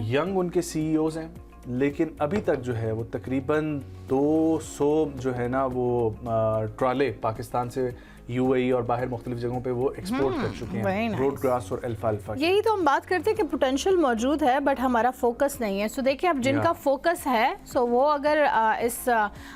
यंग उनके सीईओज हैं, लेकिन अभी तक जो है वो तकरीबन 200 जो है ना वो ट्राले पाकिस्तान से यूएई और बाहर मुख्तलिफ जगहों पे वो एक्सपोर्ट कर चुके हैं, रोड ग्रास और अल्फाल्फा।
यही तो हम बात करते हैं कि पोटेंशियल मौजूद है बट हमारा फोकस नहीं है। सो देखिए, अब जिनका फोकस है सो वो अगर इस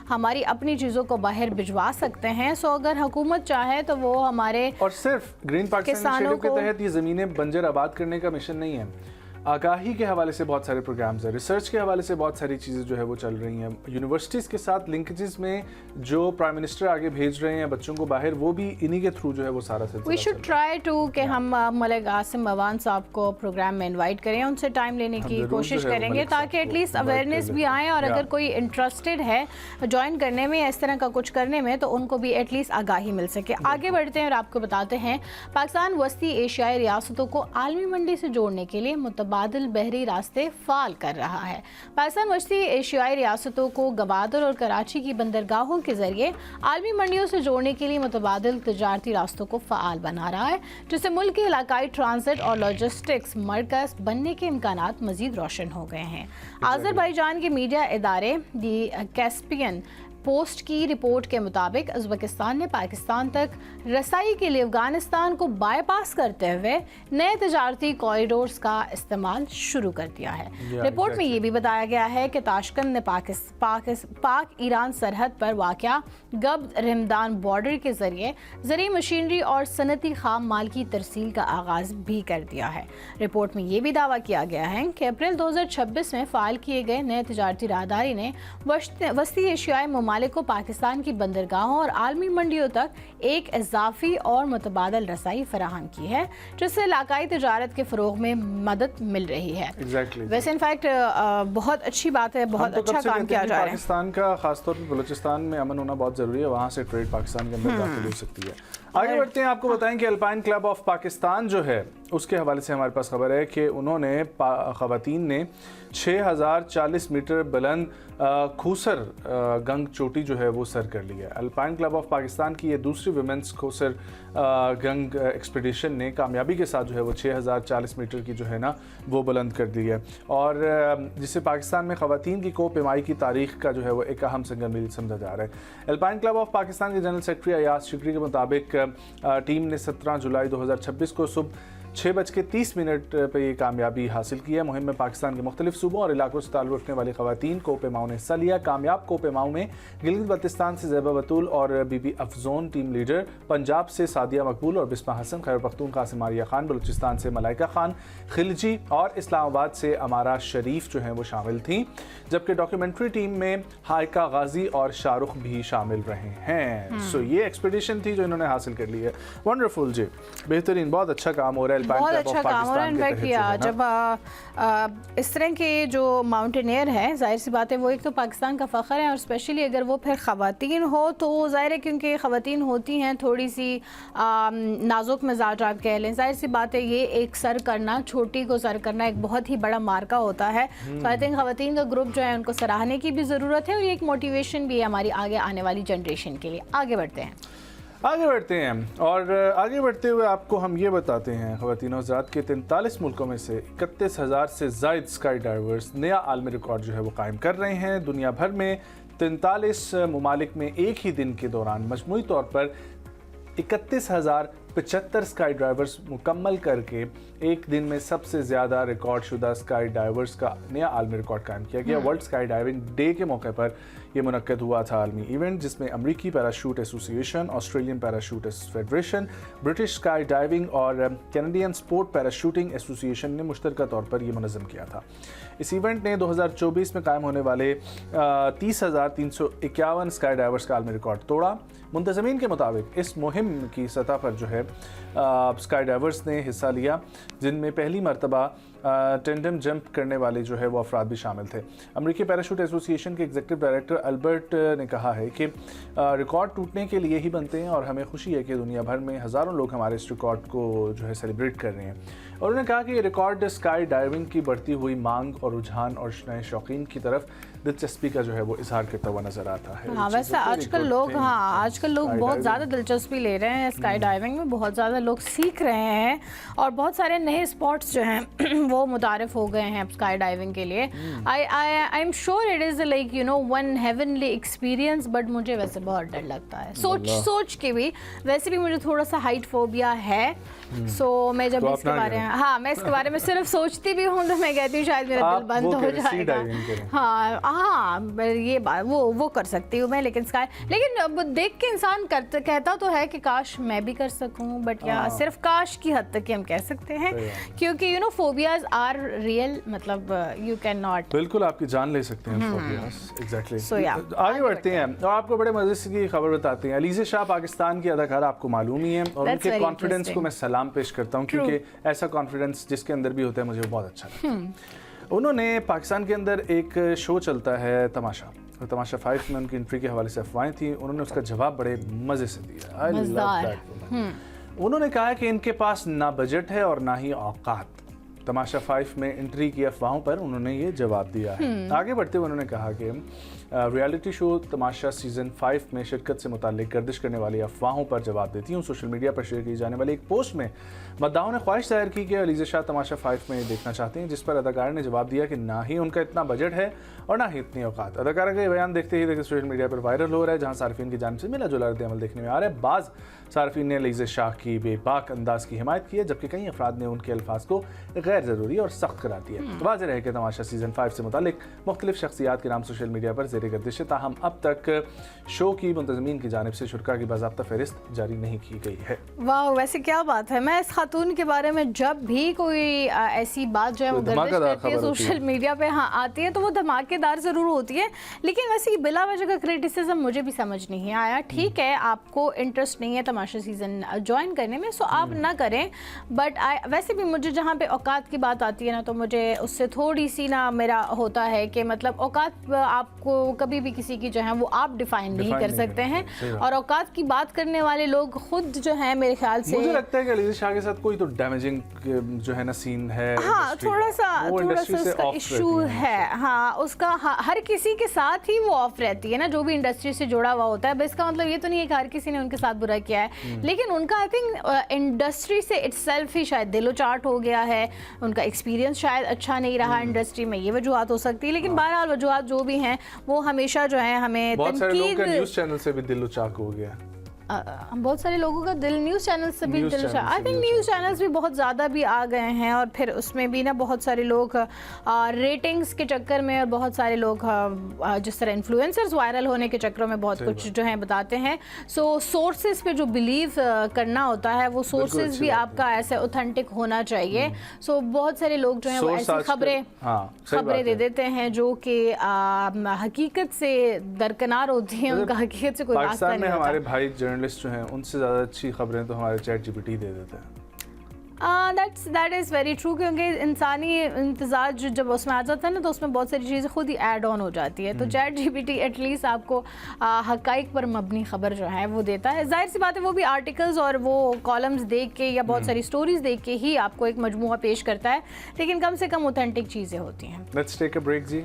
हमारी अपनी चीज़ों को बाहर भिजवा सकते हैं। सो अगर हुकूमत चाहे तो वो हमारे
और सिर्फ ग्रीन पाकिस्तान इनिशिएटिव के तहत ये ज़मीनें बंजर आबाद करने का मिशन नहीं है। आगाही के हवाले से बहुत सारे प्रोग्राम्स हैं, रिसर्च के हवाले से बहुत सारी चीज़ें जो है वो चल रही हैं। यूनिवर्सिटीज़ के साथ लिंकेजेस में जो प्राइम मिनिस्टर आगे भेज रहे हैं बच्चों को बाहर, वो भी इन्हीं के थ्रू जो है वो सारा सिलसिला।
वी शुड ट्राई टू कि हम मलिक आसिम अवान साहब को प्रोग्राम में इनवाइट करें, उनसे टाइम लेने की कोशिश करेंगे ताकि एटलीस्ट अवेयरनेस भी आए और अगर कोई इंटरेस्टेड है ज्वाइन करने में, इस तरह का कुछ करने में, तो उनको भी एटलीस्ट आगाही मिल सके। आगे बढ़ते हैं और आपको बताते हैं, पाकिस्तान वस्ती एशियाई रियासतों को आलमी मंडी से जोड़ने के लिए मुतबादिल बहरी रास्ते फाल कर रहा है। पाकिस्तान वस्ती एशियाई रियासतों को गवादर और कराची की बंदरगाहों के जरिए आलमी मंडियों से जोड़ने के लिए मुतबादिल तजारती रास्तों को फ़ाल बना रहा है, जिससे मुल्क के इलाकाई ट्रांजिट और लॉजिस्टिक्स मरकज़ बनने के इम्कानात मज़ीद रोशन हो गए हैं। आज़रबाईजान के मीडिया इदारे दी कैस्पियन पोस्ट की रिपोर्ट के मुताबिक उज़्बेकिस्तान ने पाकिस्तान तक रसाई के लिए अफगानिस्तान को बाईपास करते हुए नए तजारती कॉरिडोर्स का इस्तेमाल शुरू कर दिया है। रिपोर्ट में ये भी बताया गया है कि ताशकंद ने पाक ईरान सरहद पर वाक़या गब्द रमदान बॉर्डर के जरिए ज़रूरी मशीनरी और सनती खाम माल की तरसील का आगाज़ भी कर दिया है। रिपोर्ट में ये भी दावा किया गया है कि अप्रैल 2026 में फ़ाइल किए गए नए तजारती राहदारी ने वस्ती एशियाई ममालिक को पाकिस्तान की बंदरगाहों और आलमी मंडियों तक एक इजाफी और मुतबादल रसाई फराहम की है, जिससे इलाकाई तजारत के फ़रोग में मदद मिल रही है। वैसे इनफैक्ट बहुत अच्छी बात है, बहुत अच्छा काम किया जा रहा है।
पाकिस्तान का खासतौर पर बलूचिस्तान में अमन होना बहुत ज़रूरी है, वहाँ से ट्रेड पाकिस्तान के अंदर दाखिल हो सकती है। आगे बढ़ते हैं, आपको बताएं कि अल्पाइन क्लब ऑफ पाकिस्तान जो है उसके हवाले से हमारे पास खबर है कि उन्होंने ख़वातीन ने 6040 मीटर बुलंद खूसर गंग चोटी जो है वो सर कर ली है। अल्पाइन क्लब ऑफ पाकिस्तान की ये दूसरी वुमेंस खूसर गंग एक्सपीडिशन ने कामयाबी के साथ जो है वो 6040 मीटर की जो है ना वो बुलंद कर दी है, और जिसे पाकिस्तान में ख़वातीन की को पेमाई की तारीख का जो है वो एक अहम संगमील समझा जा रहा है। अल्पाइन क्लब ऑफ पाकिस्तान के जनरल सेक्रेटरी अयाज शिकरी के मुताबिक टीम ने 17 जुलाई 2026 को सुबह 6:30 पर यह कामयाबी हासिल की है। मुहिम में पाकिस्तान के मुख्तलिफ सूबों और इलाकों से ताल्लुक़ रखने वाली ख़वातीन कोपेमाओं ने हिस्सा लिया। कामयाब कोपेमाओं में गिलगित बल्तिस्तान से ज़ैबा बतूल और बीबी अफजोन टीम लीडर, पंजाब से सादिया मकबूल और बिस्मा हसन, खैबर पख्तूनख्वा से मारिया खान, बलूचिस्तान से मलाइका खान खिलजी और इस्लामाबाद से अमारा शरीफ जो हैं वो शामिल थीं, जबकि डॉक्यूमेंट्री टीम में हाइका गाजी और शाहरुख भी शामिल रहे हैं। सो ये एक्सपीडिशन थी जो इन्होंने हासिल कर ली है। वंडरफुल जी, बेहतरीन, बहुत अच्छा काम हो रहा है।
बहुत अच्छा काम हो रहा है। इनफैक्ट जब इस तरह के जो माउंटेनियर है, जाहिर सी बात है वो एक तो पाकिस्तान का फ़ख्र है, और स्पेशली अगर वो फिर ख़वातीन हो तो जाहिर है क्योंकि ख़वातीन होती हैं थोड़ी सी नाजुक मिजाज, आप कह लें। जाहिर सी बात है ये एक सर करना, छोटी को सर करना एक बहुत ही बड़ा मार्का होता है। तो आई थिंक ख़वातीन का ग्रुप जो है उनको सराहने की भी ज़रूरत है, और ये एक मोटिवेशन भी है हमारी आगे आने वाली जनरेशन के लिए। आगे बढ़ते हैं
और आगे बढ़ते हुए आपको हम ये बताते हैं, ख़वातीन और हज़रात के 43 मुल्कों में से 31,000 से ज़ायद स्काई डाइवर्स नया आलमी रिकॉर्ड जो है वो कायम कर रहे हैं। दुनिया भर में 43 ममालिक में एक ही दिन के दौरान मजमूई तौर पर 31,075 स्काई डाइवर्स मुकम्मल करके एक दिन में सबसे ज़्यादा रिकॉर्ड शुदा स्काई डाइवर्स का नया आलमी रिकॉर्ड कायम किया गया। वर्ल्ड स्काई डाइविंग डे के मौके पर यह मुनक्कद हुआ था आलमी इवेंट, जिसमें अमरीकी parachute association, Australian parachute federation, British sky diving और कैनेडियन स्पोर्ट पैराशूटिंग एसोसिएशन ने मुश्तरका तौर पर यह मुनज़्ज़म किया था। इस इवेंट ने 2024 में कायम होने वाले 30,351 स्काई डाइवर्स का आलमी रिकॉर्ड तोड़ा। मुंतज़मीन के मुताबिक इस मुहिम की सतह पर जो है स्काई डाइवर्स ने हिस्सा लिया, जिनमें पहली मरतबा टेंडम जंप करने वाले जो है वो अफराद भी शामिल थे। अमेरिकी पैराशूट एसोसिएशन के एग्जीक्यूटिव डायरेक्टर अल्बर्ट ने कहा है कि रिकॉर्ड टूटने के लिए ही बनते हैं और हमें खुशी है कि दुनिया भर में हज़ारों लोग हमारे इस रिकॉर्ड को जो है सेलिब्रेट कर रहे हैं। और उन्होंने कहा कि ये रिकॉर्ड स्काई डाइविंग की बढ़ती हुई मांग और रुझान और नए शौकीन की तरफ दिलचस्पी का जो है वो इजहार करता हुआ नजर आता है।
हाँ, वैसे आजकल लोग बहुत ज़्यादा दिलचस्पी ले रहे हैं स्काई डाइविंग में, बहुत ज़्यादा लोग सीख रहे हैं और बहुत सारे नए स्पॉट्स जो हैं वो मुतारिफ हो गए हैं स्काई डाइविंग के लिए। I am sure it is like one heavenly experience, but मुझे वैसे बहुत डर लगता है सोच के भी। वैसे भी मुझे थोड़ा सा हाइट फोबिया है, सो मैं जब मैं इसके बारे में सिर्फ सोचती भी हूँ तो मैं कहती हूँ शायद मेरा दिल बंद हो जाएगा। हाँ ये बात वो कर सकती हूँ मैं, लेकिन अब देख के इंसान कहता तो है कि काश मैं भी कर सकूँ, बट या सिर्फ काश की हद तक हम कह सकते हैं, क्योंकि फोबियाज आर रियल, मतलब यू कैन नॉट,
बिल्कुल आपकी जान ले सकते हैं फोबियाज। एग्जैक्टली। आगे बढ़ते हैं और आपको बड़े मजे की खबर बताते हैं। अलीज़ा शाह पाकिस्तान की अदाकारा, आपको मालूम ही है, और उनके कॉन्फिडेंस को मैं सलाम पेश करता हूँ, क्योंकि ऐसा कॉन्फिडेंस जिसके अंदर भी होता है मुझे बहुत अच्छा लगता है। उन्होंने पाकिस्तान के अंदर एक शो चलता है तमाशा, और तमाशा 5 में उनकी एंट्री के हवाले से अफवाहें थी, उन्होंने उसका जवाब बड़े मज़े से दिया। I love that. उन्होंने कहा कि इनके पास ना बजट है और ना ही औकात। तमाशा 5 में एंट्री की अफवाहों पर उन्होंने ये जवाब दिया है। आगे बढ़ते हुए उन्होंने कहा कि रियलिटी शो तमाशा सीज़न 5 में शिरकत से मुताल्लिक गर्दिश करने वाली अफवाहों पर जवाब देती हूँ। सोशल मीडिया पर शेयर की जाने वाली एक पोस्ट में मद्दाओं ने ख्वाहिश जाहिर की कि अलीज़ा शाह तमाशा 5 में देखना चाहते हैं, जिस पर अदाकारा ने जवाब दिया कि ना ही उनका इतना बजट है और ना ही इतनी औकात। अदाकारा का ये बयान देखते ही सोशल मीडिया पर वायरल हो रहा है, जहाँ सार्फिन की जानिब से मिला जुला रद्द-ए-अमल देखने में आ रहा है। बाज़ सार्फिन ने अलीज़ा शाह की बेबाक अंदाज की हिमायत की है, जबकि कई अफराद ने उनके अल्फाज को गैर ज़रूरी और सख्त करार दिया है। वाज़ेह है कि तमाशा सीज़न 5 से मुताल्लिक मुख्तलिफ शख्सियात के नाम सोशल मीडिया पर ज़ेर गर्दिश है, ताहम अब तक शो की मुंतज़मीन की जानिब से शुरा की बाज़ाब्ता फहरिस्त जारी नहीं की गई है।
वाह, वैसे क्या बात है। मैं इस खातून के बारे में जब भी कोई ऐसी बात जो है वो गर्दिश करती है सोशल मीडिया पे आती है तो वो धमाकेदार ज़रूर होती है, लेकिन वैसे बिला वजह का क्रिटिसिज्म मुझे भी समझ नहीं आया। ठीक है, आपको इंटरेस्ट नहीं है तमाशा सीज़न ज्वाइन करने में, सो आप ना करें, बट वैसे भी मुझे जहाँ पे औकात की बात आती है ना, तो मुझे उससे थोड़ी सी ना मेरा होता है कि मतलब औकात आपको कभी भी किसी की जो है वो आप डिफाइन नहीं कर सकते हैं, और औकात की बात करने वाले लोग खुद जो है मेरे ख्याल से,
मुझे लगता है कि अलीज़ा शाह के साथ कोई तो डैमेजिंग जो है ना सीन है।
हाँ, थोड़ा सा उसका इशू है। हाँ, उसका हर किसी के साथ ही वो ऑफ रहती है ना, जो भी इंडस्ट्री से जुड़ा हुआ होता है। बस इसका मतलब ये तो नहीं है कि हर किसी ने उनके साथ बुरा किया है, लेकिन उनका आई थिंक इंडस्ट्री से इटसेल्फ ही शायद दिलो-चाट हो गया है, उनका एक्सपीरियंस शायद अच्छा नहीं रहा इंडस्ट्री में, ये वजूहत हो सकती है। लेकिन बहरहाल वजूहत जो भी हैं वो हमेशा जो है हमें
बहुत सारे लोगों का न्यूज़ चैनल से भी दिलो-चाक हो गया।
बहुत सारे लोगों का न्यूज़ चैनल से भी आई थिंक न्यूज़ चैनल्स भी बहुत ज़्यादा भी आ गए हैं, और फिर उसमें भी ना बहुत सारे लोग रेटिंग्स के चक्कर में, और बहुत सारे लोग जिस तरह इन्फ्लुएंसर्स वायरल होने के चक्करों में बहुत कुछ जो है बताते हैं। सो सोर्सेज पे जो बिलीव करना होता है वो सोर्सेज भी आपका ऐसे ऑथेंटिक होना चाहिए। सो बहुत सारे लोग जो है वो ऐसी खबरें दे देते हैं जो कि हकीकत से दरकिनार होती हैं, उनका हकीकत से कोई रास्ता नहीं होता।
हमारे भाई जर्नलिस्ट जो हैं उनसे ज़्यादा अच्छी खबरें तो हमारे चैट जीपीटी दे देते हैं।
दैट इज़ वेरी ट्रू, क्योंकि इंसानी इंतज़ाज जब उसमें आ जाता है ना तो उसमें बहुत सारी चीज़ें खुद ही ऐड ऑन हो जाती है। तो चैट जीपीटी एटलीस्ट आपको हक़ाइक़ पर मबनी खबर जो है वो देता है। जाहिर सी बात है वो भी आर्टिकल्स और वो कॉलम्स देख के या बहुत सारी स्टोरीज देख के ही आपको एक मजमूआ पेश करता है, लेकिन कम से कम ऑथेंटिक चीज़ें होती हैं।
लेट्स टेक अ ब्रेक जी,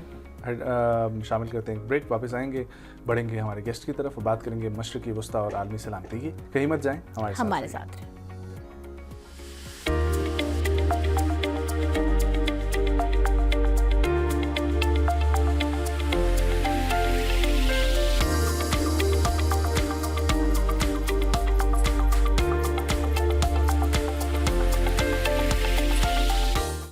शामिल करते हैं ब्रेक, वापस आएंगे, बढ़ेंगे हमारे गेस्ट की तरफ, बात करेंगे मशरिकी वस्ता और आलमी सलामती की। कहीं मत जाएं, हमारे साथ।